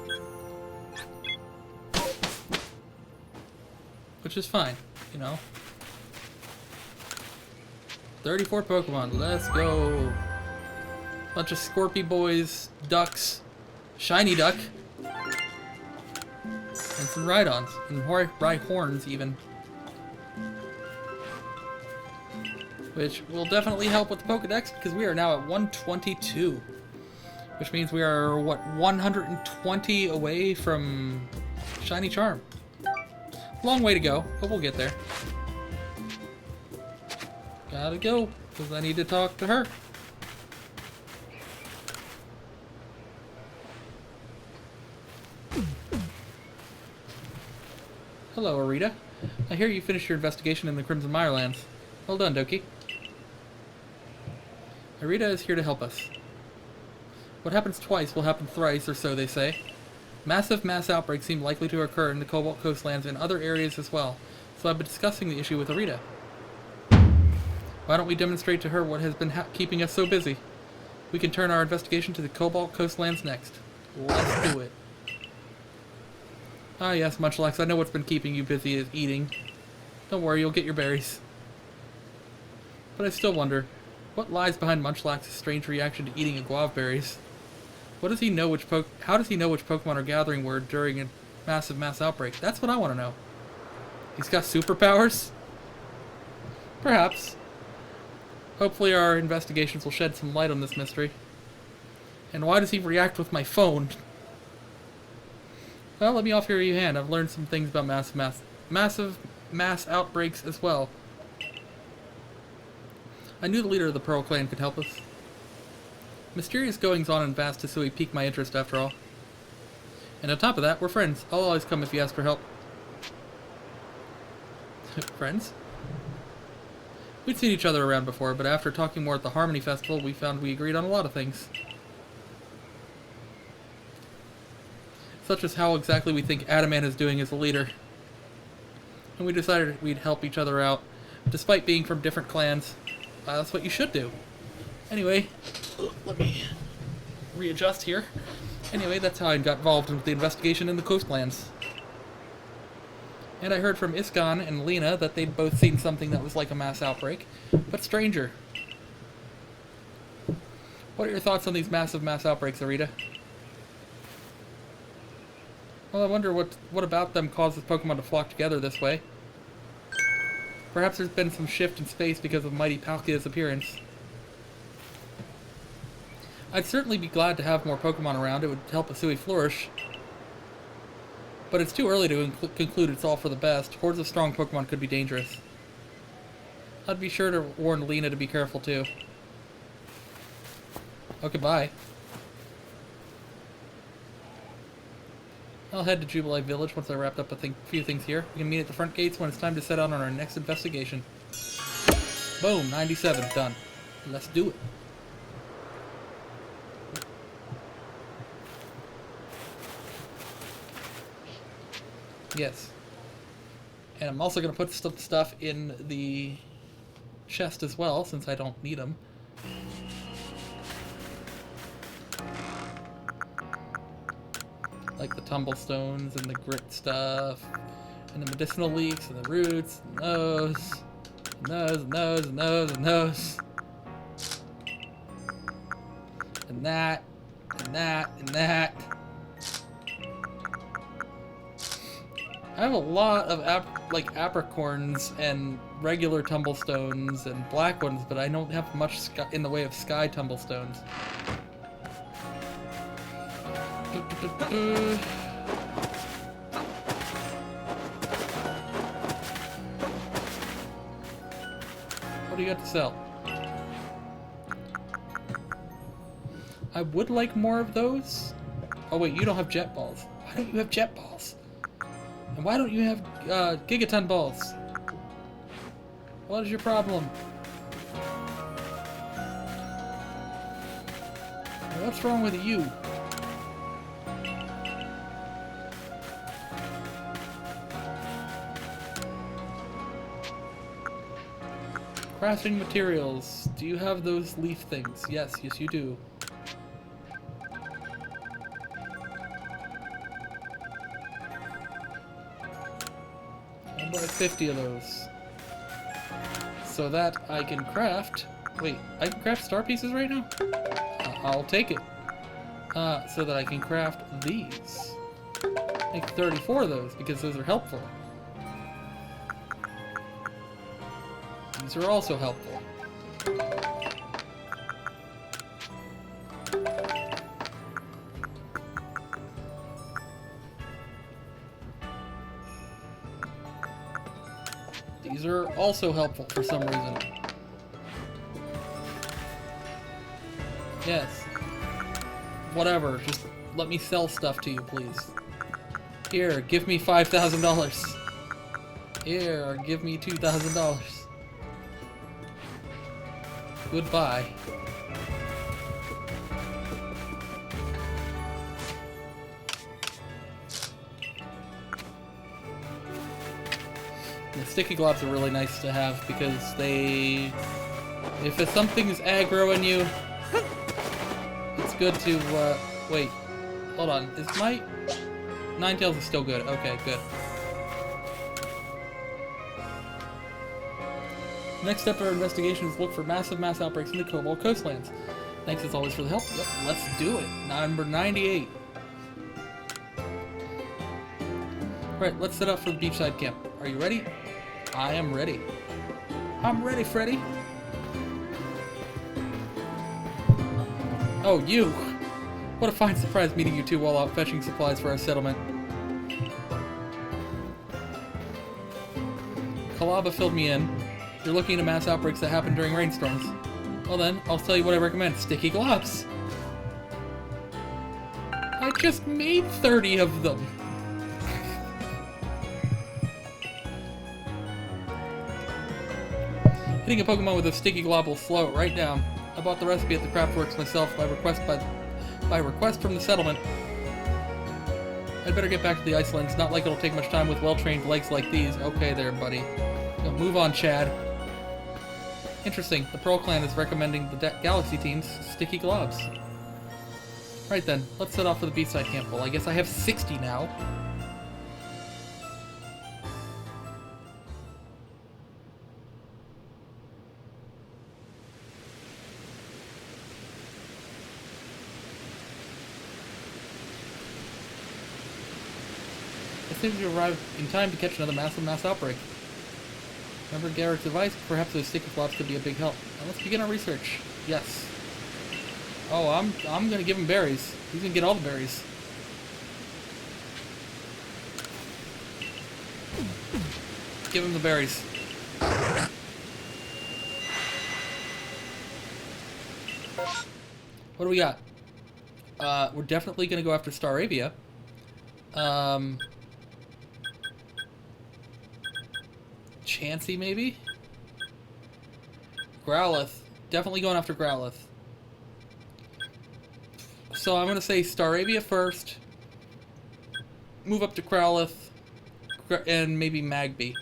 Which is fine, you know. 34 Pokemon. Let's go. Bunch of Scorpy boys, ducks, shiny duck, and some Rhydons and Rhyhorns even. Which will definitely help with the Pokedex because we are now at 122. Which means we are, what, 120 away from Shiny Charm. Long way to go, but we'll get there. Gotta go, because I need to talk to her. Hello, Arita. I hear you finished your investigation in the Crimson Mirelands. Well done, Doki. Arita is here to help us. What happens twice will happen thrice, or so they say. Massive mass outbreaks seem likely to occur in the Cobalt Coastlands and other areas as well, so I've been discussing the issue with Arita. Why don't we demonstrate to her what has been keeping us so busy? We can turn our investigation to the Cobalt Coastlands next. Let's do it. Ah yes, Munchlax, I know what's been keeping you busy is eating. Don't worry, you'll get your berries. But I still wonder, what lies behind Munchlax's strange reaction to eating guava berries? What does he know how does he know which Pokemon are gathering word during a massive mass outbreak? That's what I want to know. He's got superpowers? Perhaps. Hopefully our investigations will shed some light on this mystery. And why does he react with my phone? Well, let me offer you a hand. I've learned some things about massive mass outbreaks as well. I knew the leader of the Pearl Clan could help us. Mysterious goings-on in vast Hisui piqued my interest after all. And on top of that, we're friends. I'll always come if you ask for help. Friends? We'd seen each other around before, but after talking more at the Harmony Festival, we found we agreed on a lot of things. Such as how exactly we think Adamant is doing as a leader. And we decided we'd help each other out, despite being from different clans. That's what you should do. Anyway, let me readjust here. Anyway, that's how I got involved with the investigation in the coastlands. And I heard from Iskan and Lena that they'd both seen something that was like a mass outbreak, but stranger. What are your thoughts on these massive mass outbreaks, Arita? Well, I wonder what about them causes Pokemon to flock together this way. Perhaps there's been some shift in space because of Mighty Palkia's appearance. I'd certainly be glad to have more Pokemon around. It would help Hisui flourish. But it's too early to conclude it's all for the best. Hordes of strong Pokemon could be dangerous. I'd be sure to warn Lena to be careful too. Okay, bye. I'll head to Jubilee Village once I wrapped up a few things here. We can meet at the front gates when it's time to set out on our next investigation. Boom, 97, done. Let's do it. Yes. And I'm also going to put some stuff in the chest as well, since I don't need them. Like the tumblestones and the grit stuff, and the medicinal leeks, and the roots, and those, and those, and those, and those, and those. And that, and that, and that. I have a lot of apricorns and regular tumblestones and black ones, but I don't have much in the way of sky tumblestones. What do you got to sell? I would like more of those. Oh wait, you don't have jet balls. Why don't you have jet balls? And why don't you have gigaton balls? What is your problem? What's wrong with you? Crafting materials. Do you have those leaf things? Yes, yes you do. I'll buy 50 of those. So that I can craft... Wait, I can craft star pieces right now? I'll take it. So that I can craft these. Make 34 of those, because those are helpful. These are also helpful. These are also helpful for some reason. Yes. Whatever, just let me sell stuff to you, please. Here, give me $5,000. Here, give me $2,000. Goodbye. The sticky globs are really nice to have because they... If something's aggroing you, it's good to, wait. Hold on. Is my... Ninetales is still good. Okay, good. Next step of our investigation is look for massive mass outbreaks in the Cobalt coastlands. Thanks as always for the help. Yep, let's do it. Number 98. Right, let's set up for the beachside camp. Are you ready? I am ready. I'm ready, Freddy. Oh, you! What a fine surprise meeting you two while out fetching supplies for our settlement. Kalaba filled me in. You're looking into mass outbreaks that happen during rainstorms. Well then, I'll tell you what I recommend. Sticky globs! I just made 30 of them! Hitting a Pokemon with a sticky glob will slow it right down. I bought the recipe at the Craftworks myself by request from the settlement. I'd better get back to the Icelands. Not like it'll take much time with well-trained legs like these. Okay there, buddy. Move on, Chad. Interesting. The Pearl Clan is recommending the Galaxy team's sticky globs. Right then, let's set off for the beachside camp. Well, I guess I have 60 now. I think you arrived in time to catch another mass outbreak. Remember Garrett's advice? Perhaps those sticky globs could be a big help. Now let's begin our research. Yes. Oh, I'm gonna give him berries. He's gonna get all the berries. Give him the berries. What do we got? We're definitely gonna go after Staravia. Chansey, maybe? Growlithe. Definitely going after Growlithe. So I'm going to say Staravia first. Move up to Growlithe. And maybe Magby.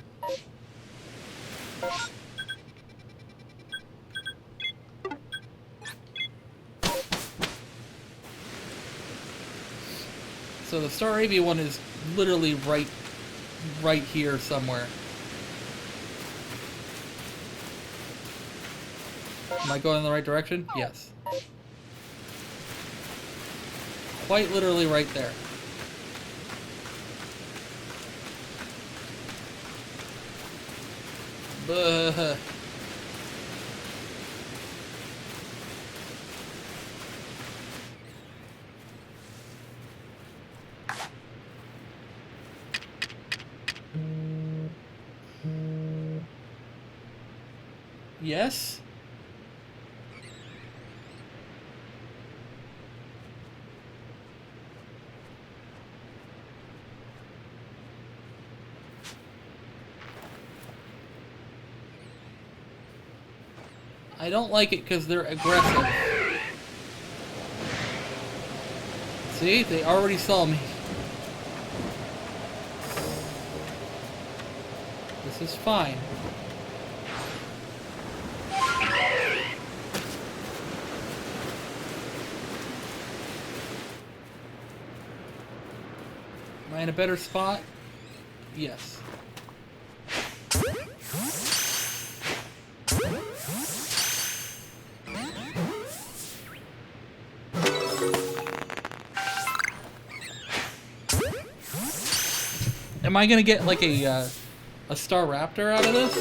So the Staravia one is literally right here somewhere. Am I going in the right direction? Yes. Quite literally right there. Buh. Yes? I don't like it because they're aggressive. See? They already saw me. This is fine. Am I in a better spot? Yes. Am I gonna get like a Star Raptor out of this?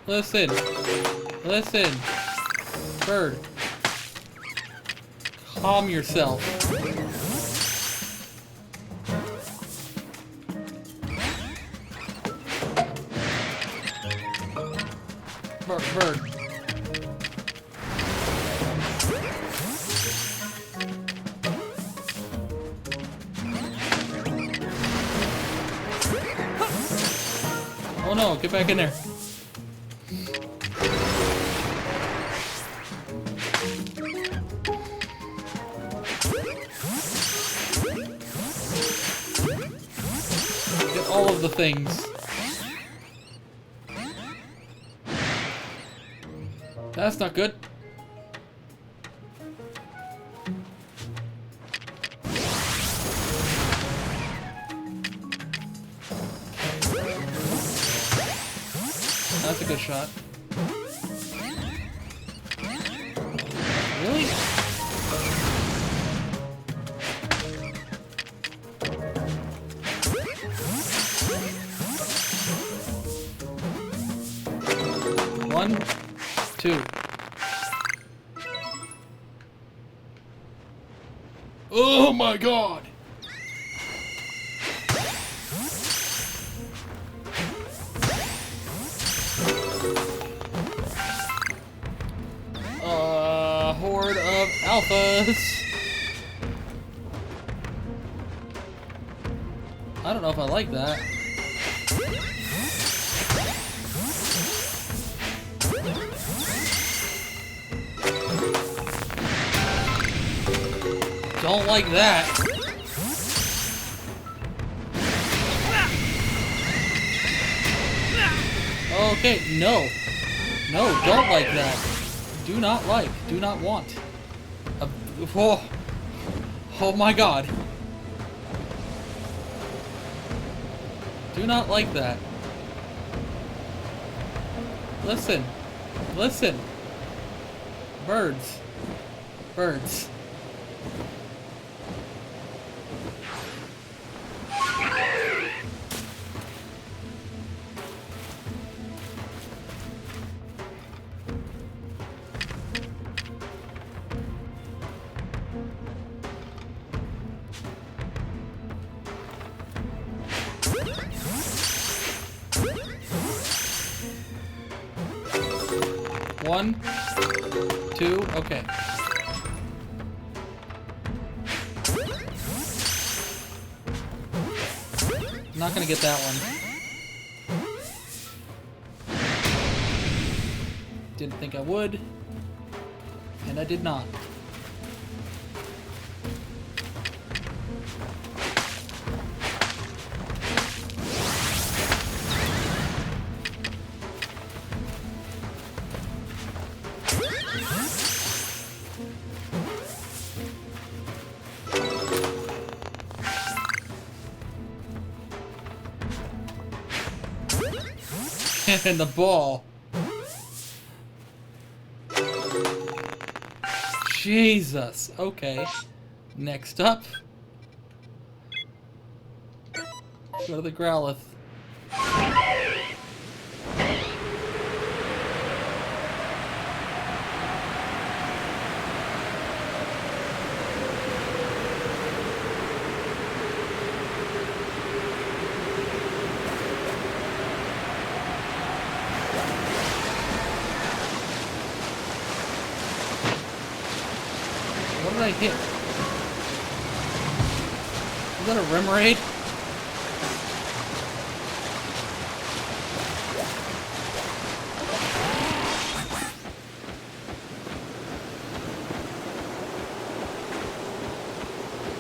Listen. Listen. Bird. Calm yourself. Bird. no, get back in there. Get all of the things. That's not good. That's a good shot. Really? One, two. Oh my god! Horde of alphas. I don't know if I like that. Don't like that. Okay, no. No, don't like that. Do not like. Do not want. Oh. Oh my god. Do not like that. Listen. Listen. Birds. Birds. One, two, okay. I'm not gonna get that one. Didn't think I would, and I did not. And the ball. Jesus. Okay. Next up. Go to the Growlithe. What did I hit? Is that a Remoraid?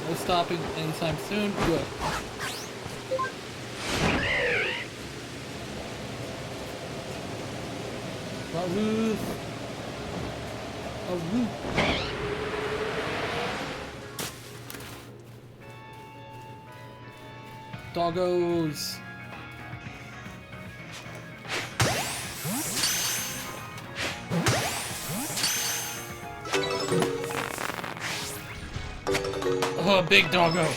No stopping anytime soon. Good. Wahoo! Wahoo! Doggos. Oh, big doggo.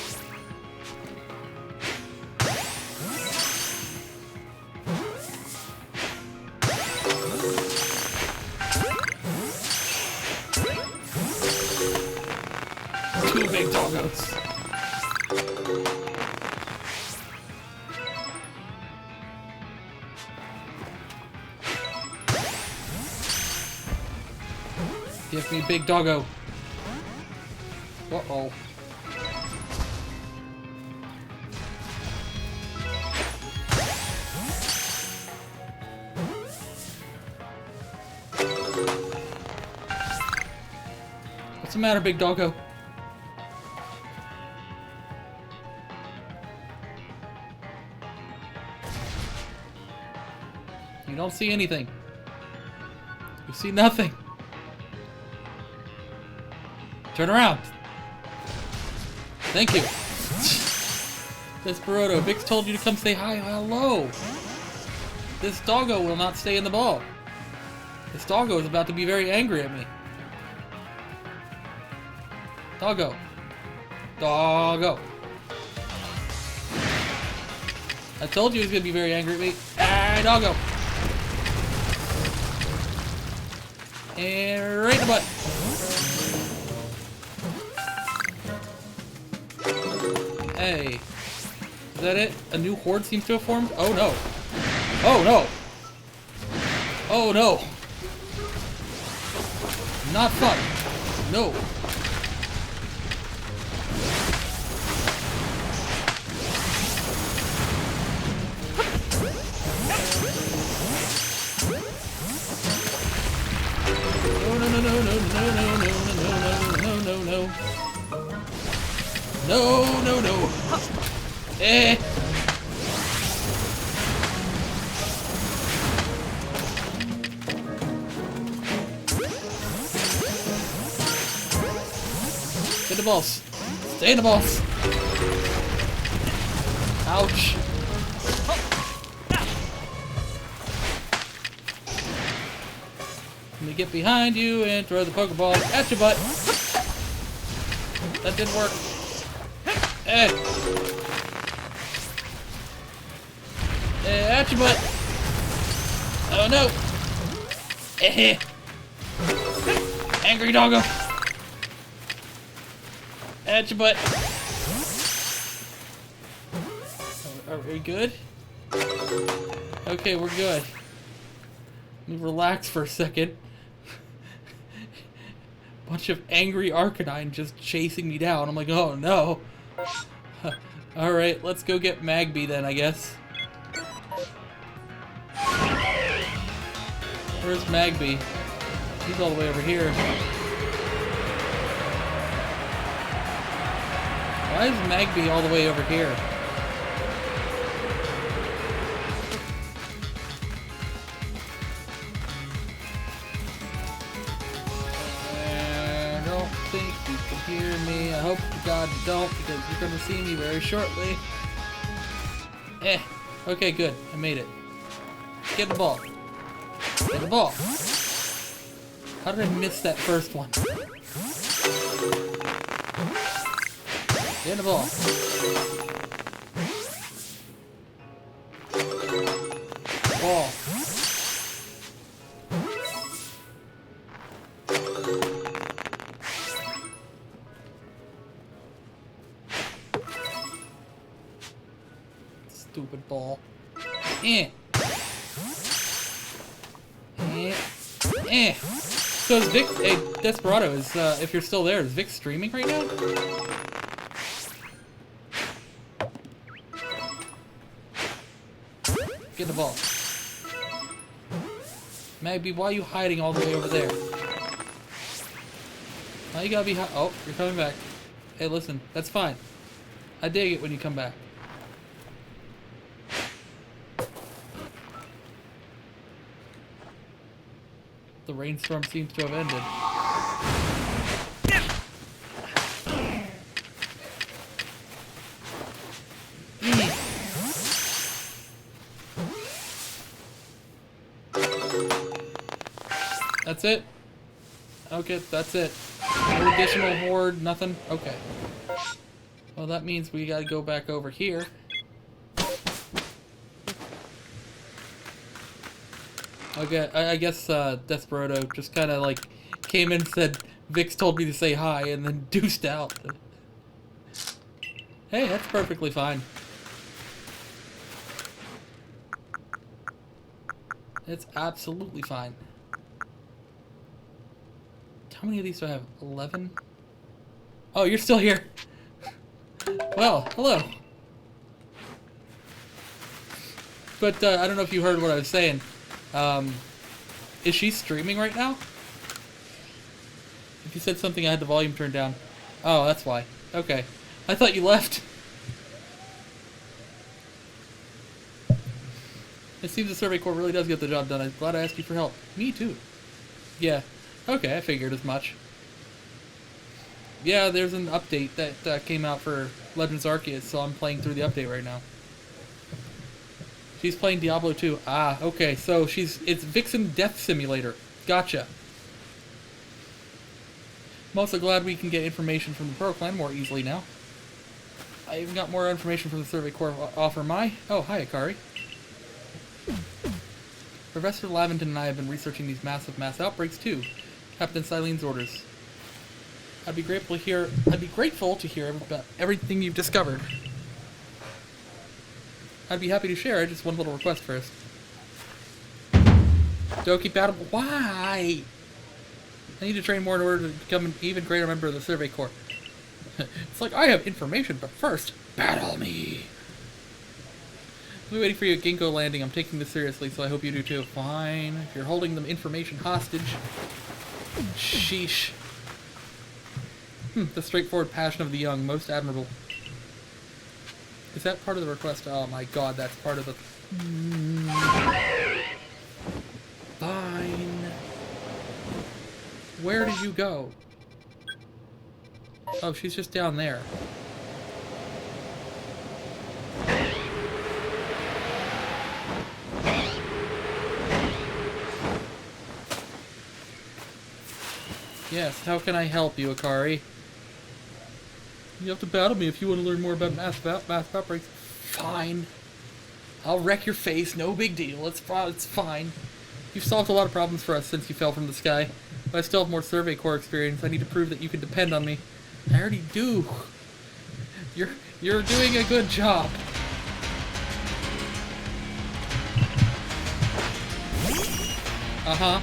Two big doggos. Give me big doggo. Uh-oh. What's the matter, big doggo? You don't see anything. You see nothing. Turn around. Thank you. Desperado, Vix told you to come say hi. Hello. This doggo will not stay in the ball. This doggo is about to be very angry at me. Doggo. Doggo. I told you he was going to be very angry at me. Ah, doggo. And right in the butt. Hey. Is that it? A new horde seems to have formed? Oh no. Oh no. Oh no. Not fun. No. No. Eh. Get the balls. Stay in the balls. Ouch. Let me get behind you and throw the Pokeball at your butt. That didn't work. Eh. At your butt. Oh no. Eh. Angry doggo. At your butt. Are we good? Okay, we're good. Let me relax for a second. Bunch of angry Arcanine just chasing me down. I'm like, oh no. Alright, let's go get Magby then, I guess. Where's Magby? He's all the way over here. Why is Magby all the way over here? I don't think you can hear me. I hope to God you don't, because you're going to see me very shortly. Eh. Okay, good. I made it. Get the ball. Get the ball. How did I miss that first one? Get the ball. Ball. Stupid ball. Eh. So is Vic, hey, Desperado, is, if you're still there, is Vic streaming right now? Get the ball. Magby, why are you hiding all the way over there? Why you gotta be oh, you're coming back. Hey, listen, that's fine. I dig it when you come back. The rainstorm seems to have ended. That's it? Okay, that's it. No additional horde, nothing? Okay. Well, that means we gotta go back over here. Okay, I guess Desperado just kind of like came in and said, Vix told me to say hi, and then deuced out. Hey, that's perfectly fine. It's absolutely fine. How many of these do I have? 11? Oh, you're still here. Well, hello. But I don't know if you heard what I was saying. Is she streaming right now? If you said something, I had the volume turned down. Oh, that's why. Okay. I thought you left. It seems the Survey Corps really does get the job done. I'm glad I asked you for help. Me too. Yeah. Okay, I figured as much. Yeah, there's an update that came out for Legends Arceus, so I'm playing through the update right now. She's playing Diablo 2. Ah, okay, so it's Vixen Death Simulator. Gotcha. I'm also glad we can get information from the Pro Clan more easily now. I even got more information from the Survey Corps offer my... Oh, hi, Akari. Professor Laventon and I have been researching these massive mass outbreaks too. Captain Silene's orders. I'd be grateful to hear about everything you've discovered. I'd be happy to share. Just one little request first. Doki battle. Why? I need to train more in order to become an even greater member of the Survey Corps. It's like I have information, but first, battle me. I'll be waiting for you at Ginkgo Landing. I'm taking this seriously, so I hope you do too. Fine. If you're holding the information hostage. Sheesh. The straightforward passion of the young, most admirable. Is that part of the request? Oh my god, that's part of the... Fine. Where did you go? Oh, she's just down there. Yes, how can I help you, Akari? You have to battle me if you want to learn more about mass outbreaks. Fine. I'll wreck your face, no big deal. It's fine. You've solved a lot of problems for us since you fell from the sky. But I still have more Survey Corps experience. I need to prove that you can depend on me. I already do. You're doing a good job. Uh-huh.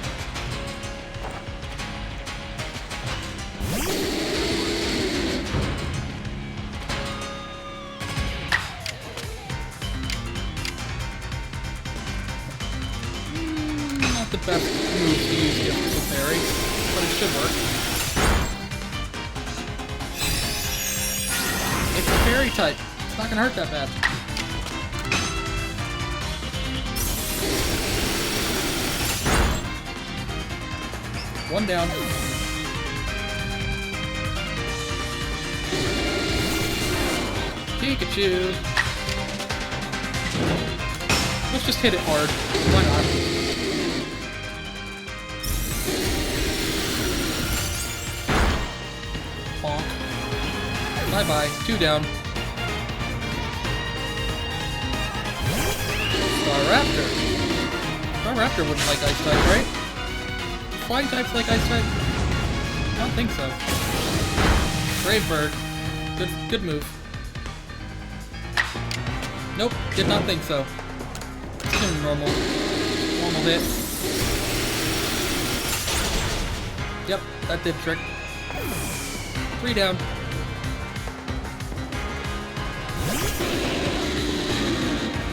Not the best move to use against the fairy, but it should work. It's a fairy type. It's not gonna hurt that bad. One down. Pikachu! Let's just hit it hard. Why not? Bonk. Bye-bye. 2 down. Staraptor. Staraptor wouldn't like Ice type, right? Flying types like Ice type? I don't think so. Brave Bird. Good move. Nope, did not think so. Normal hit. Yep, that did trick. 3 down.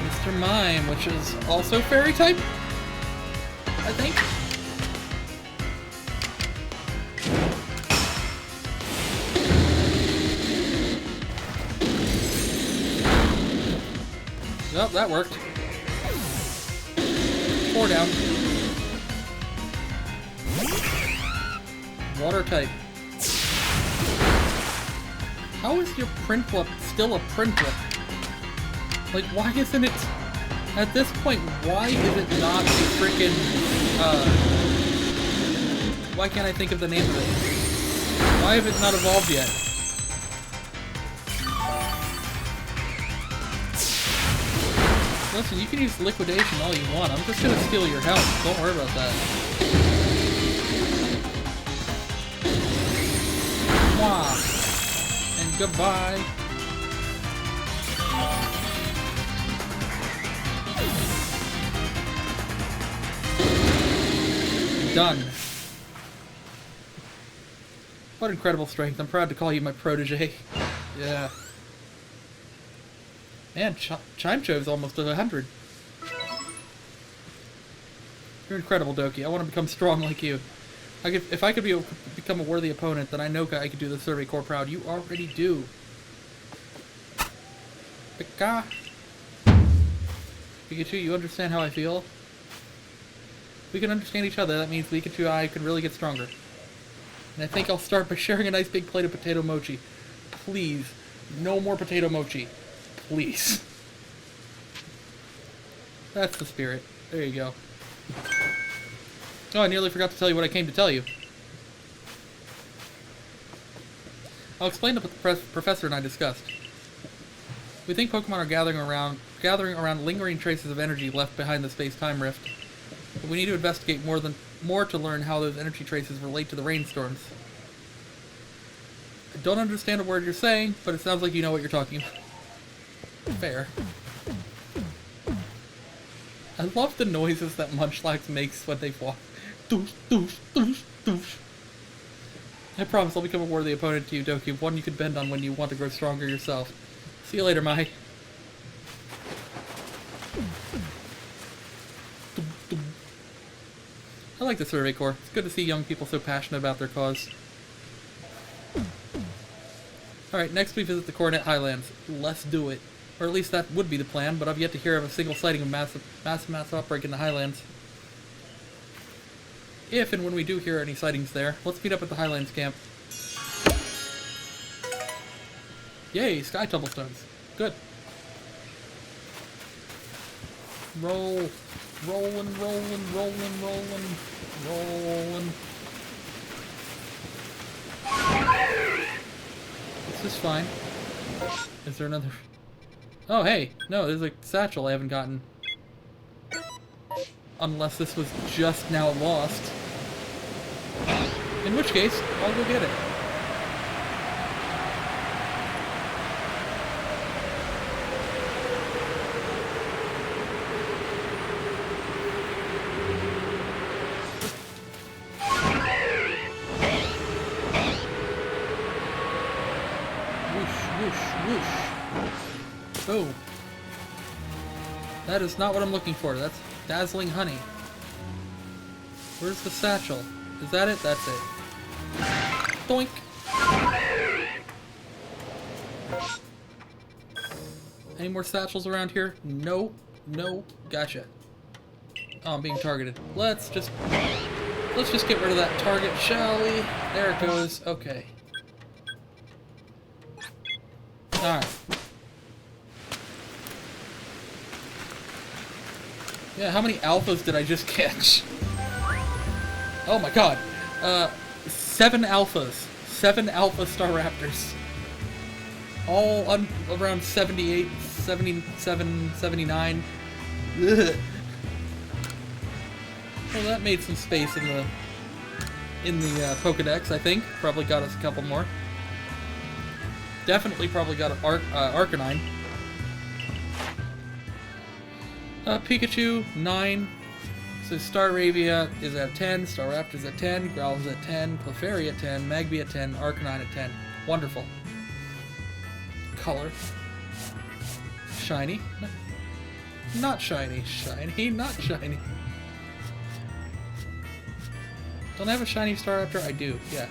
Mr. Mime, which is also fairy type, I think. Nope, that worked. 4 down. Water type. How is your Prinplup still a Prinplup? Like, why isn't it... At this point, why is it not a frickin'... Why can't I think of the name of it? Why have it not evolved yet? Listen, you can use liquidation all you want. I'm just gonna steal your health. Don't worry about that. Mwah. And goodbye. Done. What incredible strength. I'm proud to call you my protege. Yeah. Man, Chimechove's almost at 100. You're incredible, Doki. I want to become strong like you. If I could become a worthy opponent, then I know I could do the Survey Corps proud. You already do. Pika. Pikachu, you understand how I feel? If we can understand each other, that means Pikachu and I could really get stronger. And I think I'll start by sharing a nice big plate of potato mochi. Please, no more potato mochi. Please. That's the spirit. There you go. Oh, I nearly forgot to tell you what I came to tell you. I'll explain what the professor and I discussed. We think Pokemon are gathering around lingering traces of energy left behind the space-time rift. But we need to investigate more to learn how those energy traces relate to the rainstorms. I don't understand a word you're saying, but it sounds like you know what you're talking about. Fair. I love the noises that Munchlax makes when they walk. Doosh, doosh, doosh, doosh. I promise I'll become a worthy opponent to you, Doki, one you can bend on when you want to grow stronger yourself. See you later, Mai. I like the Survey Corps. It's good to see young people so passionate about their cause. Alright, next we visit the Coronet Highlands. Let's do it. Or at least that would be the plan, but I've yet to hear of a single sighting of mass outbreak in the Highlands. If and when we do hear any sightings there, let's meet up at the Highlands camp. Yay, Sky Tumblestones. Good. Roll. Rolling, rolling, rolling, rolling, rolling. This is fine. Is there another... Oh, hey! No, there's a satchel I haven't gotten. Unless this was just now lost. In which case, I'll go get it. Oh. That is not what I'm looking for. That's dazzling honey. Where's the satchel? Is that it? That's it. Doink! Any more satchels around here? No. No. Gotcha. Oh, I'm being targeted. Let's just get rid of that target, shall we? There it goes. Okay. Alright. Yeah, how many alphas did I just catch? Oh my god. 7 alphas. 7 alpha Staraptors. All around 78, 77, 79. Ugh. Well, that made some space in the Pokedex, I think. Probably got us a couple more. Definitely probably got an Arcanine. Pikachu, 9. So Staravia is at 10, Staraptor is at 10, Growl is at 10, Clefairy at 10, Magby at 10, Arcanine at 10. Wonderful. Color. Shiny. Not shiny. Shiny, not shiny. Don't I have a shiny Staraptor? I do, yeah.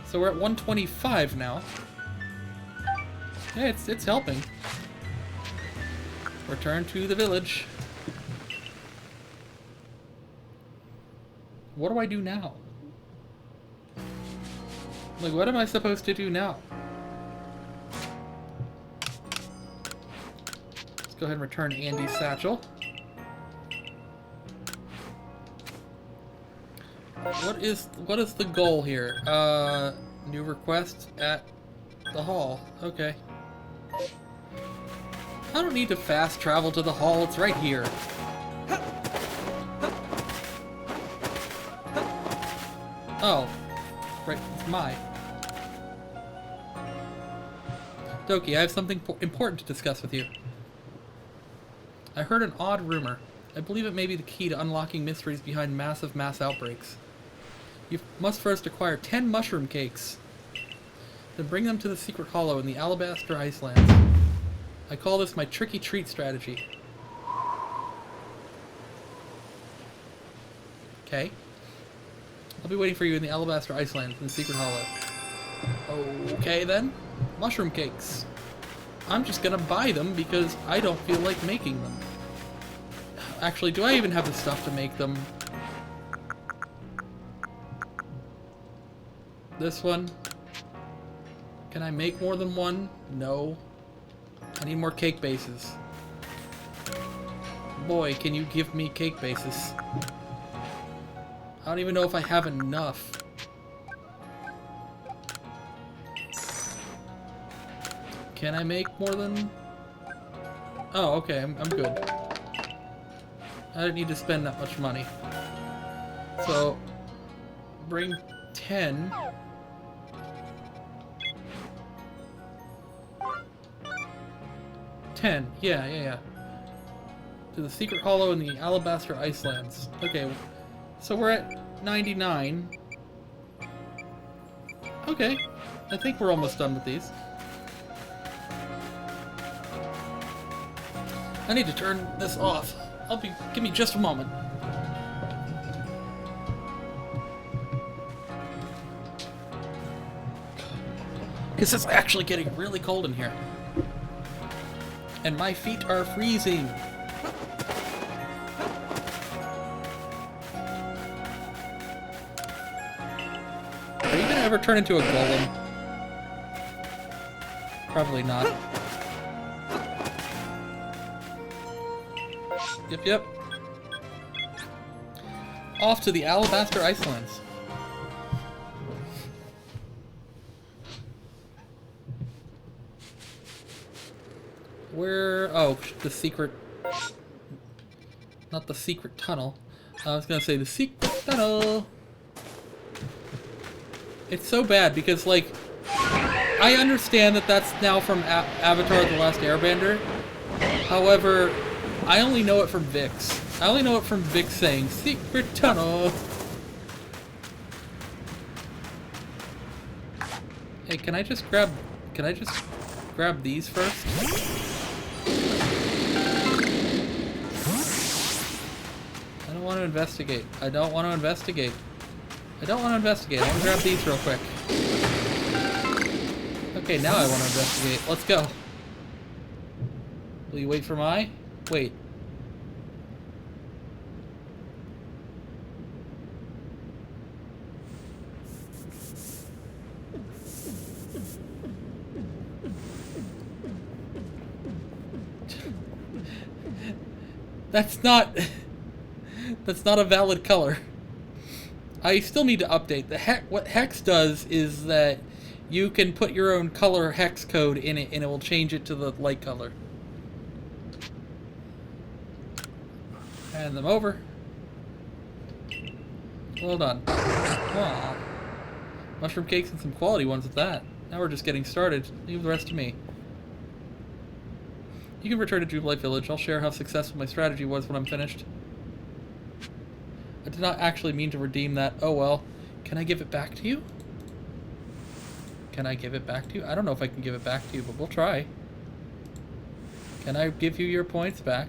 So we're at 125 now. Yeah, it's helping. Return to the village. What do I do now? Like, what am I supposed to do now? Let's go ahead and return Andy's satchel. What is the goal here? New request at the hall. Okay. I don't need to fast travel to the hall, it's right here. Oh. Right, it's my. Doki, I have something important to discuss with you. I heard an odd rumor. I believe it may be the key to unlocking mysteries behind mass outbreaks. You must first acquire 10 mushroom cakes. Then bring them to the secret hollow in the Alabaster Icelands. I call this my tricky treat strategy. Okay. I'll be waiting for you in the Alabaster Iceland in the Secret Hollow. Okay, then. Mushroom cakes. I'm just gonna buy them because I don't feel like making them. Actually, do I even have the stuff to make them? This one? Can I make more than one? No. I need more cake bases. Boy, can you give me cake bases. I don't even know if I have enough. Can I make more than... Oh, okay, I'm good. I don't need to spend that much money. So, bring 10. Yeah. To the Secret Hollow in the Alabaster Icelands. Okay, so we're at 99. Okay, I think we're almost done with these. I need to turn this off. Give me just a moment. Because it's actually getting really cold in here. And my feet are freezing. Are you gonna ever turn into a golem? Probably not. Yep. Off to the Alabaster Icelands. Where... Oh, the secret... Not the secret tunnel. I was gonna say the secret tunnel. It's so bad because, like... I understand that that's now from Avatar The Last Airbender. However... I only know it from Vix. I only know it from Vix saying, secret tunnel. Hey, can I just grab these first? I don't want to investigate. I want to grab these real quick. Okay, now I want to investigate. Let's go. Will you wait for my... Wait. That's not a valid color. I still need to update. What Hex does is that you can put your own color hex code in it and it will change it to the light color. Hand them over. Well done. Aww. Mushroom cakes and some quality ones at that. Now we're just getting started. Leave the rest to me. You can return to Jubilife Village. I'll share how successful my strategy was when I'm finished. I did not actually mean to redeem that. Oh well. Can I give it back to you? I don't know if I can give it back to you, but we'll try. Can I give you your points back?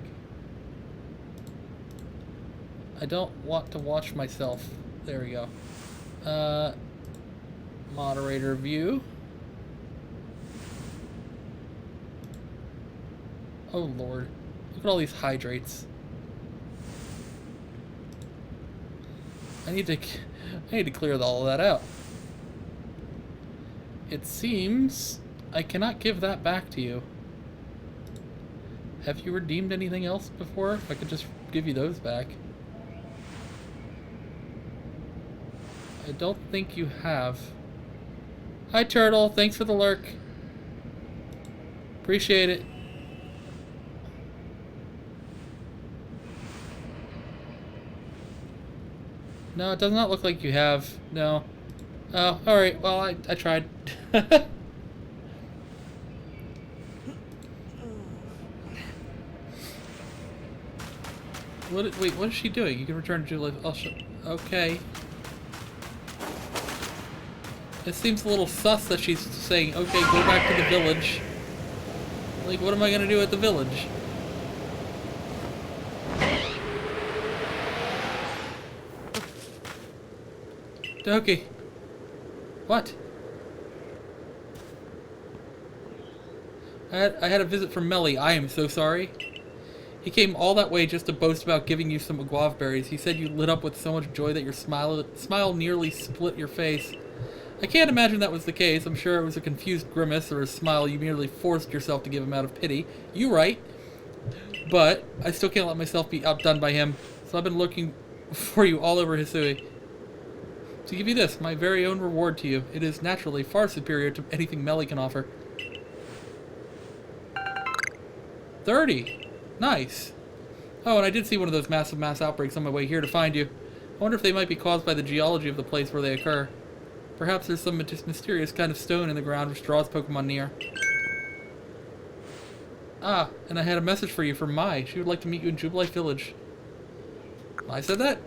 I don't want to watch myself. There we go. Moderator view. Oh lord. Look at all these hydrates. I need to clear all of that out. It seems I cannot give that back to you. Have you redeemed anything else before? I could just give you those back. I don't think you have. Hi, Turtle. Thanks for the lurk. Appreciate it. No, it does not look like you have. No. Oh, alright. Well, I tried. Wait, what is she doing? You can return to Julie. Okay. It seems a little sus that she's saying, okay, go back to the village. Like, what am I gonna do at the village? Doki. What? I had a visit from Melly. I am so sorry. He came all that way just to boast about giving you some guava berries. He said you lit up with so much joy that your smile nearly split your face. I can't imagine that was the case. I'm sure it was a confused grimace or a smile you merely forced yourself to give him out of pity. You right. But I still can't let myself be outdone by him. So I've been looking for you all over Hisui. To give you this, my very own reward to you. It is naturally far superior to anything Melly can offer. 30. Nice. Oh, and I did see one of those massive mass outbreaks on my way here to find you. I wonder if they might be caused by the geology of the place where they occur. Perhaps there's some mysterious kind of stone in the ground which draws Pokemon near. Ah, and I had a message for you from Mai. She would like to meet you in Jubilife Village. Mai said that?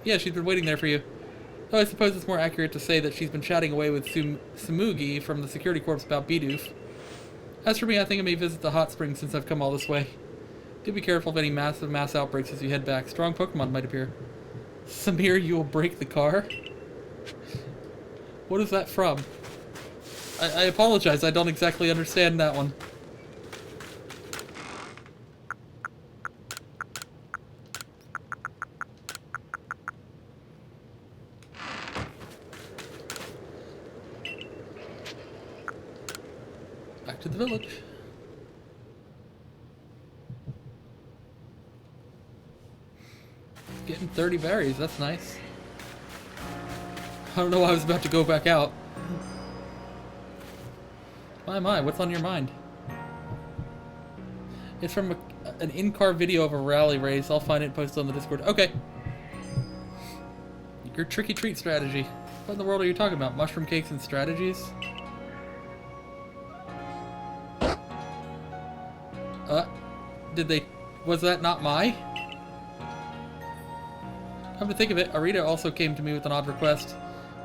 Yeah, she's been waiting there for you. Though I suppose it's more accurate to say that she's been chatting away with Sumugi from the security corps about Bidoof. As for me, I think I may visit the hot springs since I've come all this way. Do be careful of any massive mass outbreaks as you head back. Strong Pokemon might appear. Samir, you will break the car? What is that from? I apologize, I don't exactly understand that one. Back to the village. Getting 30 berries, that's nice. I don't know why I was about to go back out. My, what's on your mind? It's from an in-car video of a rally race. I'll find it and post it on the Discord. Okay. Your tricky treat strategy. What in the world are you talking about? Mushroom cakes and strategies? Was that not my? Come to think of it, Arita also came to me with an odd request.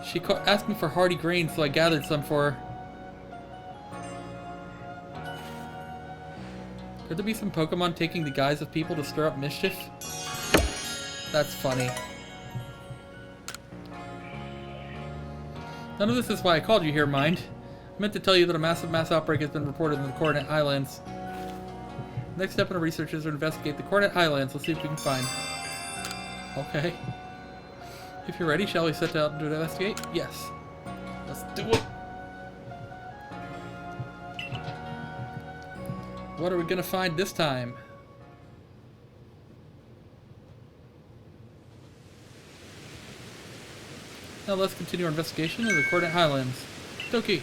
She asked me for hardy grains, so I gathered some for her. Could there be some Pokemon taking the guise of people to stir up mischief? That's funny. None of this is why I called you here, mind. I meant to tell you that a massive mass outbreak has been reported in the Coronet Highlands. Next step in our research is to investigate the Coronet Highlands. Let's see what we can find. Okay. If you're ready, shall we set out to investigate? Yes. Let's do it. What are we gonna find this time? Now let's continue our investigation of the Coronet Highlands. Doki.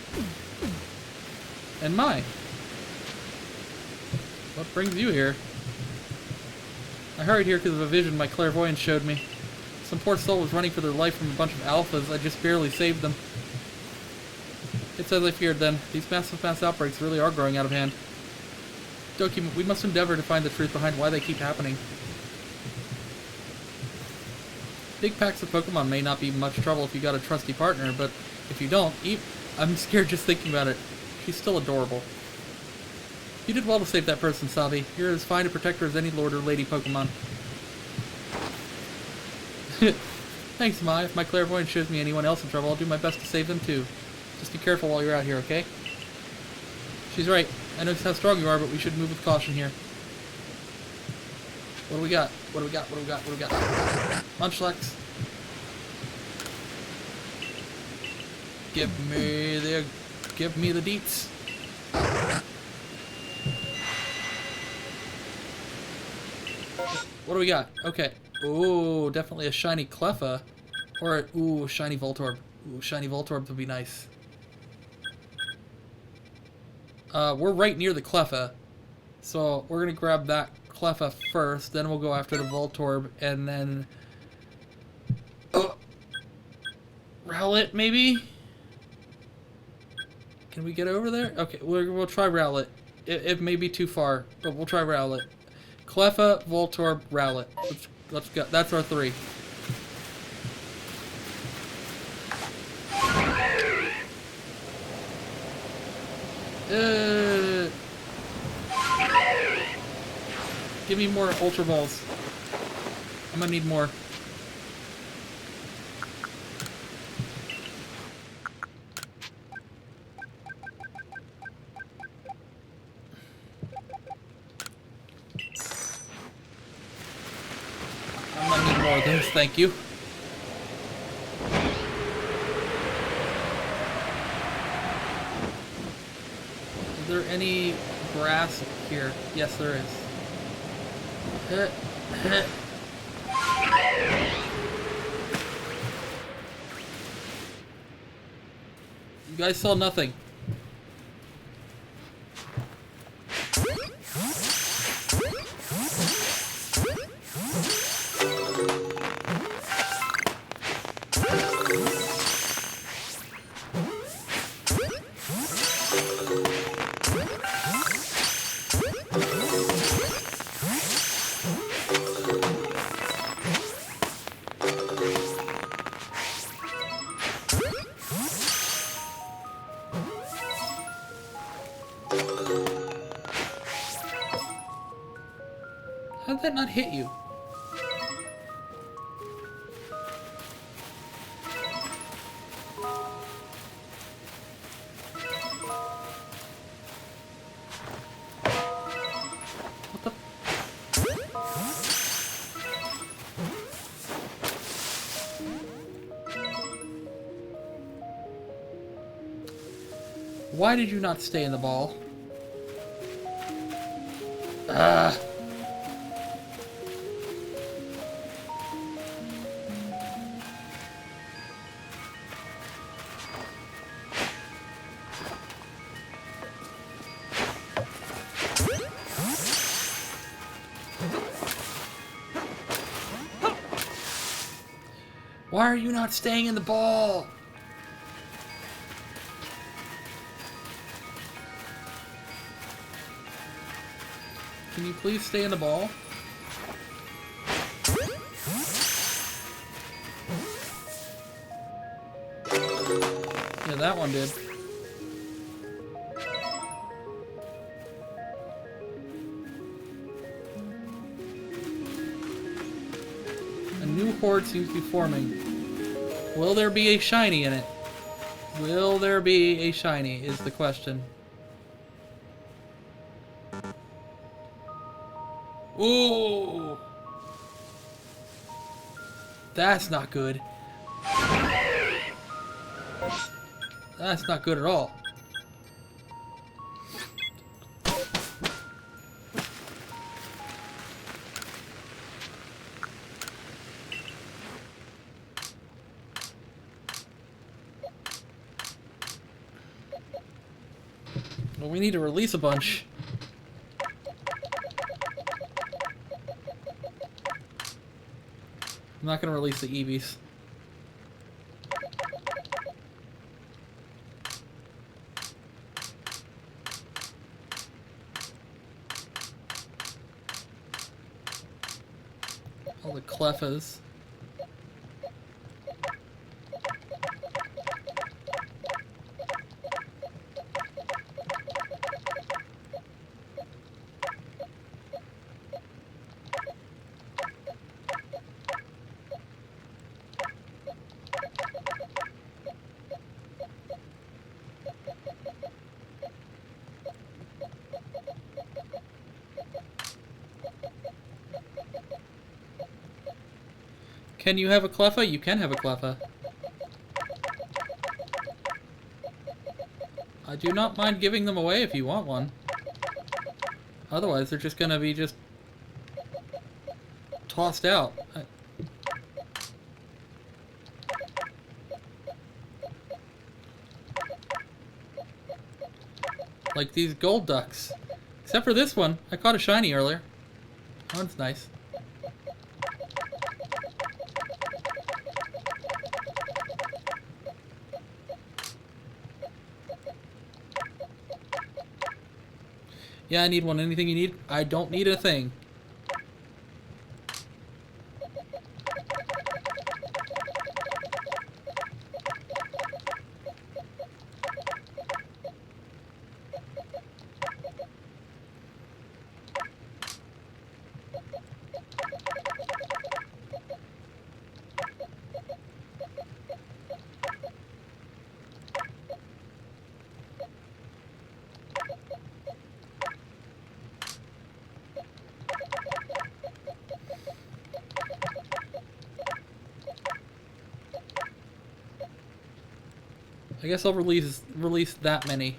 And Mai. What brings you here? I hurried here because of a vision my clairvoyance showed me. Some poor soul was running for their life from a bunch of alphas. I just barely saved them. It's as I feared then. These massive mass outbreaks really are growing out of hand. Doki, we must endeavor to find the truth behind why they keep happening. Big packs of Pokemon may not be much trouble if you got a trusty partner, but if you don't, I'm scared just thinking about it. She's still adorable. You did well to save that person, Sabi. You're as fine a protector as any lord or lady Pokemon. Thanks, Mai. If my clairvoyance shows me anyone else in trouble, I'll do my best to save them too. Just be careful while you're out here, okay? She's right. I know how strong you are, but we should move with caution here. What do we got? What do we got? What do we got? What do we got? Munchlax. Give me the deets. What do we got? Okay. Ooh, definitely a shiny Cleffa. Or a, shiny Voltorb. Ooh, shiny Voltorb would be nice. We're right near the Cleffa. So we're gonna grab that Cleffa first, then we'll go after the Voltorb, and then Rowlet, maybe? Can we get over there? Okay, we'll try Rowlet. It may be too far, but we'll try Rowlet. Cleffa, Voltorb, Rowlet. Let's go. That's our three. Give me more Ultra Balls. I'm gonna need more. thank you. Is there any grass here? Yes, there is. You guys saw nothing. How did that not hit you? What the? Why did you not stay in the ball? Ah. Why are you not staying in the ball? Can you please stay in the ball? Yeah, that one did. A new horde seems to be forming. Will there be a shiny in it? Will there be a shiny is the question. Ooh! That's not good. That's not good at all. Well, we need to release a bunch. I'm not going to release the Eevees. All the Cleffas. Can you have a Cleffa? You can have a Cleffa. I do not mind giving them away if you want one. Otherwise, they're just gonna be just tossed out. Like these gold ducks. Except for this one. I caught a shiny earlier. That one's nice. Yeah, I need one. Anything you need? I don't need a thing. I guess I'll release that many.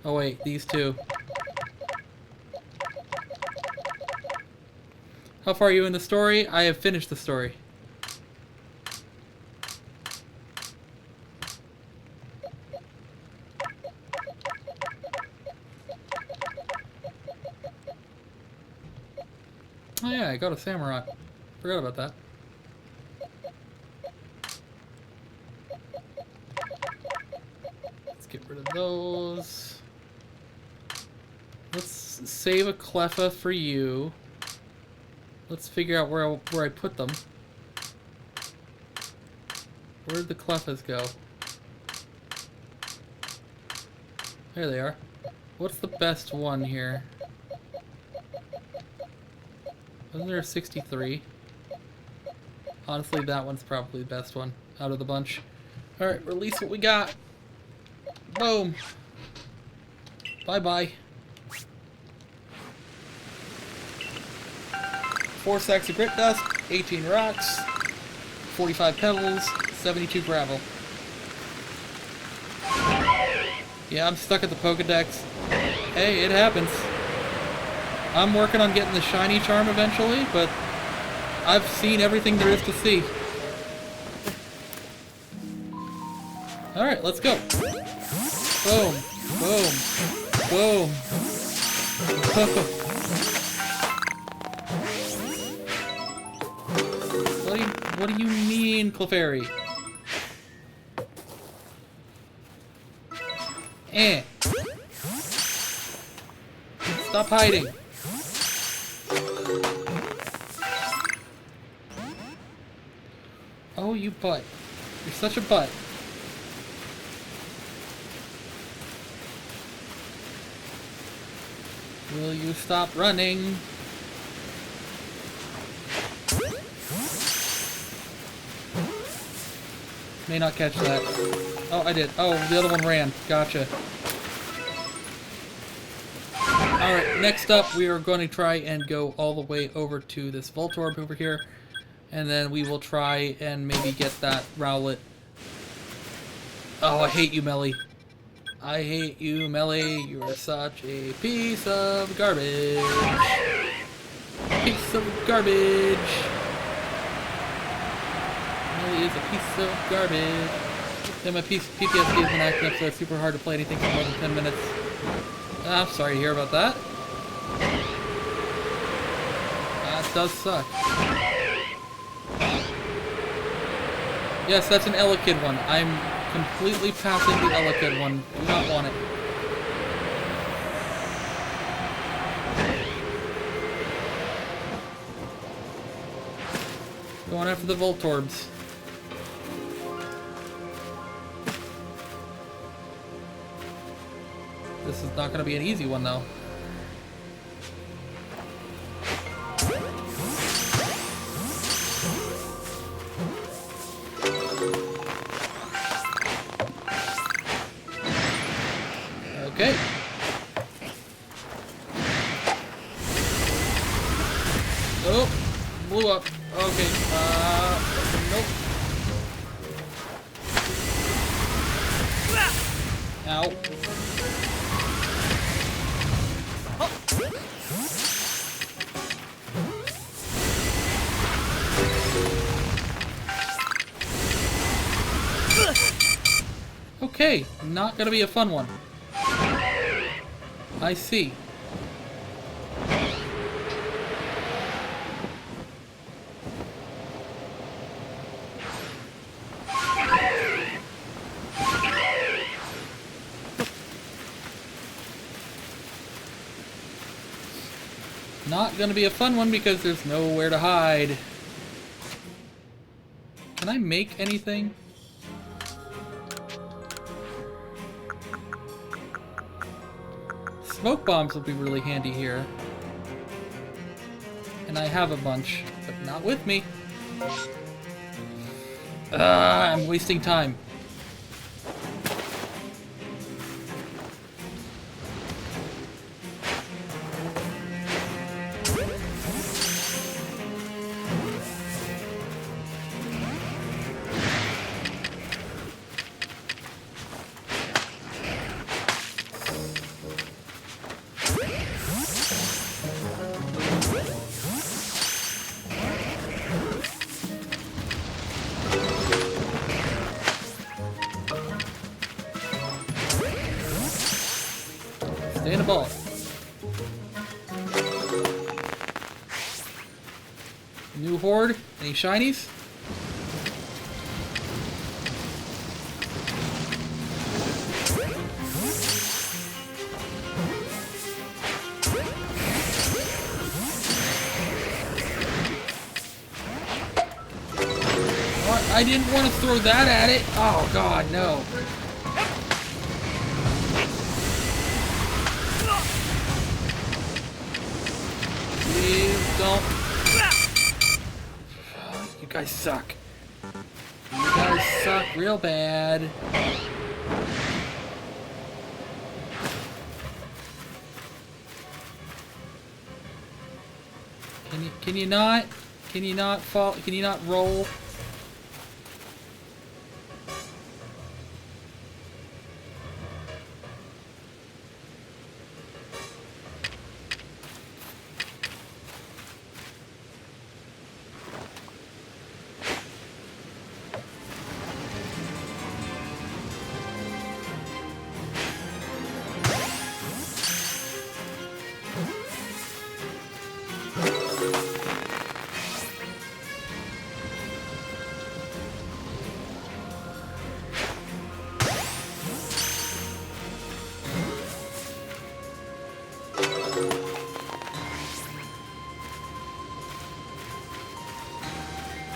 Oh wait, these two. How far are you in the story? I have finished the story. Oh yeah, I got a samurai. Forgot about that. Let's get rid of those. Let's save a Cleffa for you. Let's figure out where I put them. Where'd the Cleffas go? There they are. What's the best one here? Wasn't there a 63? Honestly, that one's probably the best one out of the bunch. Alright, release what we got. Boom. Bye-bye. 4 sacks of grit dust, 18 rocks, 45 pebbles, 72 gravel. Yeah, I'm stuck at the Pokedex. Hey, it happens. I'm working on getting the shiny charm eventually, but I've seen everything there is to see. Alright, let's go. Boom. Boom. Boom. What do you mean, Clefairy? Stop hiding. Oh, you butt. You're such a butt. Will you stop running? May not catch that. Oh, I did. Oh, the other one ran. Gotcha. Alright, next up we are going to try and go all the way over to this Voltorb over here. And then we will try and maybe get that Rowlet. Oh, I hate you, Melly. I hate you, Melly. You are such a piece of garbage. Piece of garbage. Melly is a piece of garbage. Yeah, my PTSD has been acting up, so it's super hard to play anything for more than 10 minutes. I'm sorry to hear about that. That does suck. Yes, that's an Elekid one. I'm completely passing the Elekid one. Do not want it. Going after the Voltorbs. This is not going to be an easy one, though. Okay. Oh, blew up. Okay. Nope. Ow. Okay, not gonna be a fun one. I see. Not gonna be a fun one because there's nowhere to hide. Can I make anything? Smoke bombs will be really handy here. And I have a bunch, but not with me. I'm wasting time. Stay in the ball. New horde. Any shinies? What? I didn't want to throw that at it. Oh god, no. Please don't. You guys suck. You guys suck real bad. Can you not? Can you not fall? Can you not roll?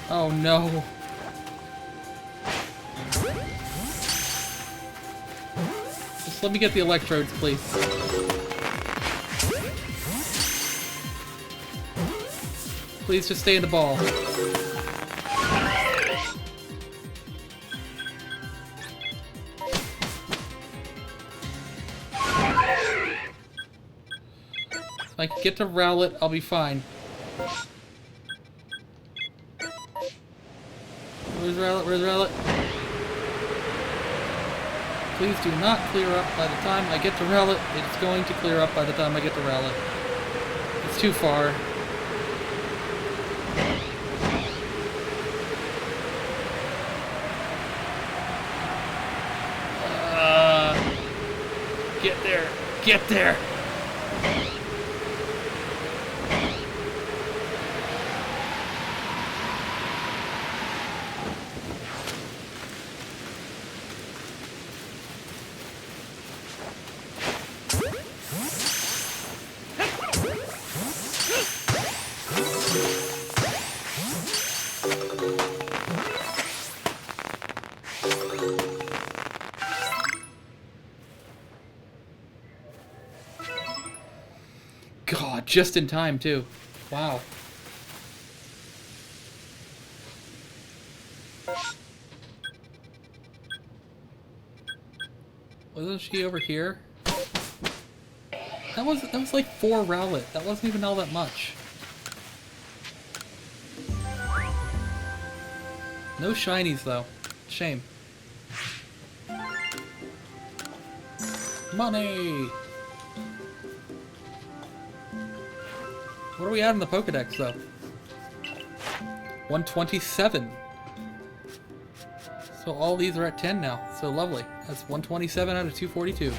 Oh no. Just let me get the electrodes, please. Please just stay in the ball. If I can get to Rowlet, I'll be fine. Where's Rowlet? Where's Rowlet? Please do not clear up by the time I get to Rowlet. It's going to clear up by the time I get to Rowlet. It's too far. Get there. Get there. God, just in time, too. Wow. Wasn't she over here? That was like 4 Rowlet. That wasn't even all that much. No shinies, though. Shame. Money! What are we at in the Pokedex, though? 127. So all these are at 10 now. So lovely. That's 127 out of 242.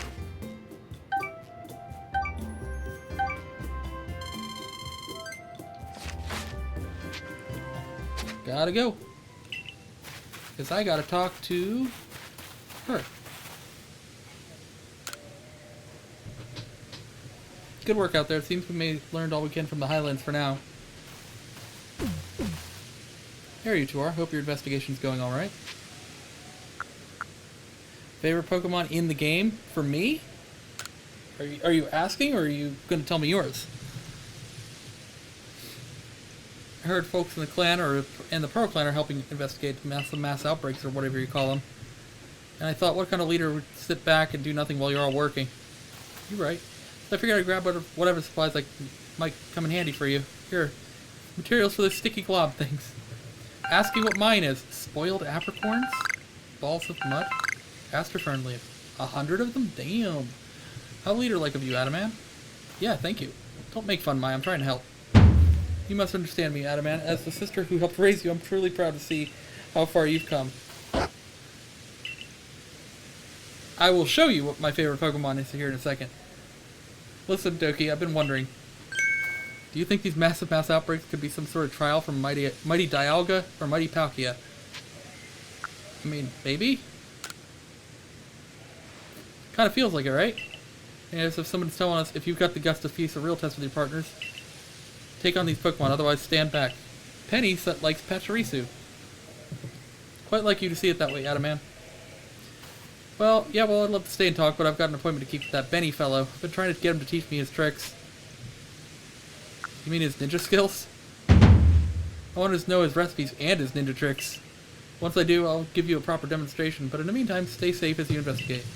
Gotta go. Because I gotta talk to her. Good work out there. It seems we may have learned all we can from the Highlands for now. Here you two are. Hope your investigation's going alright. Favorite Pokemon in the game? For me? Are you asking, or are you going to tell me yours? I heard folks in the clan and the Pro Clan are helping investigate mass outbreaks, or whatever you call them. And I thought, what kind of leader would sit back and do nothing while you're all working? You're right. So I figured I'd grab whatever supplies might come in handy for you. Here, materials for the sticky glob things. Asking what mine is. Spoiled apricorns? Balls of mud? Astrofern leaves. 100 of them? Damn. How leader-like of you, Adaman? Yeah, thank you. Don't make fun, Mai. I'm trying to help. You must understand me, Adaman. As the sister who helped raise you, I'm truly proud to see how far you've come. I will show you what my favorite Pokemon is here in a second. Listen, Doki, I've been wondering. Do you think these massive mass outbreaks could be some sort of trial from Mighty Dialga or Mighty Palkia? I mean, maybe? Kind of feels like it, right? And as if someone's telling us, if you've got the guts to face a real test with your partners, take on these Pokemon, otherwise stand back. Penny likes Pachirisu. Quite like you to see it that way, Adaman. Well, yeah, well, I'd love to stay and talk, but I've got an appointment to keep with that Benny fellow. I've been trying to get him to teach me his tricks. You mean his ninja skills? I want to know his recipes and his ninja tricks. Once I do, I'll give you a proper demonstration, but in the meantime, stay safe as you investigate.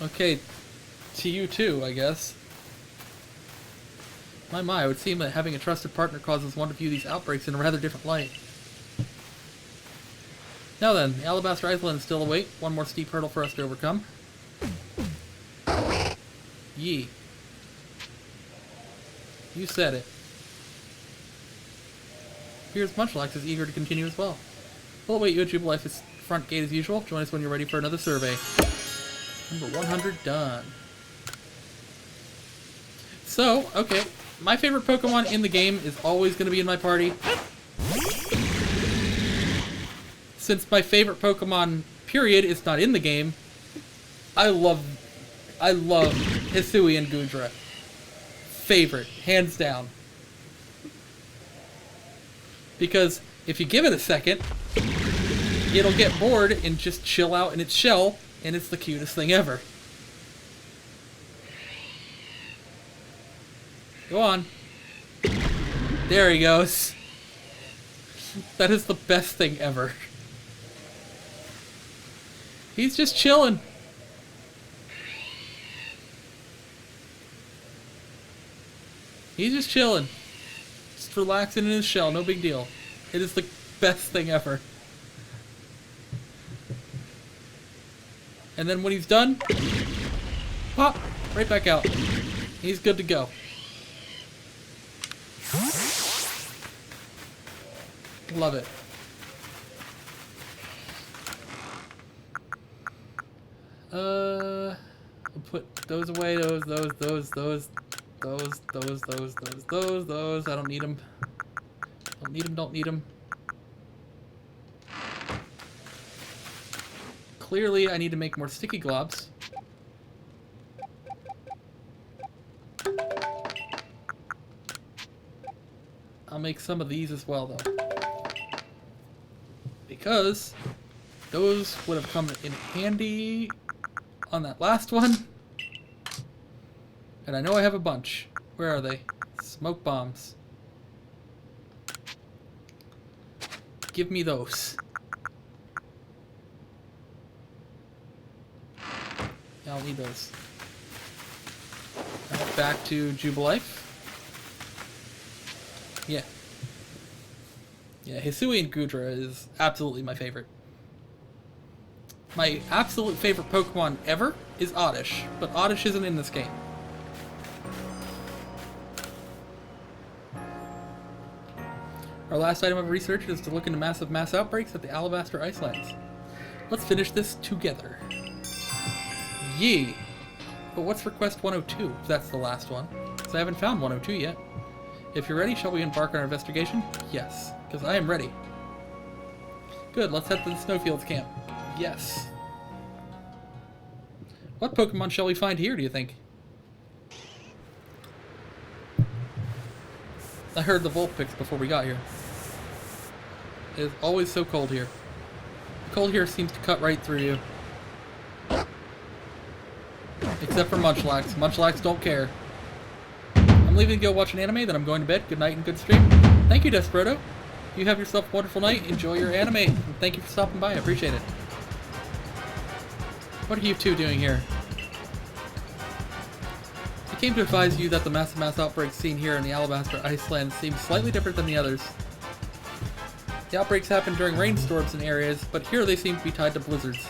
Okay, to you too, I guess. My, it would seem that having a trusted partner causes one to view these outbreaks in a rather different light. Now then, the Alabaster Islands still await. One more steep hurdle for us to overcome. Yee. You said it. Here's Munchlax is eager to continue as well. We'll await you at Jubilife's front gate as usual. Join us when you're ready for another survey. Number 100 done. So, okay. My favorite Pokemon in the game is always going to be in my party. Since my favorite Pokemon, period, is not in the game, I love Hisui and Gudra. Favorite, hands down. Because if you give it a second, it'll get bored and just chill out in its shell, and it's the cutest thing ever. Go on. There he goes. That is the best thing ever. He's just chilling. He's just chilling. Just relaxing in his shell, no big deal. It is the best thing ever. And then when he's done, pop, right back out. He's good to go. Love it. I'll put those away, those. I don't need them. Don't need them. Clearly, I need to make more sticky globs. I'll make some of these as well, though. Because those would have come in handy on that last one. And I know I have a bunch. Where are they? Smoke bombs. Give me those. Yeah, I'll need those. Back to Jubilife. Yeah. Yeah, Hisui and Gudra is absolutely my favorite. My absolute favorite Pokemon ever is Oddish, but Oddish isn't in this game. Our last item of research is to look into massive mass outbreaks at the Alabaster Icelands. Let's finish this together. Yee! But what's request 102, if that's the last one? Because I haven't found 102 yet. If you're ready, shall we embark on our investigation? Yes, because I am ready. Good, let's head to the Snowfields camp. Yes. What Pokemon shall we find here, do you think? I heard the Vulpix before we got here. It is always so cold here. The cold here seems to cut right through you. Except for Munchlax. Munchlax don't care. I'm leaving to go watch an anime, then I'm going to bed. Good night and good stream. Thank you, Desperado. You have yourself a wonderful night. Enjoy your anime. And thank you for stopping by. I appreciate it. What are you two doing here? I came to advise you that the massive mass outbreaks seen here in the Alabaster Iceland seem slightly different than the others. The outbreaks happen during rainstorms in areas, but here they seem to be tied to blizzards.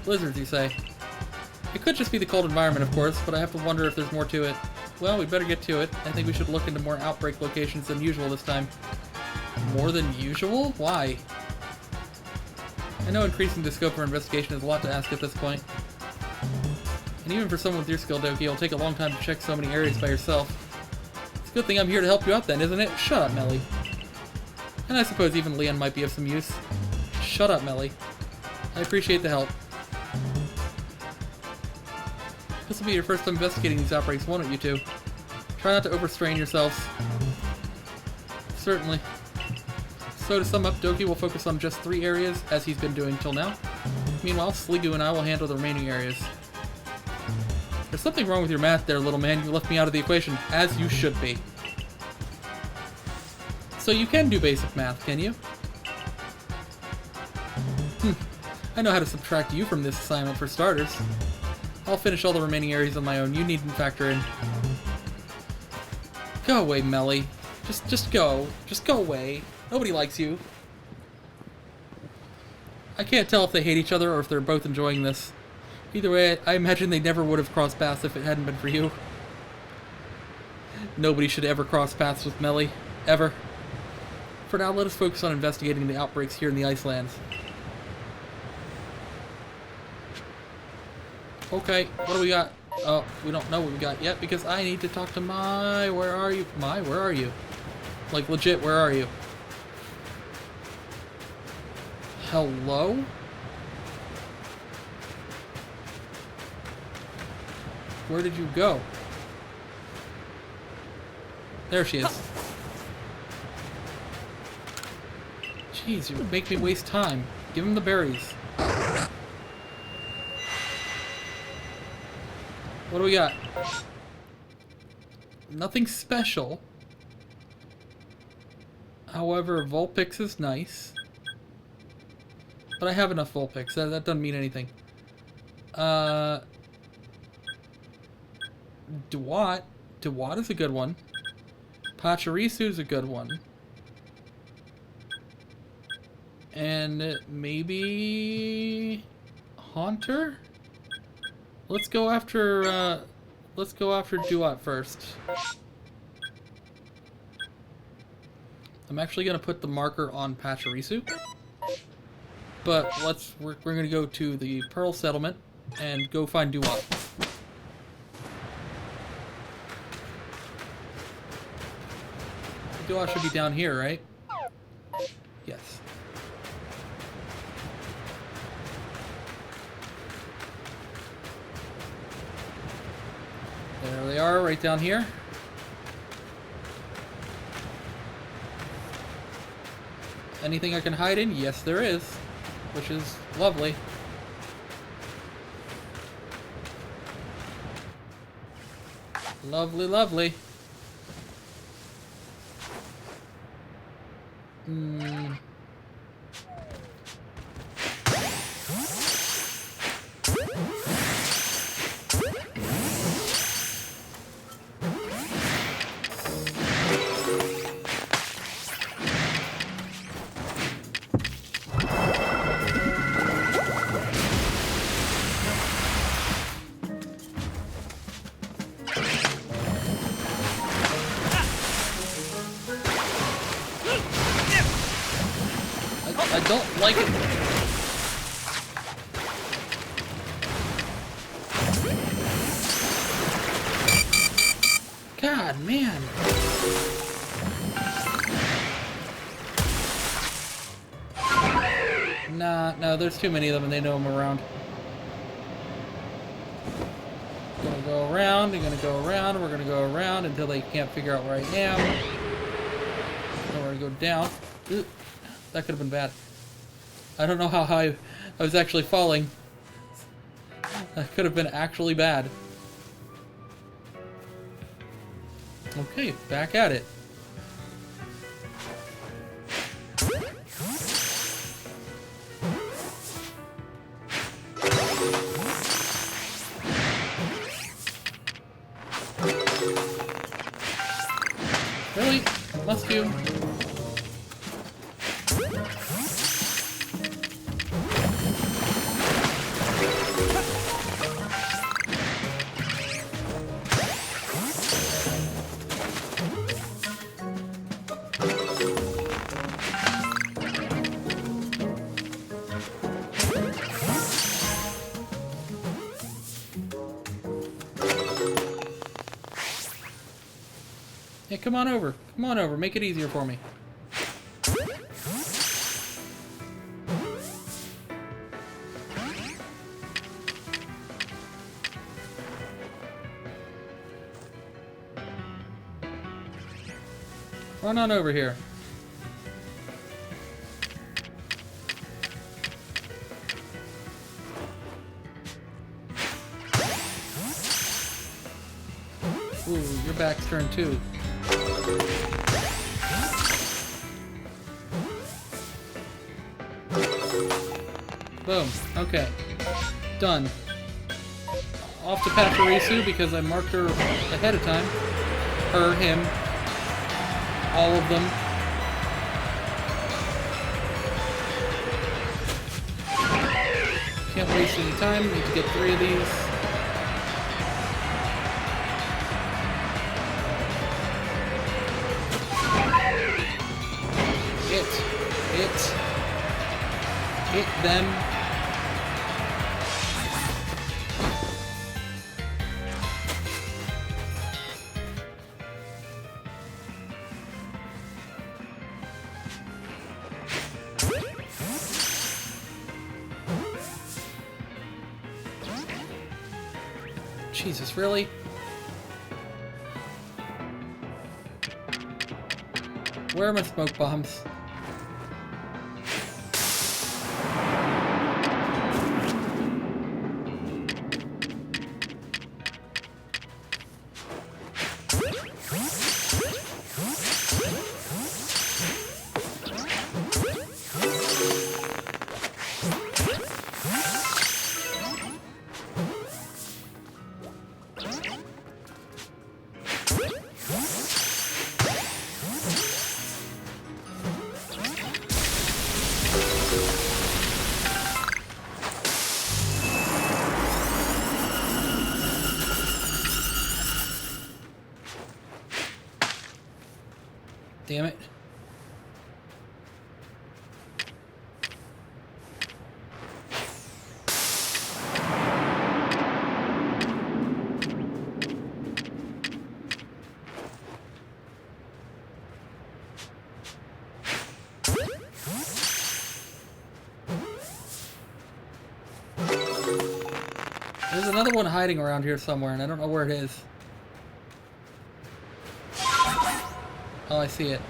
Blizzards, you say? It could just be the cold environment, of course, but I have to wonder if there's more to it. Well, we better get to it. I think we should look into more outbreak locations than usual this time. More than usual? Why? I know increasing the scope of our investigation is a lot to ask at this point. And even for someone with your skill, Doki, it'll take a long time to check so many areas by yourself. It's a good thing I'm here to help you out then, isn't it? Shut up, Melly. And I suppose even Leon might be of some use. Shut up, Melly. I appreciate the help. This will be your first time investigating these outbreaks, won't it, you two? Try not to overstrain yourselves. Certainly. So to sum up, Doki will focus on just 3 areas, as he's been doing till now. Meanwhile, Sligu and I will handle the remaining areas. There's something wrong with your math there, little man. You left me out of the equation, as you should be. So you can do basic math, can you? I know how to subtract you from this assignment for starters. I'll finish all the remaining areas on my own. You needn't factor in. Go away, Melly. Just go. Just go away. Nobody likes you. I can't tell if they hate each other or if they're both enjoying this. Either way, I imagine they never would have crossed paths if it hadn't been for you. Nobody should ever cross paths with Melly. Ever. For now, let us focus on investigating the outbreaks here in the Icelands. Okay, what do we got? Oh, we don't know what we got yet because I need to talk to Mai. Where are you? Mai, where are you? Like, legit, where are you? Hello? Where did you go? There she is. Jeez, you would make me waste time. Give him the berries. What do we got? Nothing special. However, Vulpix is nice. But I have enough Vulpix. That doesn't mean anything. Duat. Duat is a good one. Pachirisu is a good one. And maybe Haunter? Let's go after Duat first. I'm actually gonna put the marker on Pachirisu. But we're gonna go to the Pearl Settlement and go find Duat. Duat should be down here, right? Yes. There they are, right down here. Anything I can hide in? Yes, there is. Which is lovely. Lovely, lovely. I don't like it. God, man. Nah, no, there's too many of them and they know I'm around. Gonna go around, and gonna go around, and we're gonna go around until they can't figure out where I am. Then we're gonna go down. Ugh, that could have been bad. I don't know how high I was actually falling. That could have been actually bad. Okay, back at it. Really? Must you? Hey, come on over. Come on over. Make it easier for me. Run on over here. Ooh, your back's turned too. Boom. Okay. Done. Off to Pachirisu because I marked her ahead of time. Her, him. All of them. Can't waste any time. Need to get 3 of these. Hit them. Jesus, really? Where are my smoke bombs? Damn it. There's another one hiding around here somewhere, and I don't know where it is. Oh, I see it.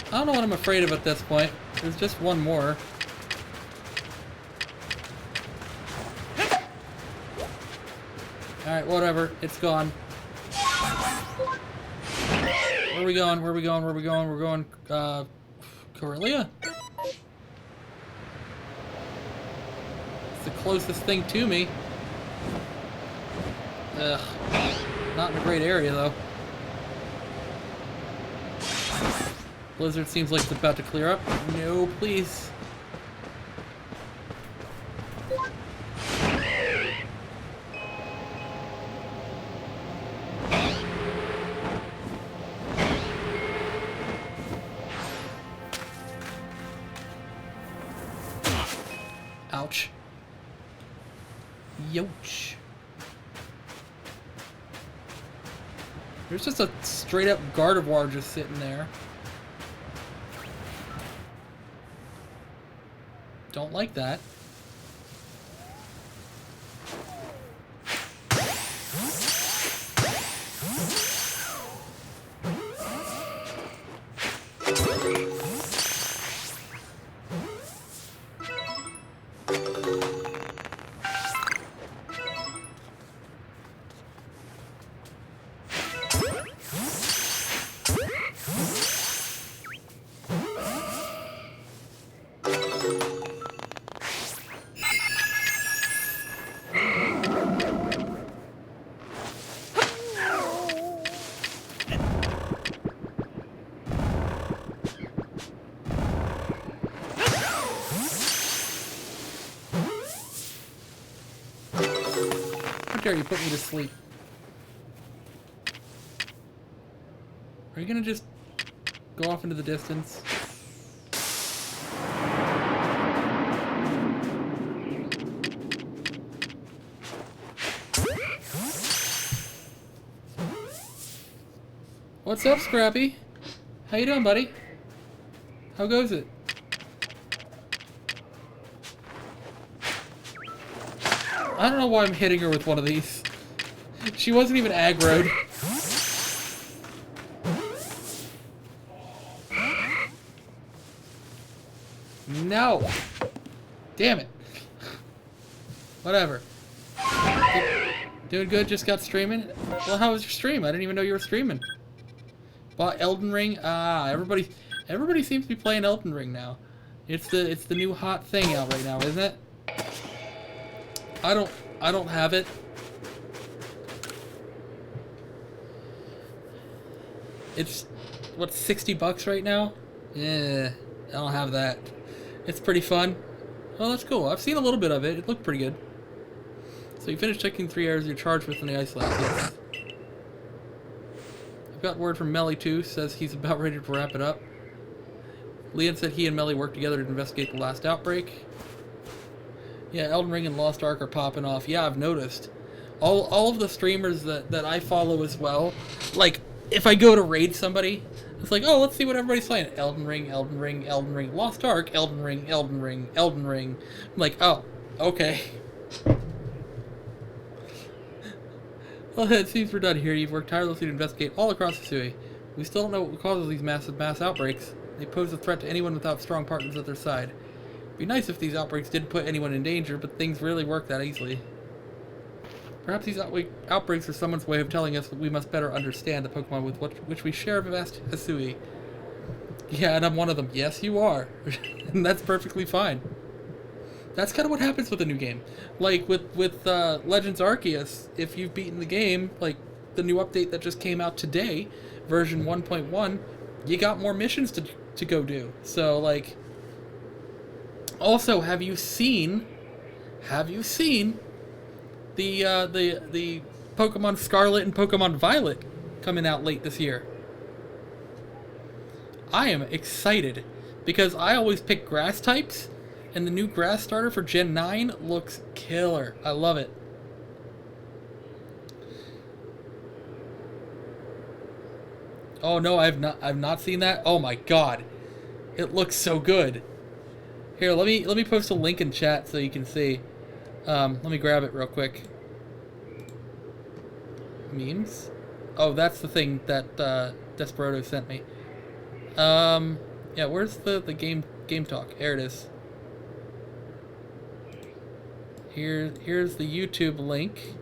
I don't know what I'm afraid of at this point. There's just one more. Alright, whatever. It's gone. Where are we going? Where are we going? Where are we going? We're going, Corellia? It's the closest thing to me. Ugh. Not in a great area, though. Blizzard seems like it's about to clear up. No, please. Ouch. Youch. There's just a straight up Gardevoir just sitting there. Don't like that. How dare you put me to sleep? Are you gonna just go off into the distance? What's up, Scrappy? How you doing, buddy? How goes it? I don't know why I'm hitting her with one of these. She wasn't even aggroed. No! Damn it. Whatever. Doing good, just got streaming. Well, how was your stream? I didn't even know you were streaming. Bought Elden Ring. Ah, everybody seems to be playing Elden Ring now. It's the new hot thing out right now, isn't it? I don't have it. It's what, $60 right now? Yeah, I don't have that. It's pretty fun. Oh, that's cool. I've seen a little bit of it. It looked pretty good. So you finished checking 3 areas you're charged with in the ice lab. Yes. I've got word from Melly too. Says he's about ready to wrap it up. Leon said he and Melly worked together to investigate the last outbreak. Yeah, Elden Ring and Lost Ark are popping off. Yeah, I've noticed. All of the streamers that I follow as well, like, if I go to raid somebody, it's like, oh, let's see what everybody's playing. Elden Ring, Elden Ring, Elden Ring, Lost Ark, Elden Ring, Elden Ring, Elden Ring. I'm like, oh, okay. Well, it seems we're done here. You've worked tirelessly to investigate all across the Sui. We still don't know what causes these mass outbreaks. They pose a threat to anyone without strong partners at their side. It'd be nice if these outbreaks didn't put anyone in danger, but things rarely work that easily. Perhaps these outbreaks are someone's way of telling us that we must better understand the Pokemon with which we share a vast Hisui. Yeah, and I'm one of them. Yes, you are. And that's perfectly fine. That's kind of what happens with a new game. Like with Legends Arceus, if you've beaten the game, like the new update that just came out today, version 1.1, you got more missions to go do. So, like... Also, have you seen the Pokemon Scarlet and Pokemon Violet coming out late this year? I am excited because I always pick grass types, and the new grass starter for Gen 9 looks killer. I love it. Oh no, I've not seen that. Oh my god. It looks so good. Here, let me post a link in chat so you can see. Let me grab it real quick. Memes? Oh, that's the thing that Desperado sent me. Yeah, where's the game talk? Here it is. Here's the YouTube link.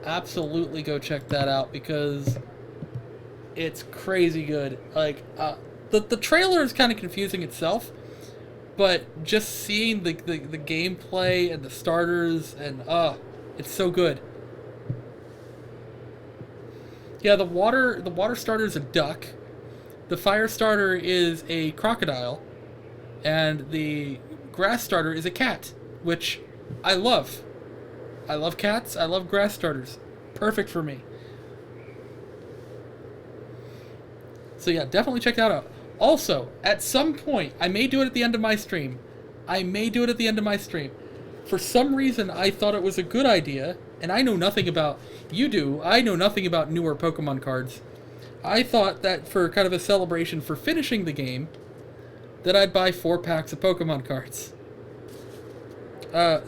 Absolutely go check that out because it's crazy good. Like the trailer is kind of confusing itself. But just seeing the gameplay and the starters and it's so good. Yeah, the water starter is a duck. The fire starter is a crocodile, and the grass starter is a cat, which I love. I love cats. I love grass starters. Perfect for me. So yeah, definitely check that out. Also, at some point, I may do it at the end of my stream. For some reason, I thought it was a good idea, and I know nothing about... You do. I know nothing about newer Pokemon cards. I thought that for kind of a celebration for finishing the game, that I'd buy 4 packs of Pokemon cards.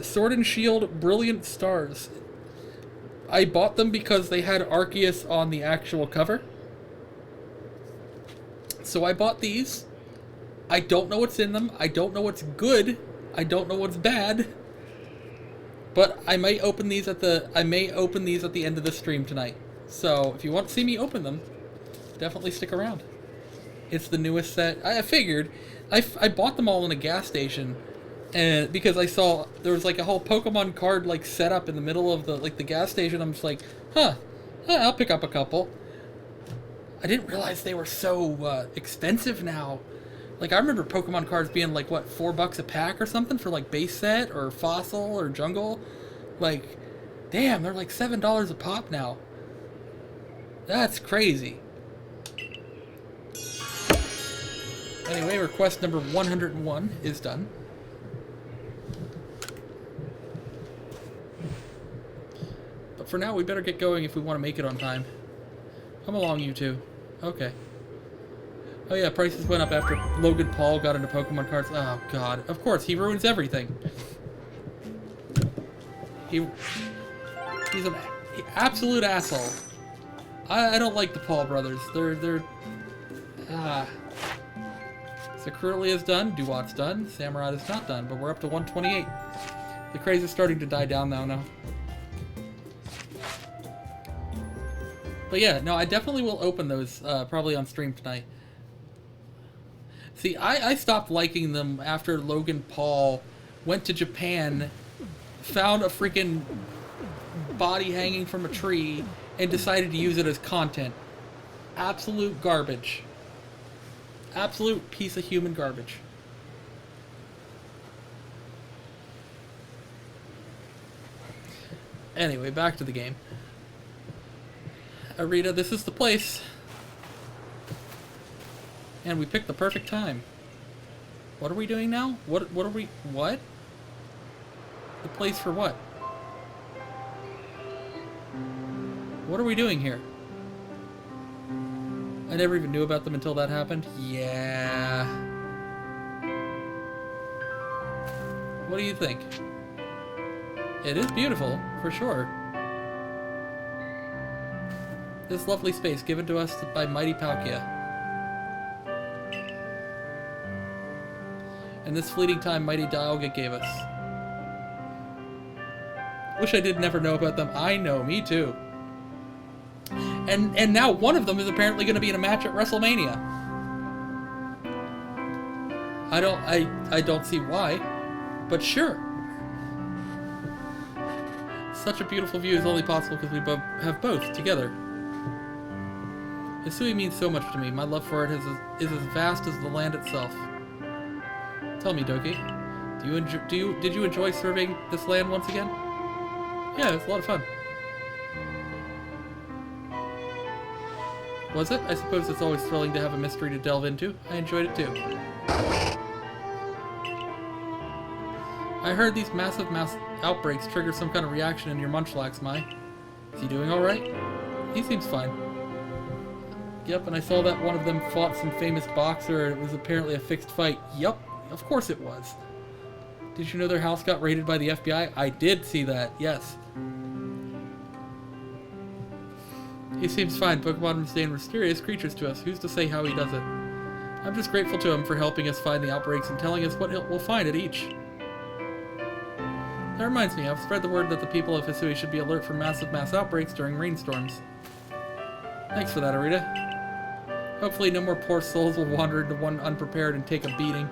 Sword and Shield Brilliant Stars. I bought them because they had Arceus on the actual cover. So I bought these. I don't know what's in them. I don't know what's good. I don't know what's bad. But I may open these at the end of the stream tonight. So if you want to see me open them, definitely stick around. It's the newest set. I figured I bought them all in a gas station, and because I saw there was like a whole Pokemon card like set up in the middle of the gas station. I'm just like, I'll pick up a couple. I didn't realize they were so expensive now. Like, I remember Pokemon cards being like, what, $4 a pack or something for like base set or fossil or jungle? Like, damn, they're like $7 a pop now. That's crazy. Anyway, request number 101 is done. But for now, we better get going if we want to make it on time. Come along, you two. Okay. Oh yeah, prices went up after Logan Paul got into Pokemon cards. Oh god. Of course, he ruins everything. He's an absolute asshole. I don't like the Paul brothers. They're Sakurli is done, Duat's done, Samurott is not done, but we're up to 128. The craze is starting to die down now. But yeah, no, I definitely will open those probably on stream tonight. See, I stopped liking them after Logan Paul went to Japan, found a freaking body hanging from a tree, and decided to use it as content. Absolute garbage. Absolute piece of human garbage. Anyway, back to the game. Arita, this is the place. And we picked the perfect time. What are we doing now? What are we... What? The place for what? What are we doing here? I never even knew about them until that happened. Yeah. What do you think? It is beautiful, for sure. This lovely space given to us by Mighty Palkia. And this fleeting time Mighty Dialga gave us. Wish I did never know about them. I know, me too. And now one of them is apparently going to be in a match at WrestleMania. I don't see why, but sure. Such a beautiful view is only possible because we have both together. Hisui means so much to me. My love for it is as vast as the land itself. Tell me, Doki, did you enjoy surveying this land once again? Yeah, it's a lot of fun. Was it? I suppose it's always thrilling to have a mystery to delve into. I enjoyed it too. I heard these massive outbreaks trigger some kind of reaction in your Munchlax, Mai. Is he doing alright? He seems fine. Yep, and I saw that one of them fought some famous boxer and it was apparently a fixed fight. Yep, of course it was. Did you know their house got raided by the FBI? I did see that, yes. He seems fine. Pokemon stay mysterious creatures to us. Who's to say how he does it? I'm just grateful to him for helping us find the outbreaks and telling us what we'll find at each. That reminds me, I've spread the word that the people of Hisui should be alert for mass outbreaks during rainstorms. Thanks for that, Arita. Hopefully no more poor souls will wander into one unprepared and take a beating.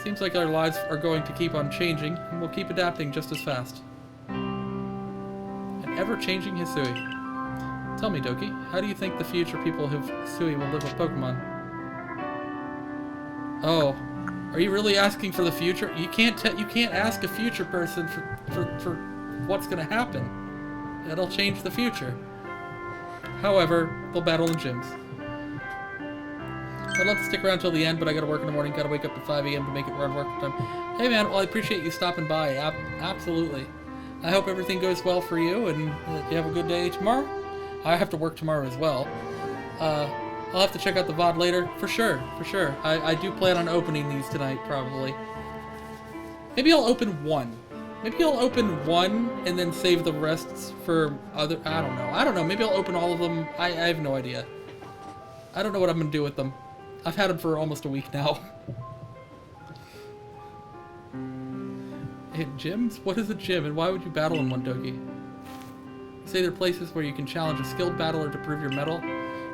Seems like our lives are going to keep on changing, and we'll keep adapting just as fast. An ever-changing Hisui. Tell me, Doki, how do you think the future people of Hisui will live with Pokemon? Oh, are you really asking for the future? You can't ask a future person for what's going to happen. That'll change the future. However, they'll battle in gyms. I'd love to stick around till the end, but I gotta work in the morning, gotta wake up at 5 a.m. to make it around work time. Hey man, well I appreciate you stopping by, absolutely. I hope everything goes well for you, and you have a good day tomorrow. I have to work tomorrow as well. I'll have to check out the VOD later, for sure. I do plan on opening these tonight, probably. Maybe I'll open one. Maybe I'll open one, and then save the rest for other, I don't know, maybe I'll open all of them, I have no idea. I don't know what I'm gonna do with them. I've had them for almost a week now. Hit gyms? What is a gym, and why would you battle in one, Doki? You say there are places where you can challenge a skilled battler to prove your mettle?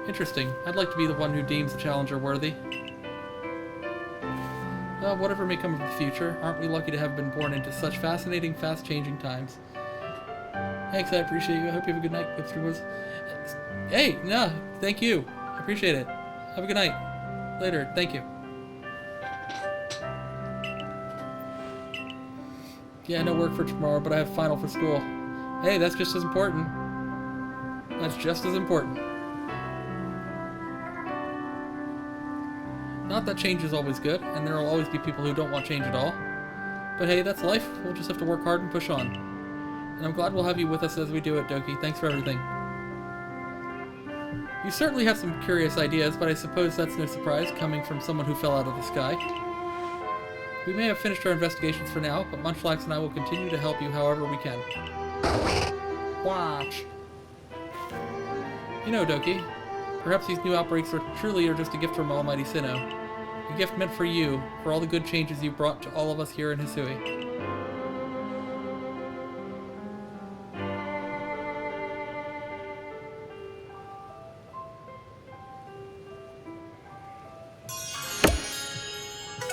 Interesting. I'd like to be the one who deems the challenger worthy. Well, whatever may come of the future, aren't we lucky to have been born into such fascinating, fast-changing times? Thanks, I appreciate you. I hope you have a good night. Hey, no, thank you. I appreciate it. Have a good night. Later. Thank you. Yeah, no work for tomorrow, but I have final for school. Hey, that's just as important. That's just as important. Not that change is always good, and there will always be people who don't want change at all. But hey, that's life. We'll just have to work hard and push on. And I'm glad we'll have you with us as we do it, Doki. Thanks for everything. You certainly have some curious ideas, but I suppose that's no surprise, coming from someone who fell out of the sky. We may have finished our investigations for now, but Munchlax and I will continue to help you however we can. Watch! You know, Doki, perhaps these new outbreaks are just a gift from Almighty Sinnoh. A gift meant for you, for all the good changes you brought to all of us here in Hisui.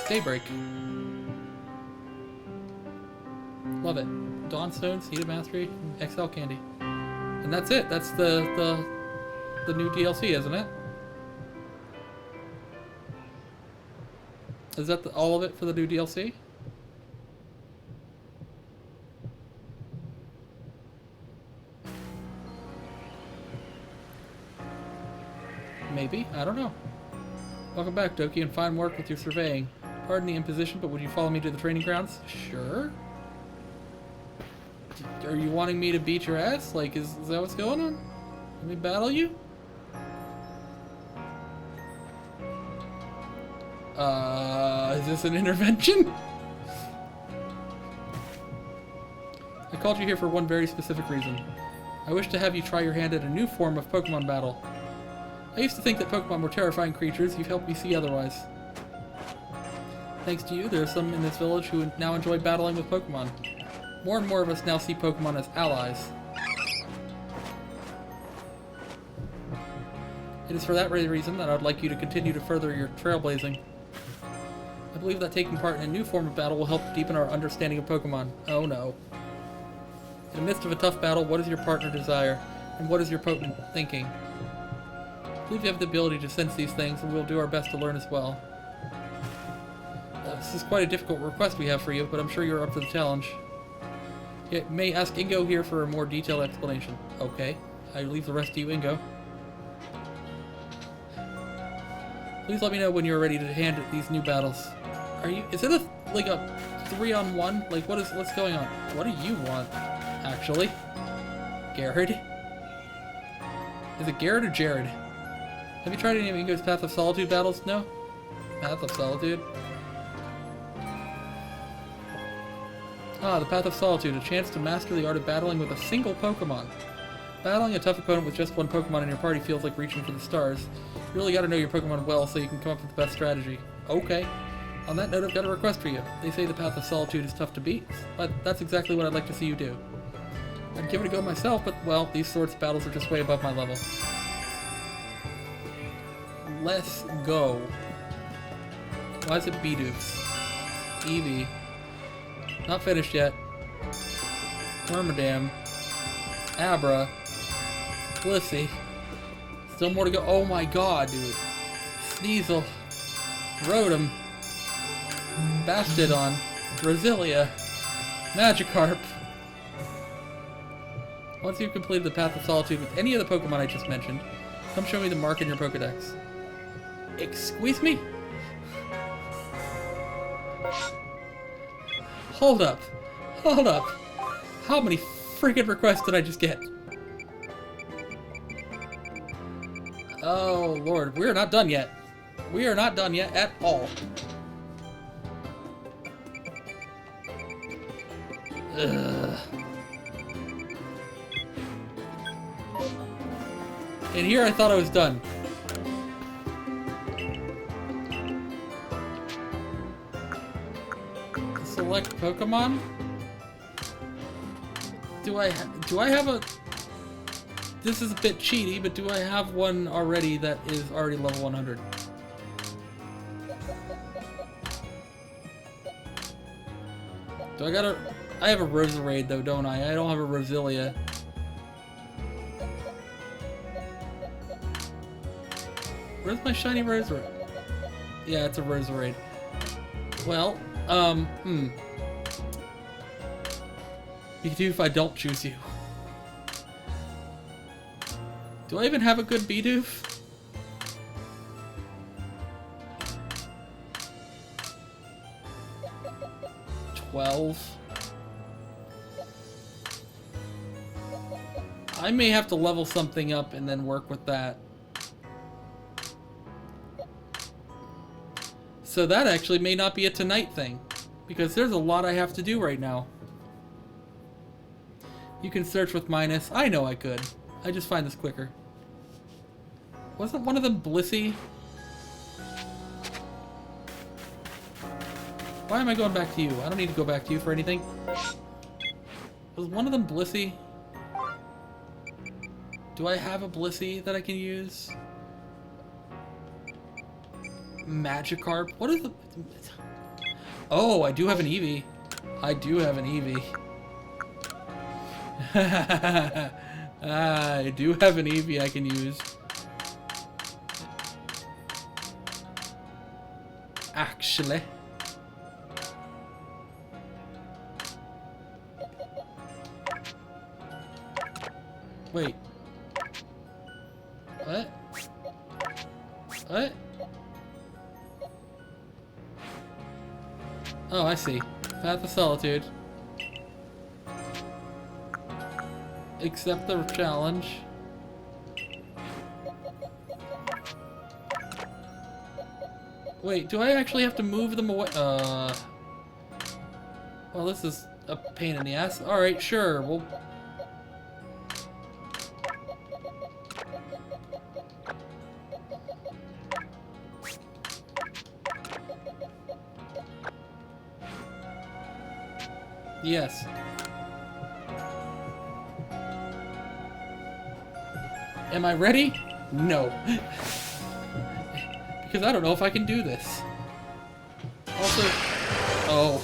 Daybreak. Love it. Dawnstone, Seed of Mastery, XL Candy. And that's it. That's the new DLC, isn't it? Is that all of it for the new DLC? Maybe. I don't know. Welcome back, Doki, and fine work with your surveying. Pardon the imposition, but would you follow me to the training grounds? Sure. Are you wanting me to beat your ass? Like, is that what's going on? Let me battle you? Is this an intervention? I called you here for one very specific reason. I wish to have you try your hand at a new form of Pokemon battle. I used to think that Pokemon were terrifying creatures. You've helped me see otherwise. Thanks to you, there are some in this village who now enjoy battling with Pokemon. More and more of us now see Pokemon as allies. It is for that very reason that I would like you to continue to further your trailblazing. I believe that taking part in a new form of battle will help deepen our understanding of Pokemon. Oh no. In the midst of a tough battle, what does your partner desire? And what is your potent thinking? I believe you have the ability to sense these things, and we'll do our best to learn as well. This is quite a difficult request we have for you, but I'm sure you're up for the challenge. You may ask Ingo here for a more detailed explanation. Okay. I leave the rest to you, Ingo. Please let me know when you're ready to hand these new battles. Is it like a 3-on-1? Like, what's going on? What do you want, actually? Garrett? Is it Garrett or Jared? Have you tried any of Ingo's Path of Solitude battles? No? Path of Solitude? Ah, the Path of Solitude, a chance to master the art of battling with a single Pokemon. Battling a tough opponent with just one Pokemon in your party feels like reaching for the stars. You really gotta know your Pokemon well so you can come up with the best strategy. Okay. On that note, I've got a request for you. They say the Path of Solitude is tough to beat, but that's exactly what I'd like to see you do. I'd give it a go myself, but, well, these sorts of battles are just way above my level. Let's go. Why is it Bidoof? Eevee. Not finished yet. Wormadam. Abra. Blissey. Still more to go. Oh my god, dude. Sneasel. Rotom. Bastodon. Roselia. Magikarp. Once you've completed the Path of Solitude with any of the Pokemon I just mentioned, come show me the mark in your Pokedex. Excuse me? Hold up. Hold up. How many freaking requests did I just get? Oh, Lord. We're not done yet. We are not done yet at all. Ugh. And here I thought I was done. Select Pokemon? Do I have a... This is a bit cheaty, but do I have one already that is already level 100? Do I gotta... I have a Roserade though, don't I? I don't have a Roselia. Where's my shiny Roserade? Yeah, it's a Roserade. Well, Bidoof, I don't choose you. Do I even have a good Bidoof? I may have to level something up and then work with that. So that actually may not be a tonight thing, because there's a lot I have to do right now. You can search with minus. I know I could. I just find this quicker. Wasn't one of them Blissey? Why am I going back to you? I don't need to go back to you for anything. Was one of them Blissey? Do I have a Blissey that I can use? Magikarp? What is the... Oh, I do have an Eevee. I do have an Eevee. I do have an Eevee I can use. Actually. Wait. What? What? Oh, I see. Path of Solitude. Accept the challenge. Wait, do I actually have to move them away? Well, this is a pain in the ass. Alright, sure. Well... Yes. Am I ready? No. Because I don't know if I can do this. Also... Oh.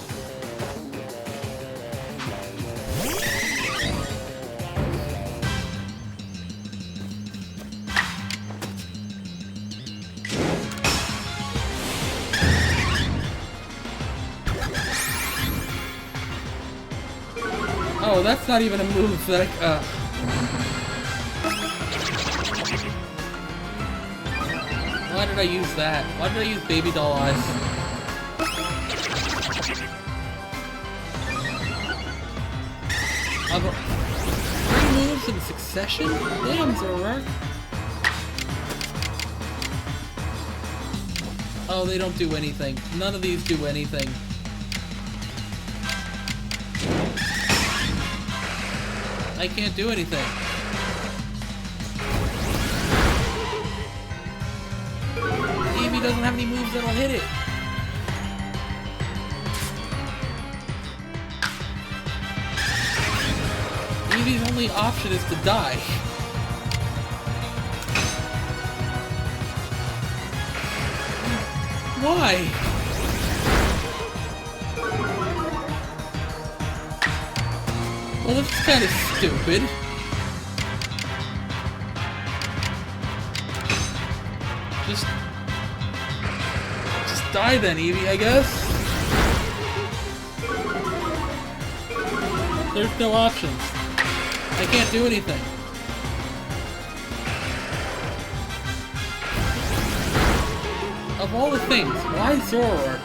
Oh, that's not even a move that I... Why did I use that? Why did I use Baby Doll Eyes? 3 moves in succession? Damn, Zoroark. Oh, they don't do anything. None of these do anything. I can't do anything. Eevee doesn't have any moves that'll hit it. Eevee's only option is to die. Why? Well, this is kind of stupid. Just die then, Eevee, I guess. There's no options. I can't do anything. Of all the things, why Zoroark?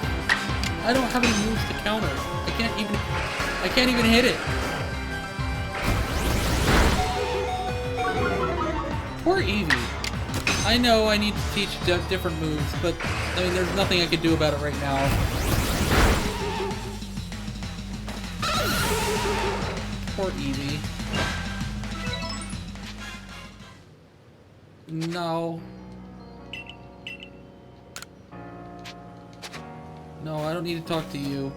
I don't have any moves to counter. I can't even hit it. Poor Eevee. I know I need to teach different moves, but I mean, there's nothing I can do about it right now. Poor Eevee. No. No, I don't need to talk to you.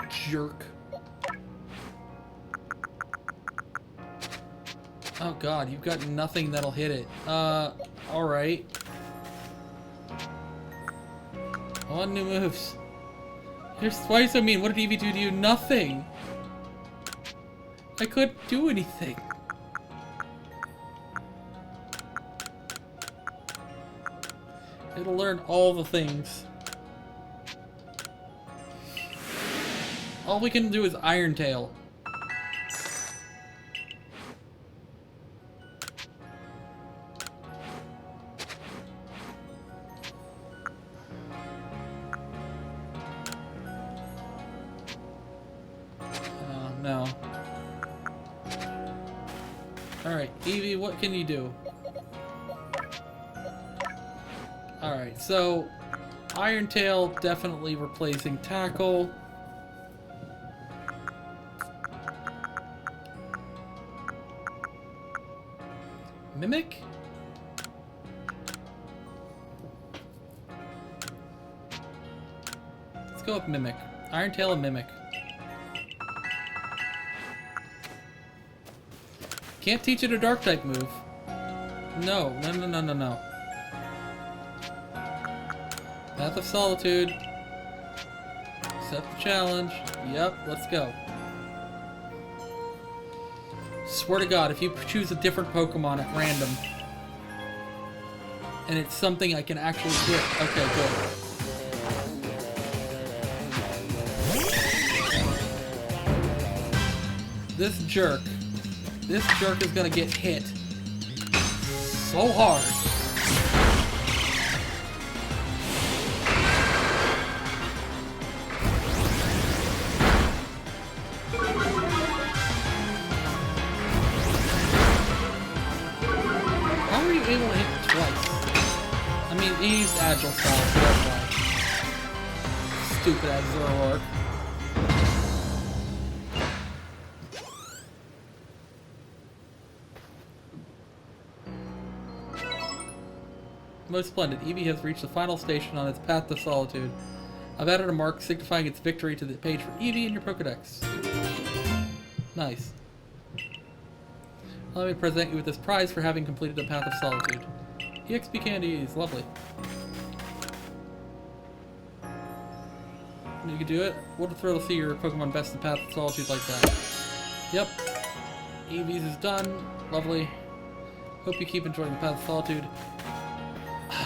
Jerk. Oh god, you've got nothing that'll hit it. Alright. I want new moves. Why are you so mean? What did Eevee do to you? Nothing! I couldn't do anything. It'll learn all the things. All we can do is Iron Tail. No. Alright, Eevee, what can you do? Alright, so Iron Tail definitely replacing Tackle. Mimic? Let's go with Mimic. Iron Tail and Mimic. Can't teach it a dark type move. No. Path of Solitude. Accept the challenge. Yep, let's go. Swear to God, if you choose a different Pokemon at random, and it's something I can actually hit. Okay, good. This jerk is gonna get hit so hard. How are you able to hit twice? I mean, he used Agile Style, so that's why. Stupid ass Zoroark. Most splendid. Eevee has reached the final station on its path to solitude. I've added a mark signifying its victory to the page for Eevee in your Pokedex. Nice. Let me present you with this prize for having completed the path of solitude. EXP candies, lovely. You can do it. What a thrill to see your Pokemon best the path of solitude like that. Yep. Eevee's is done. Lovely. Hope you keep enjoying the path of solitude.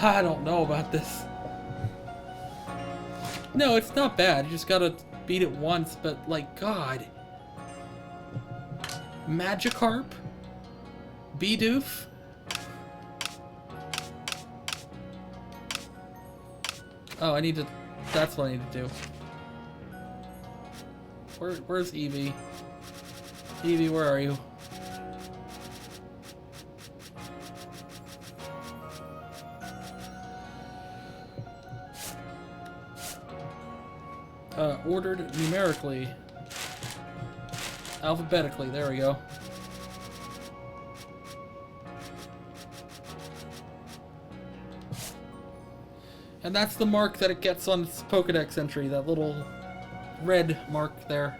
I don't know about this. No, it's not bad. You just gotta beat it once, but like, God. Magikarp? Bidoof? Oh, I need to... That's what I need to do. Where's Eevee? Eevee, where are you? Ordered numerically. Alphabetically, there we go. And that's the mark that it gets on its Pokedex entry, that little red mark there.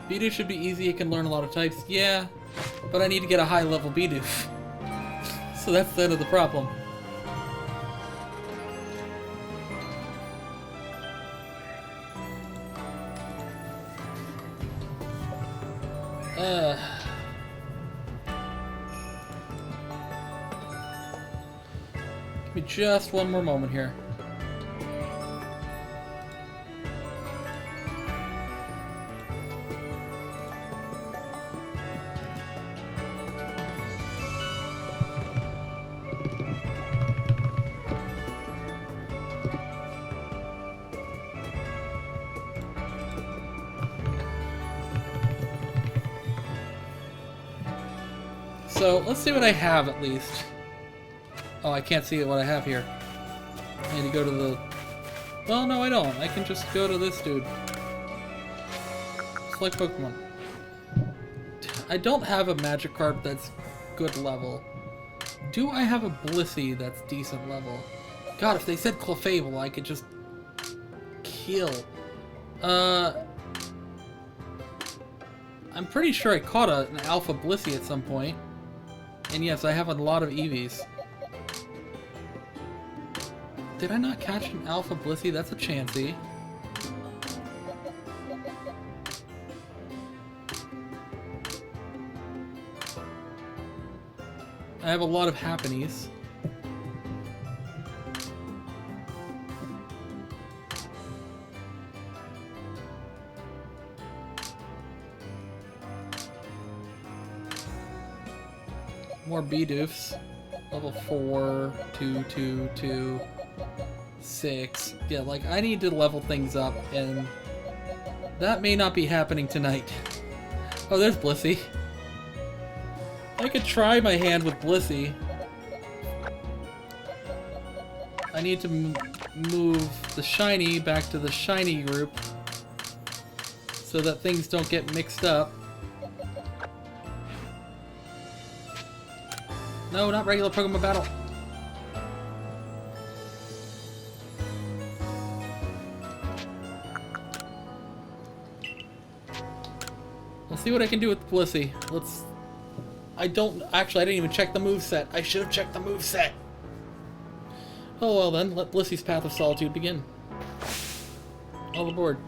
Bidoof should be easy, it can learn a lot of types. Yeah, but I need to get a high level Bidoof. So that's the end of the problem. Give me just one more moment here. So, let's see what I have, at least. Oh, I can't see what I have here. I need to go to the... Well, no, I don't. I can just go to this dude. Select Pokemon. I don't have a Magikarp that's good level. Do I have a Blissey that's decent level? God, if they said Clefable, I could just... kill. I'm pretty sure I caught an Alpha Blissey at some point. And yes, I have a lot of Eevees. Did I not catch an Alpha Blissey? That's a Chansey. I have a lot of Happies. More Bidoofs. A Level 4, 2, 2, 2, 6. Yeah, like, I need to level things up, and that may not be happening tonight. Oh, there's Blissey. I could try my hand with Blissey. I need to move the shiny back to the shiny group so that things don't get mixed up. No, not regular Pokemon battle. Let's see what I can do with Blissey. I didn't even check the moveset. I should have checked the moveset. Oh well then, let Blissey's Path of Solitude begin. All aboard.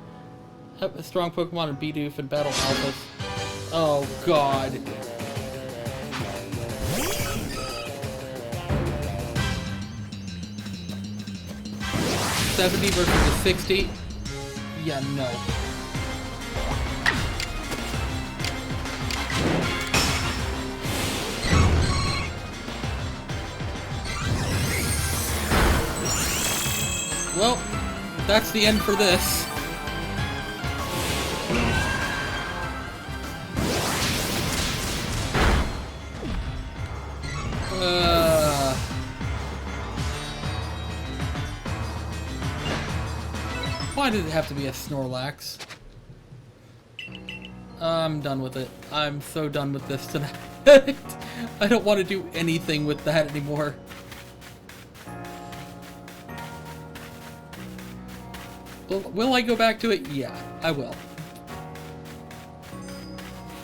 Have a strong Pokemon and Bidoof and battle alphas. Oh god. $70 versus the $60? Yeah, no. Well, that's the end for this. Why did it have to be a Snorlax? I'm done with it. I'm so done with this tonight. I don't want to do anything with that anymore. Will I go back to it? Yeah, I will.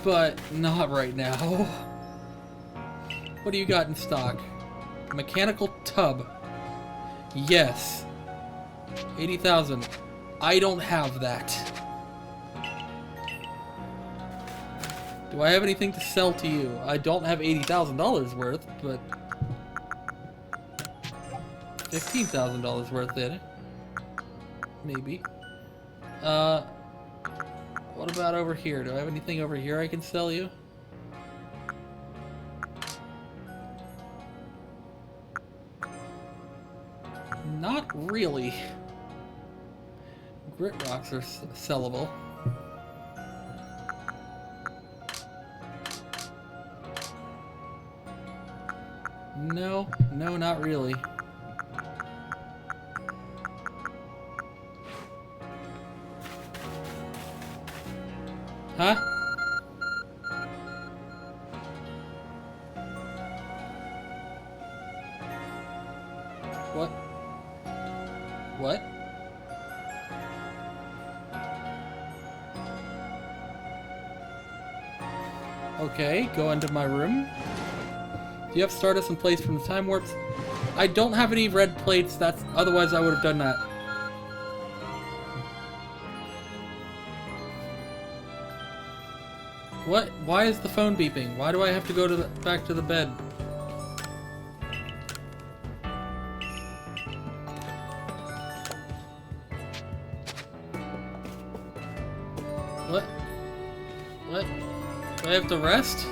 But not right now. What do you got in stock? Mechanical tub. Yes. 80,000. I don't have that. Do I have anything to sell to you? I don't have $80,000 worth, but $15,000 worth in it. Maybe. What about over here? Do I have anything over here I can sell you? Not really. Grit rocks are sellable. No, not really. Huh? What? What? Okay, go into my room. Do you have Stardust in place from the time warps? I don't have any red plates, otherwise I would have done that. What? Why is the phone beeping? Why do I have to go to back to the bed? What? What? Do I have to rest?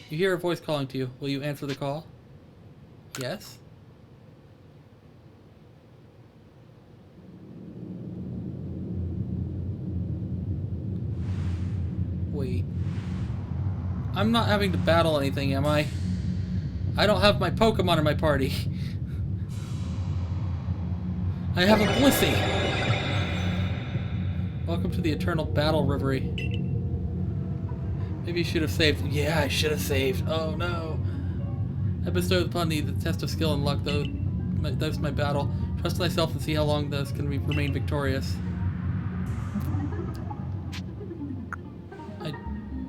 You hear a voice calling to you. Will you answer the call? Yes? Wait. I'm not having to battle anything, am I? I don't have my Pokemon in my party. I have a Blissey! Welcome to the Eternal Battle Reverie. Maybe you should have saved. Yeah, I should have saved. Oh no. I bestowed upon thee the test of skill and luck, though that's my battle. Trust thyself and see how long thou can remain victorious.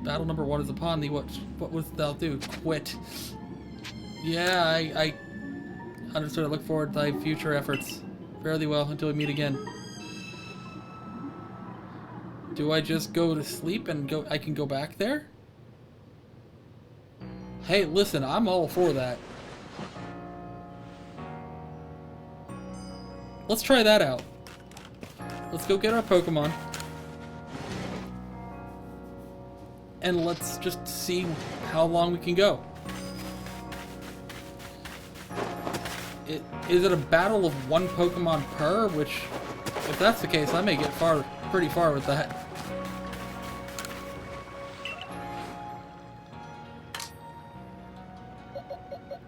Battle number 1 is upon thee. What wouldst thou do? Quit. Yeah, I understood. I look forward to thy future efforts. Fare thee well until we meet again. Do I just go to sleep and I can go back there? Hey, listen, I'm all for that. let's try that out. Let's go get our Pokemon. And let's just see how long we can go. Is it a battle of one Pokemon per? Which, if that's the case, I may get pretty far with that.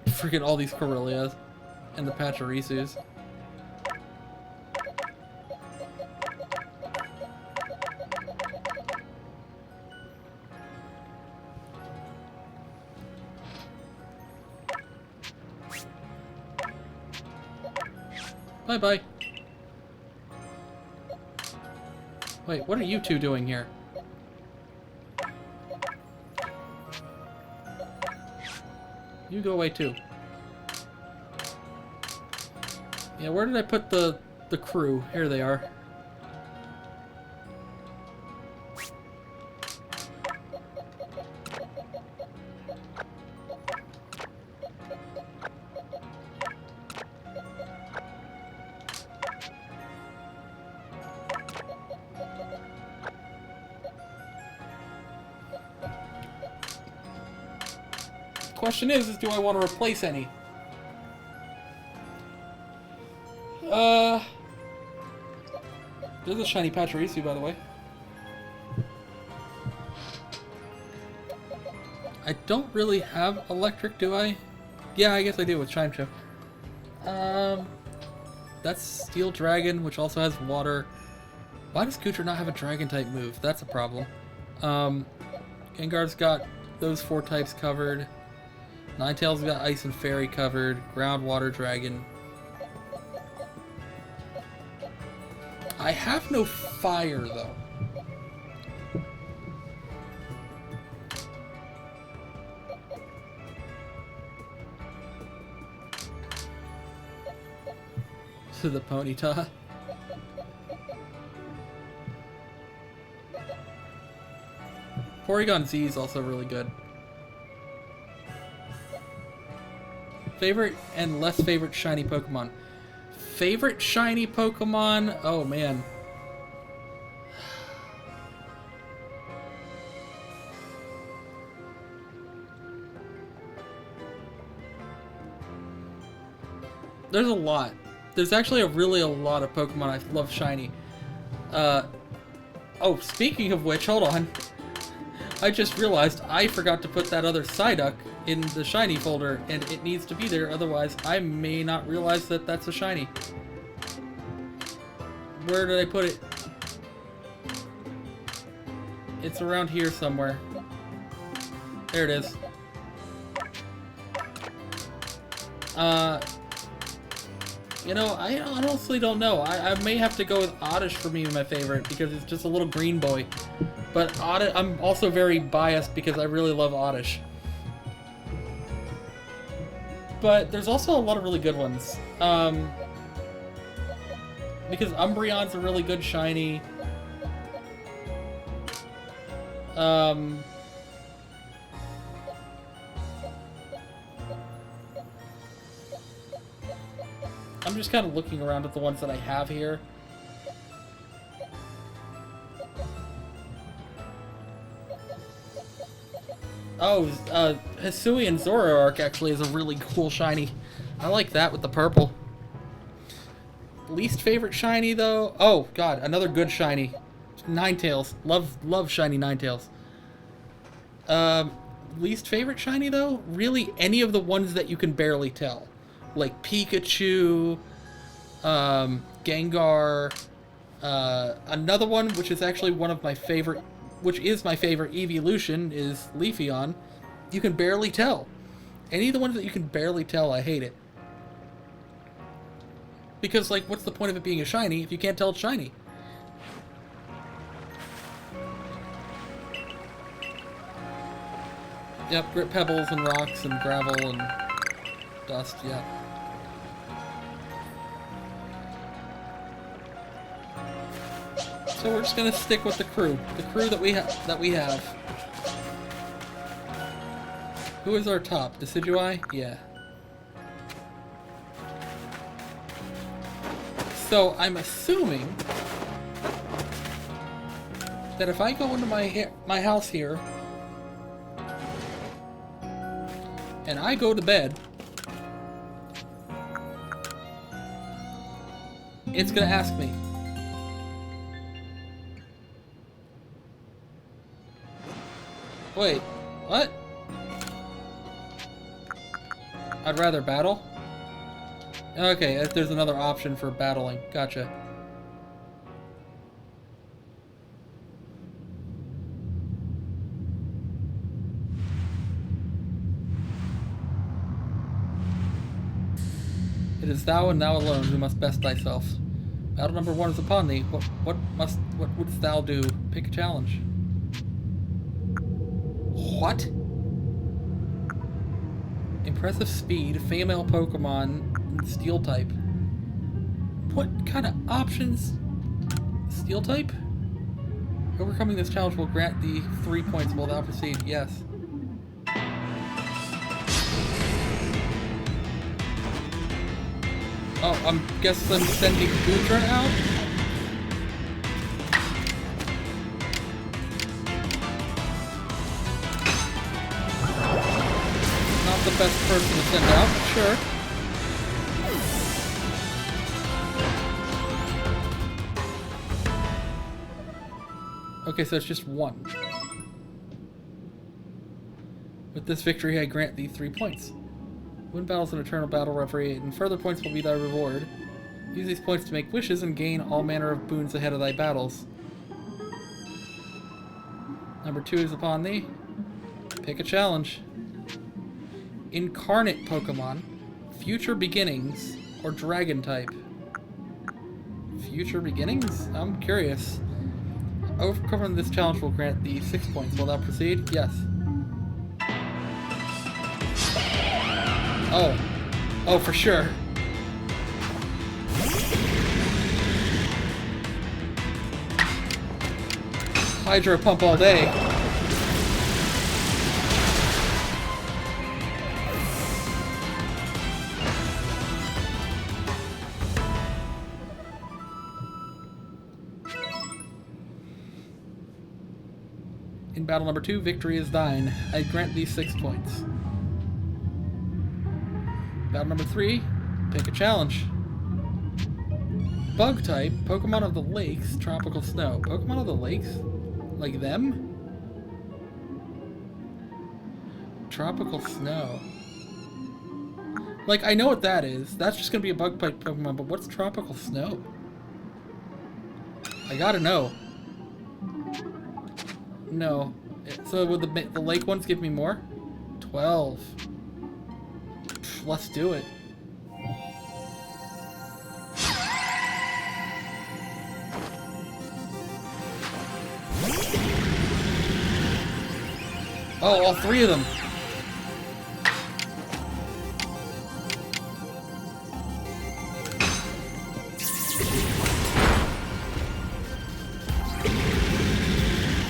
Freaking all these Corellias and the Pachirisus. Bye-bye. Wait, what are you two doing here? You go away too. Yeah, where did I put the crew? Here they are. Question is do I want to replace any? There's a shiny Pachirisu, by the way. I don't really have electric, do I? Yeah, I guess I do with Chime Chip. That's Steel Dragon, which also has water. Why does Kucher not have a Dragon-type move? That's a problem. Gengar's got those 4 types covered. Ninetales got Ice and Fairy covered. Ground, Water, Dragon. I have no fire, though. To the Ponyta. Porygon Z is also really good. Favorite and less favorite shiny Pokemon. Favorite shiny Pokemon? Oh man. There's a lot. There's actually really a lot of Pokemon I love shiny. Oh, speaking of which, hold on. I just realized I forgot to put that other Psyduck in the shiny folder, and it needs to be there, otherwise I may not realize that that's a shiny. Where did I put it? It's around here somewhere. There it is. You know, I honestly don't know. I may have to go with Oddish for me, my favorite, because it's just a little green boy. But Oddish, I'm also very biased because I really love Oddish. But there's also a lot of really good ones. Because Umbreon's a really good shiny. I'm just kind of looking around at the ones that I have here. Oh, Hisuian Zoroark actually is a really cool shiny. I like that with the purple. Least favorite shiny though? Oh god, another good shiny. Ninetales. Love shiny Ninetales. Least favorite shiny though? Really any of the ones that you can barely tell. Like Pikachu, Gengar, another one which is actually one of my favorite, which is my favorite evolution, is Leafeon. You can barely tell. Any of the ones that you can barely tell, I hate it. Because, like, what's the point of it being a shiny if you can't tell it's shiny? Yep, grit pebbles and rocks and gravel and dust, yeah. So we're just gonna stick with the crew that we have. Who is our top? Decidueye? Yeah. So I'm assuming that if I go into my house here and I go to bed, it's gonna ask me. Wait, what? I'd rather battle? Okay, there's another option for battling. Gotcha. It is thou and thou alone who must best thyself. Battle number 1 is upon thee. What wouldst thou do? Pick a challenge. What? Impressive speed, female Pokemon, and Steel type. What kind of options? Steel type? Overcoming this challenge will grant thee 3 points. Will thou proceed? Yes. Oh, I'm guessing I'm sending Goodra out? Not the best person to send out, but sure. Okay, so it's just 1. With this victory, I grant thee 3 points. Win battles an eternal battle referee, and further points will be thy reward. Use these points to make wishes and gain all manner of boons ahead of thy battles. Number 2 is upon thee. Pick a challenge. Incarnate Pokemon, Future Beginnings, or Dragon type. Future Beginnings? I'm curious. Overcoming this challenge will grant thee 6 points. Will thou proceed? Yes. Oh. Oh, for sure. Hydro Pump all day. In battle number 2, victory is thine. I grant thee 6 points. Battle number 3, pick a challenge. Bug type, Pokemon of the Lakes, Tropical Snow. Pokemon of the Lakes? Like them? Tropical Snow. Like, I know what that is. That's just gonna be a bug type Pokemon, but what's Tropical Snow? I gotta know. No. So would the lake ones give me more? 12. Let's do it. Oh, all 3 of them.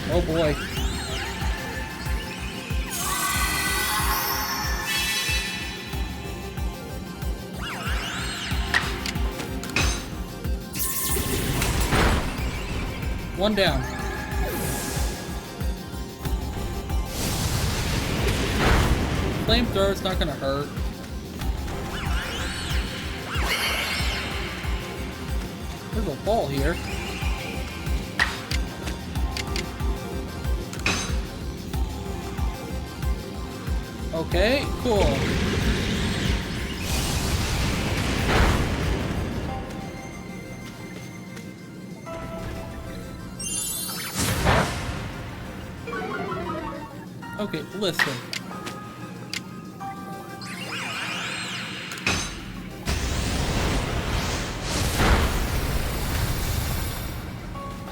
Oh boy. One down. Flamethrower's not gonna hurt. There's a ball here. Okay, cool. Okay, listen.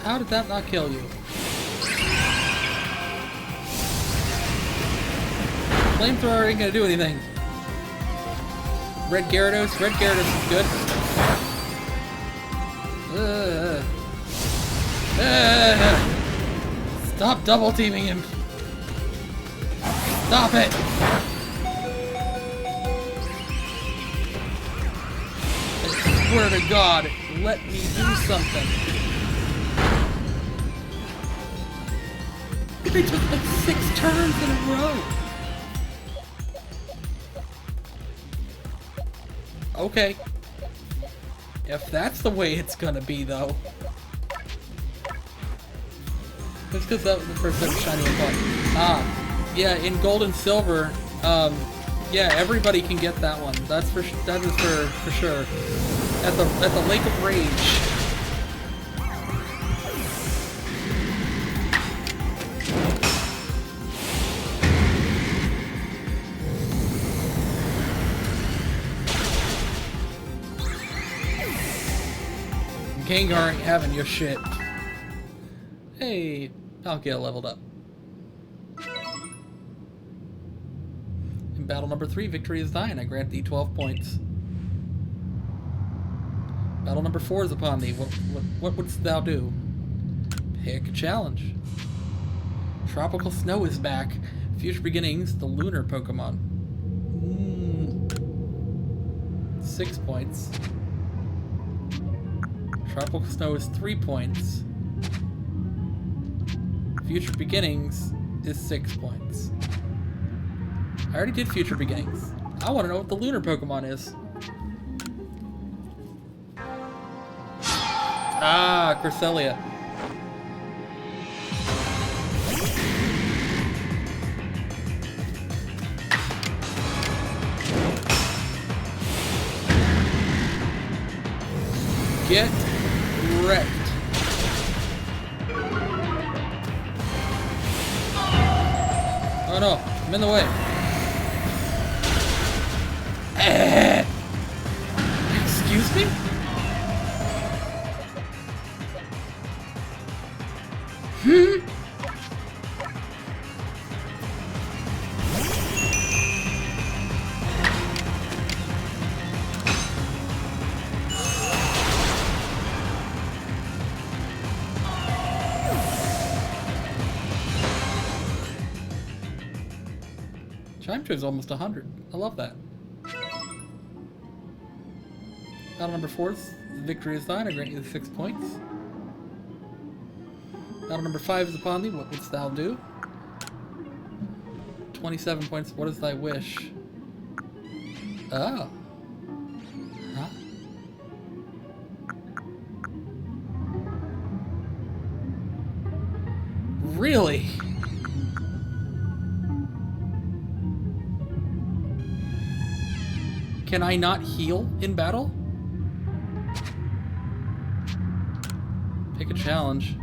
How did that not kill you? Flamethrower ain't gonna do anything. Red Gyarados? Red Gyarados is good. Stop double teaming him. Stop it! I swear to God, let me do something. They took like 6 turns in a row. Okay. If that's the way it's gonna be, though. Just because that was the first time shiny one. Ah, yeah, in gold and silver, yeah, everybody can get that one. That is for sure. At the Lake of Rage. Gengar ain't having your shit. Hey, Palkia leveled up. In battle number 3, victory is thine. I grant thee 12 points. Battle number 4 is upon thee. What wouldst thou do? Pick a challenge. Tropical Snow is back. Future Beginnings, the lunar Pokemon. 6 points. Tropical Snow is 3 points. Future Beginnings is 6 points. I already did Future Beginnings. I want to know what the lunar Pokemon is. Ah, Cresselia. Get wrecked. Oh no, I'm in the way. Excuse me? Chime is almost 100. I love that. Battle number 4, victory is thine. I grant you 6 points. Battle number 5 is upon thee. What wouldst thou do? 27 points. What is thy wish? Oh. Huh? Really? Can I not heal in battle? Pick a challenge.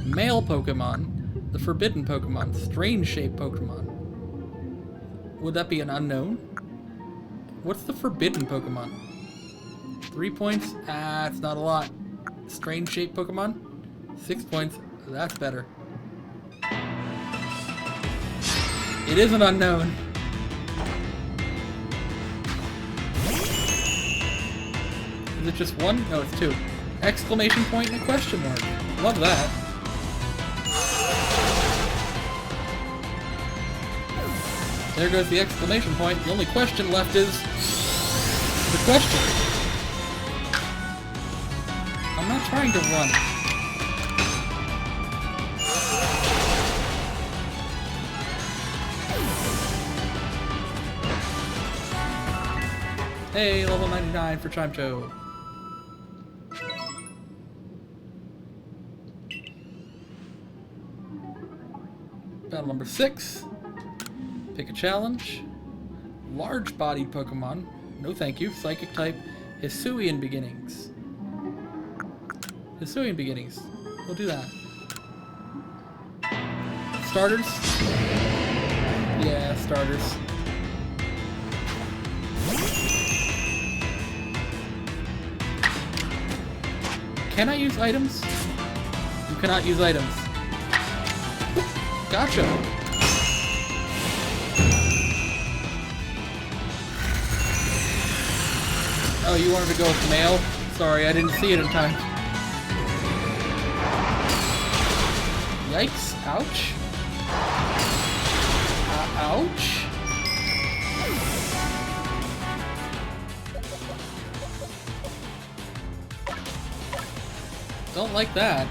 Male Pokemon. The forbidden Pokemon. Strange shaped Pokemon. Would that be an unknown? What's the forbidden Pokemon? 3 points? Ah, it's not a lot. Strange shaped Pokemon? 6 points. That's better. It is an unknown. Is it just one? No, it's 2. Exclamation point and a question mark. Love that. There goes the exclamation point. The only question left is the question. I'm not trying to run. Hey, level 99 for Chimecho. Battle number 6. Pick a challenge. Large-bodied Pokemon. No thank you. Psychic type. Hisuian Beginnings. Hisuian Beginnings. We'll do that. Starters? Yeah, starters. Can I use items? You cannot use items. Gotcha. Oh, you wanted to go with male? Sorry, I didn't see it in time. Yikes. Ouch. Ouch. Don't like that.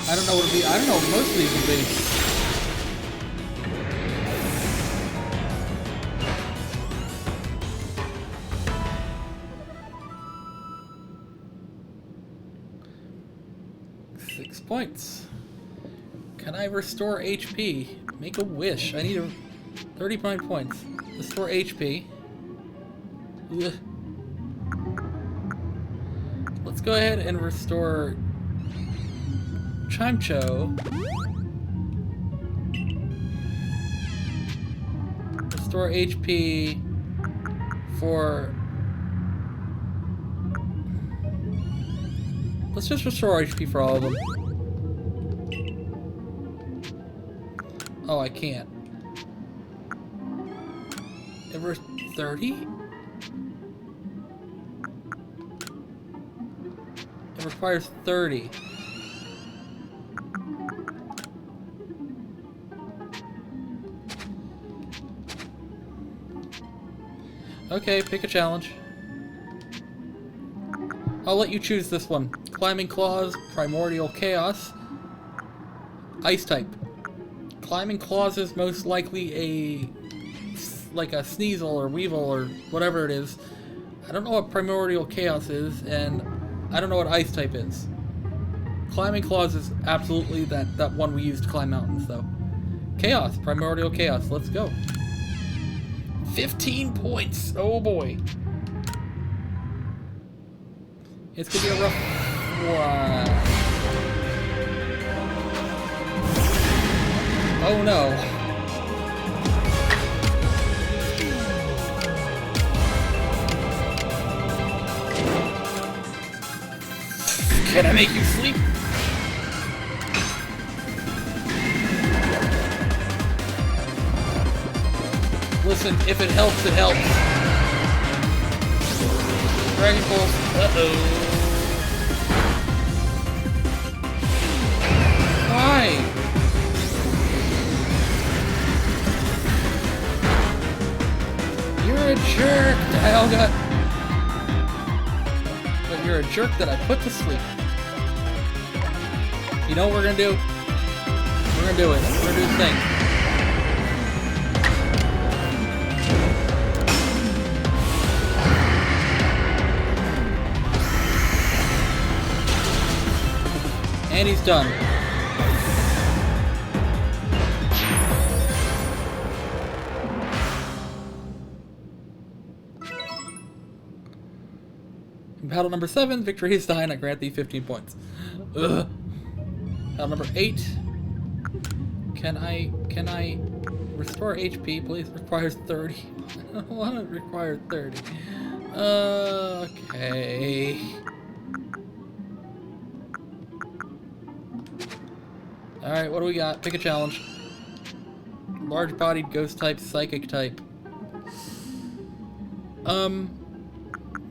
I don't know what it'll be. I don't know what most of these will be. Points. Can I restore HP? Make a wish. I need 39 points. Restore HP. Ugh. Let's go ahead and restore Chimcho. Restore HP for... Let's just restore HP for all of them. Oh, I can't. Ever 30? It requires 30. Okay, pick a challenge. I'll let you choose this one. Climbing Claws, Primordial Chaos, Ice type. Climbing Claws is most likely like a Sneasel or Weevil or whatever it is. I don't know what Primordial Chaos is, and I don't know what Ice type is. Climbing Claws is absolutely that one we use to climb mountains, though. Chaos, Primordial Chaos, let's go. 15 points! Oh boy. It's gonna be a rough one. Oh no. Can I make you sleep? Listen, if it helps, it helps. Dragon Pulse. Uh-oh. Why? You're a jerk, Dialga. But you're a jerk that I put to sleep. You know what we're gonna do? We're gonna do it. We're gonna do the thing. And he's done. In battle number 7, victory is dying. I grant thee 15 points. Ugh. Battle number 8. Can I restore HP, please? Requires 30. I don't want to require 30. Okay. Alright, what do we got? Pick a challenge. Large-bodied, ghost type, psychic type. We're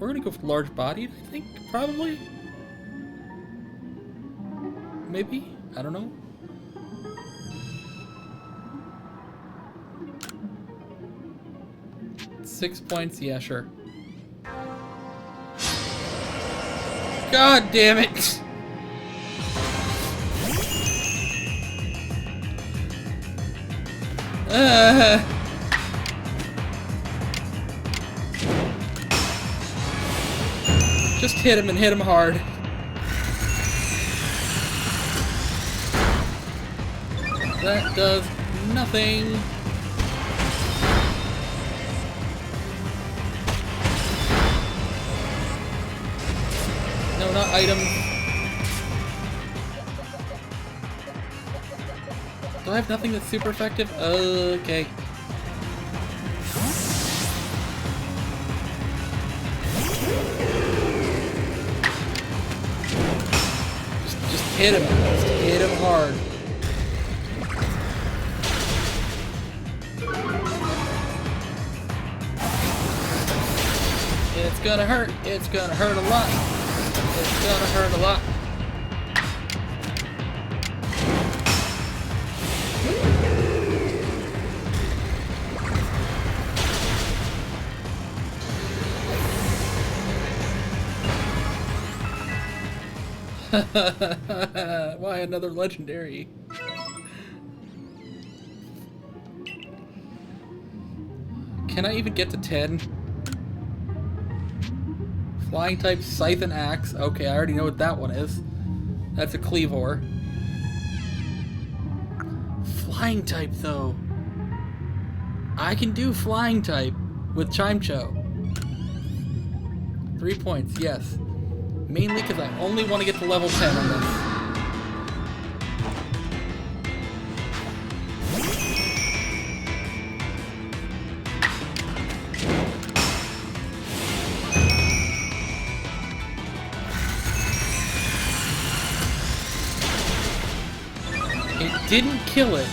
gonna go for large-bodied, I think, probably? Maybe? I don't know. Six points? Yeah, sure. God damn it! Just hit him and hit him hard. That does nothing. No, not items. Do I have nothing that's super effective? Okay. Just hit him. Just hit him hard. It's gonna hurt. It's gonna hurt a lot. It's gonna hurt a lot. Why another legendary? Can I even get to 10? Flying type, Scythe and Axe. Okay, I already know what that one is. That's a Cleavor. Flying type, though. I can do flying type with Chimecho. 3 points, yes. Mainly because I only want to get to level 10 on this. It didn't kill it.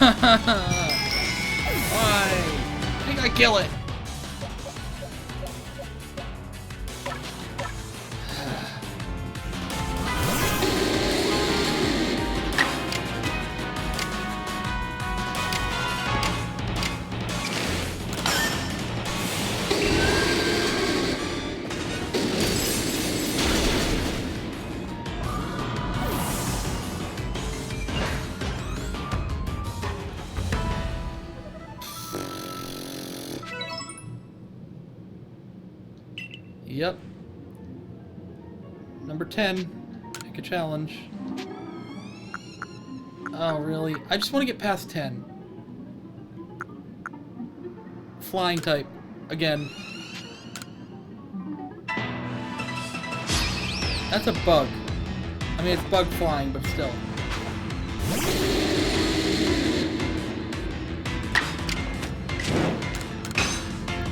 Why? I think I kill it. Yep. Number 10. Pick a challenge. Oh, really? I just want to get past 10. Flying type. Again. That's a bug. I mean, it's bug flying, but still.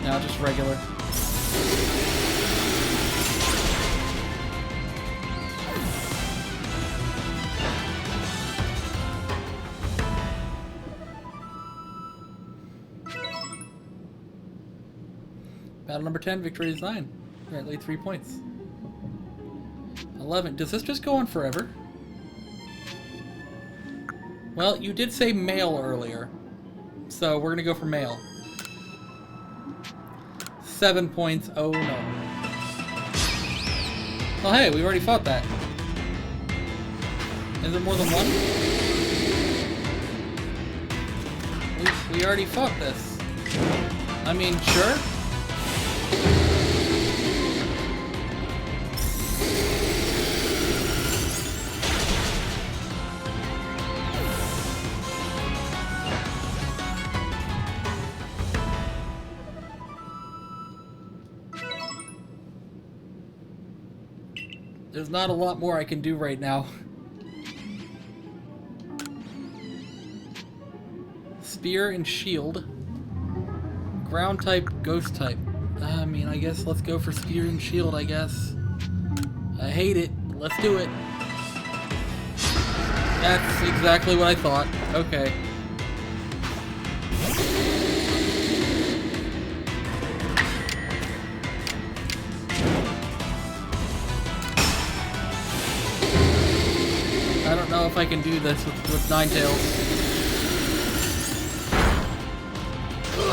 No, just regular. Battle number 10, victory is 9. Currently 3 points. 11. Does this just go on forever? Well, you did say male earlier. So we're gonna go for male. 7 points. Oh no. Oh hey, we've already fought that. Is there more than one? We already fought this. I mean, sure. There's not a lot more I can do right now. Spear and shield. Ground type, ghost type. I mean, I guess let's go for spear and shield, I guess. I hate it. Let's do it. That's exactly what I thought. Okay. I don't know if I can do this with Ninetales.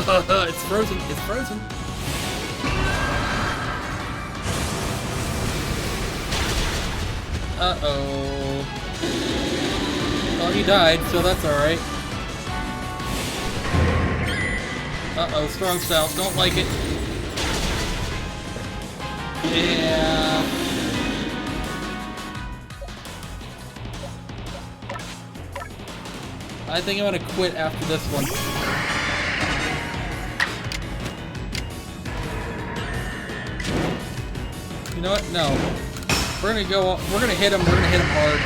It's frozen. It's frozen. Uh-oh. Well, he died, so that's alright. Uh-oh, strong style. Don't like it. Yeah. I think I'm gonna quit after this one. You know what? No. We're gonna go. We're gonna hit him. We're gonna hit him hard.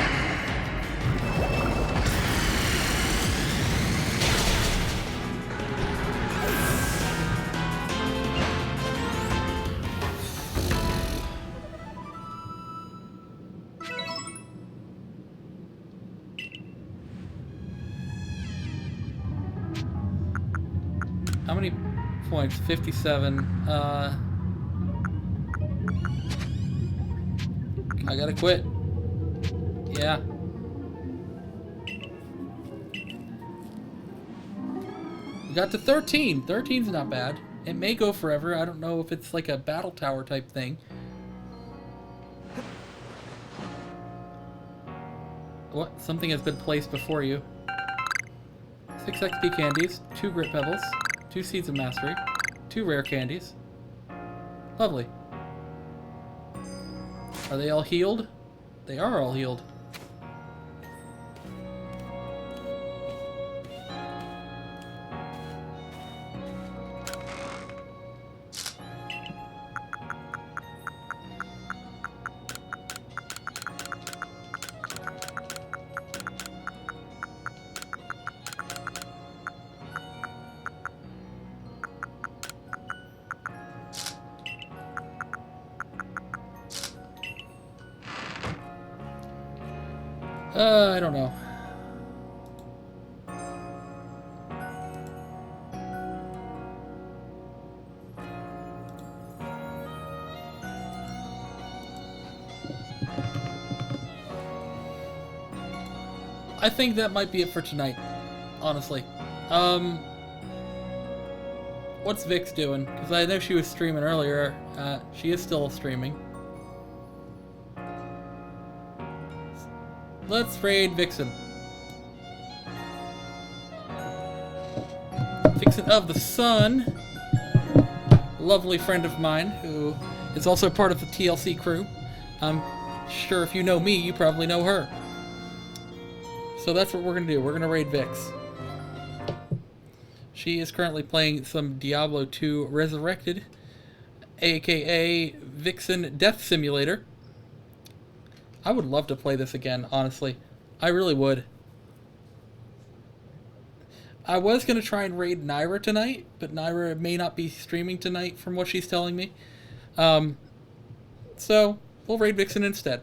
How many points? 57. I gotta quit. Yeah. We got to 13. 13's not bad. It may go forever. I don't know if it's like a battle tower type thing. What? Something has been placed before you. 6 XP candies, 2 grit pebbles, 2 seeds of mastery, 2 rare candies. Lovely. Are they all healed? They are all healed. I don't know. I think that might be it for tonight, honestly. What's Vix doing? Because I know she was streaming earlier. She is still streaming. Let's raid Vixen. Vixen of the Sun. Lovely friend of mine who is also part of the TLC crew. I'm sure if you know me, you probably know her. So that's what we're going to do. We're going to raid Vix. She is currently playing some Diablo 2 Resurrected, aka Vixen Death Simulator. I would love to play this again, honestly. I really would. I was going to try and raid Naira tonight, but Naira may not be streaming tonight from what she's telling me. So, we'll raid Vixen instead.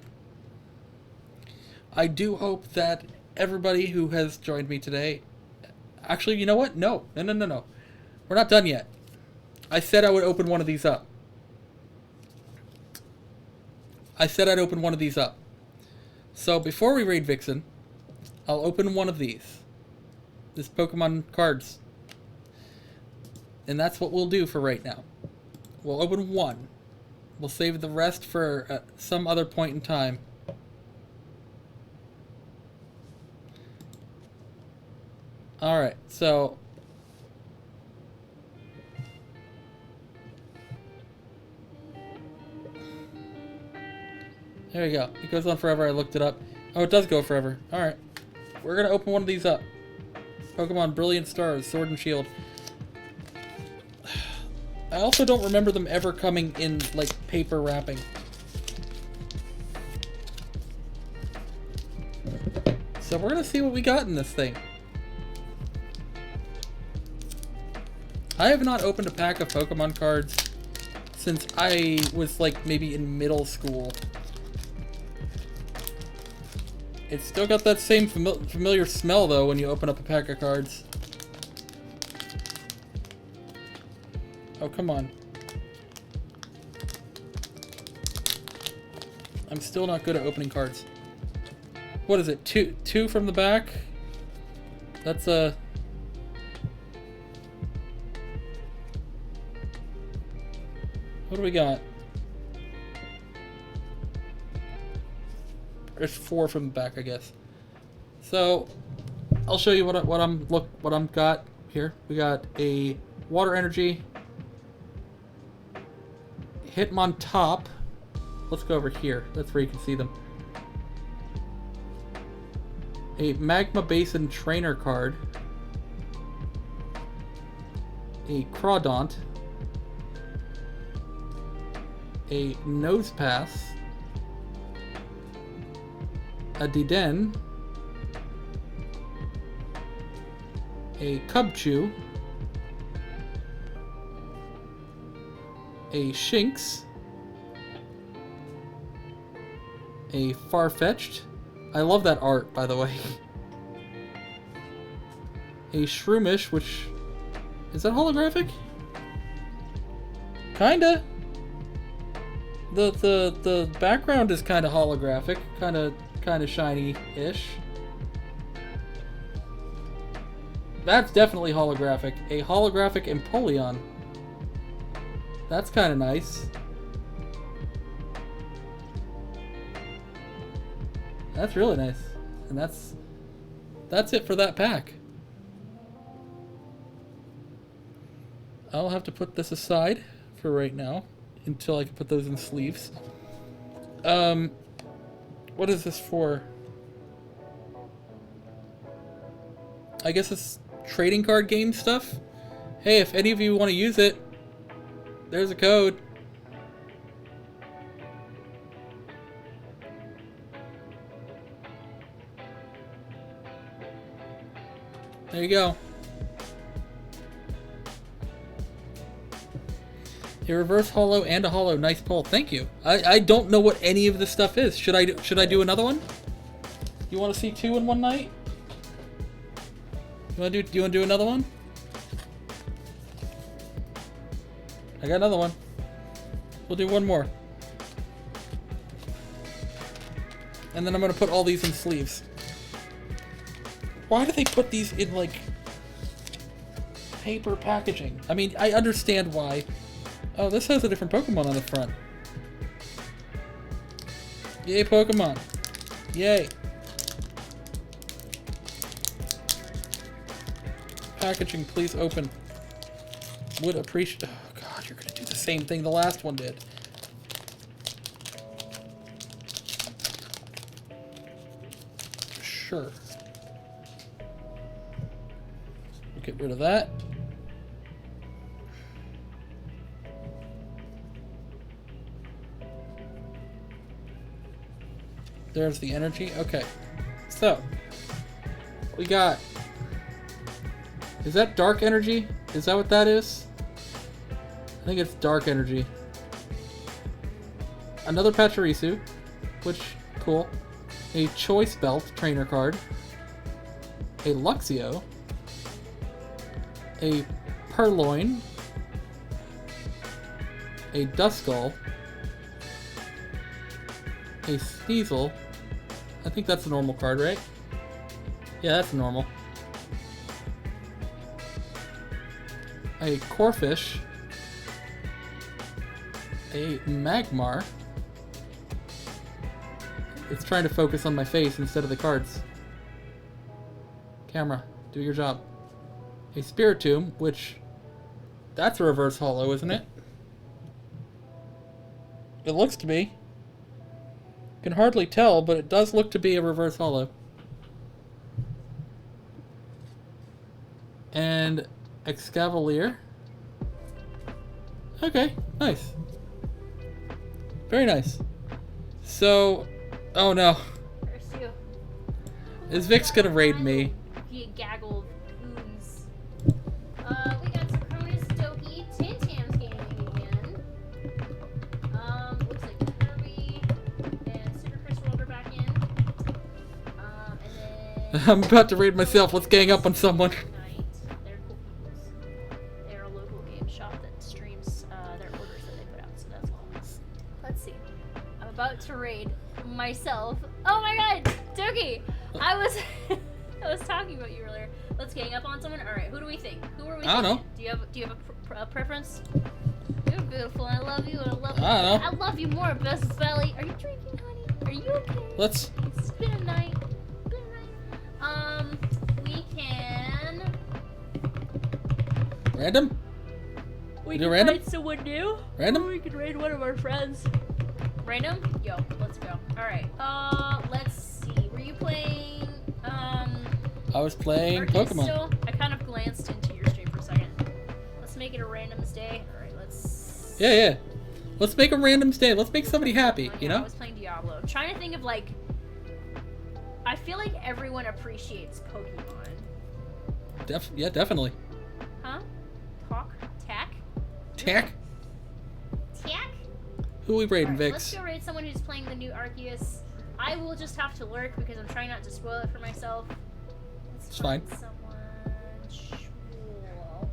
I do hope that everybody who has joined me today... Actually, you know what? No. No. We're not done yet. I said I would open one of these up. So before we raid Vixen, I'll open one of these. This Pokemon cards. And that's what we'll do for right now. We'll open one. We'll save the rest for some other point in time. Alright, so... There you go. It goes on forever. I looked it up. Oh, it does go forever. Alright. We're going to open one of these up. Pokemon Brilliant Stars, Sword and Shield. I also don't remember them ever coming in, like, paper wrapping. So we're going to see what we got in this thing. I have not opened a pack of Pokemon cards since I was, like, maybe in middle school. It's still got that same familiar smell, though, when you open up a pack of cards. Oh, come on. I'm still not good at opening cards. What is it? Two from the back? That's a... What do we got? There's 4 from the back, I guess. So, I'll show you what I'm got here. We got a Water Energy, Hitmontop. Let's go over here. That's where you can see them. A Magma Basin Trainer card, a Crawdaunt, a Nose Pass, a Diden, a Cubchoo, a Shinx, a Farfetch'd. I love that art, by the way. A Shroomish, which... Is that holographic? Kinda. The background is kinda holographic. Kinda shiny-ish. That's definitely holographic. A holographic Empoleon. That's kind of nice. That's really nice. And that's it for that pack. I'll have to put this aside for right now until I can put those in sleeves. What is this for? I guess it's trading card game stuff. Hey, if any of you want to use it, there's a code. There you go. A reverse holo and a holo. Nice pull. Thank you. I don't know what any of this stuff is. Should I do another one? You want to see 2 in one night? Do you want to do another one? I got another one. We'll do one more. And then I'm going to put all these in sleeves. Why do they put these in, like, paper packaging? I mean, I understand why. Oh, this has a different Pokemon on the front. Yay, Pokemon. Yay. Packaging, please open. Would appreciate... Oh, God, you're going to do the same thing the last one did. Sure. We'll get rid of that. There's the energy. Okay. So, we got... Is that dark energy? Is that what that is? I think it's dark energy. Another Pachirisu, which, cool. A Choice Belt trainer card. A Luxio. A Purloin. A Duskull. A Sneasel. I think that's a normal card, right? Yeah, that's normal. A Corphish. A Magmar. It's trying to focus on my face instead of the cards. Camera, do your job. A Spiritomb, which... That's a reverse holo, isn't it? It looks to be. Can hardly tell, but it does look to be a reverse holo. And Excavalier. Okay, nice. Very nice. So, oh no. Arceus. Is Vix gonna raid me? You gaggle of ooze. We got some Cronus, Doki, Tintam's gaming again. Looks like Kirby and Super Chris World are back in. And then I'm about to raid myself. Let's gang up on someone. Night. They're cool peoples. They're a local game shop that streams their orders that they put out, so that's all. Let's see. I'm about to raid myself. Oh my god, Doki! I was talking about you earlier. Let's gang up on someone. All right, who do we think? Who are we? I don't know. Do you have a preference? You're beautiful. And I love you. And I love you. I don't know. I love you more, Best Belly. Are you drinking, honey? Are you okay? Let's. It's been a night. We can. Random? We Do can random? raid someone new. Random? Or we can raid one of our friends. Random? Yo, let's go. Alright. Let's see. Were you playing I was playing Arceus Pokemon. still? I kind of glanced into your stream for a second. Let's make it a randoms day. Alright, let's Yeah. Let's make a random stay. Let's make somebody happy, you I know? was playing Diablo. I'm trying to think of like I feel like everyone appreciates Pokemon. Yeah, definitely. Huh? Talk? Tack? Tack? Tack? Who we raiding, Alright, Vix? let's go raid someone who's playing the new Arceus. I will just have to lurk because I'm trying not to spoil it for myself. Let's It's find fine. someone. Shmuel.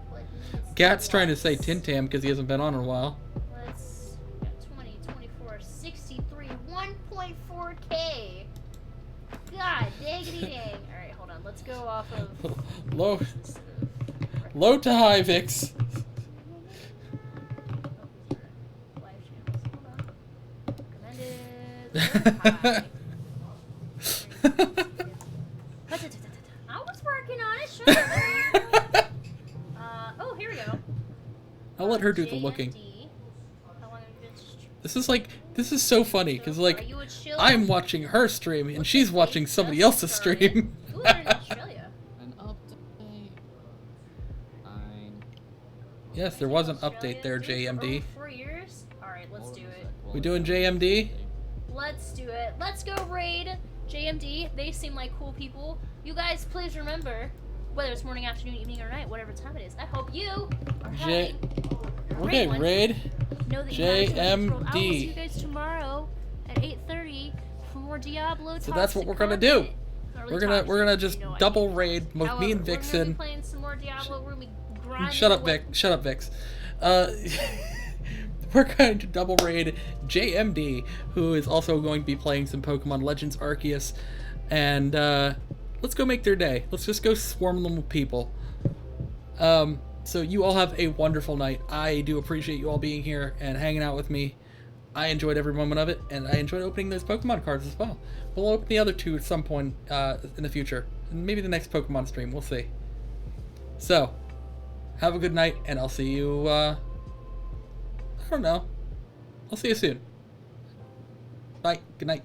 What needs Gat's trying to likes? say Tintam because he hasn't been on in a while. Let's got 20, 24, 63, 1.4k. God diggity dang. Alright, hold hold on. Let's go off of low to high, Vix. live channels. Hold on. Recommended. I was working on it. Shut up. Oh, here we go. I'll let her do the looking. JMD. How long have you been streaming? This is so funny because Are like you a chill? I'm watching her stream and she's watching somebody else's stream. Ooh, they're in Australia. An update. Fine. Yes, there was an Australia, update there, dude, for JMD. over 4 years. All right, let's do it. We doing JMD? Let's do it. Let's go raid JMD. They seem like cool people. You guys, please remember, whether it's morning, afternoon, evening, or night, whatever time it is, I hope you are J- having Okay, one. raid. Know that you have a terrific world. I will see JMD. you guys tomorrow at 8:30 for more Diablo. So that's what toxic we're gonna do. content. Not really We're gonna toxic, just you know what I double mean. raid both me However, and we're gonna be Vixen. playing some more Diablo. We're gonna be grinding Shut up, away. Vic. Shut up, Vix. We're going to double raid JMD, who is also going to be playing some Pokemon Legends Arceus, and let's go make their day. Let's just go swarm them with people. So you all have a wonderful night. I do appreciate you all being here and hanging out with me. I enjoyed every moment of it, and I enjoyed opening those Pokemon cards as well. We'll open the other two at some point in the future, and maybe the next Pokemon stream. We'll see. So, have a good night, and I'll see you. I don't know. I'll see you soon. Bye. Good night.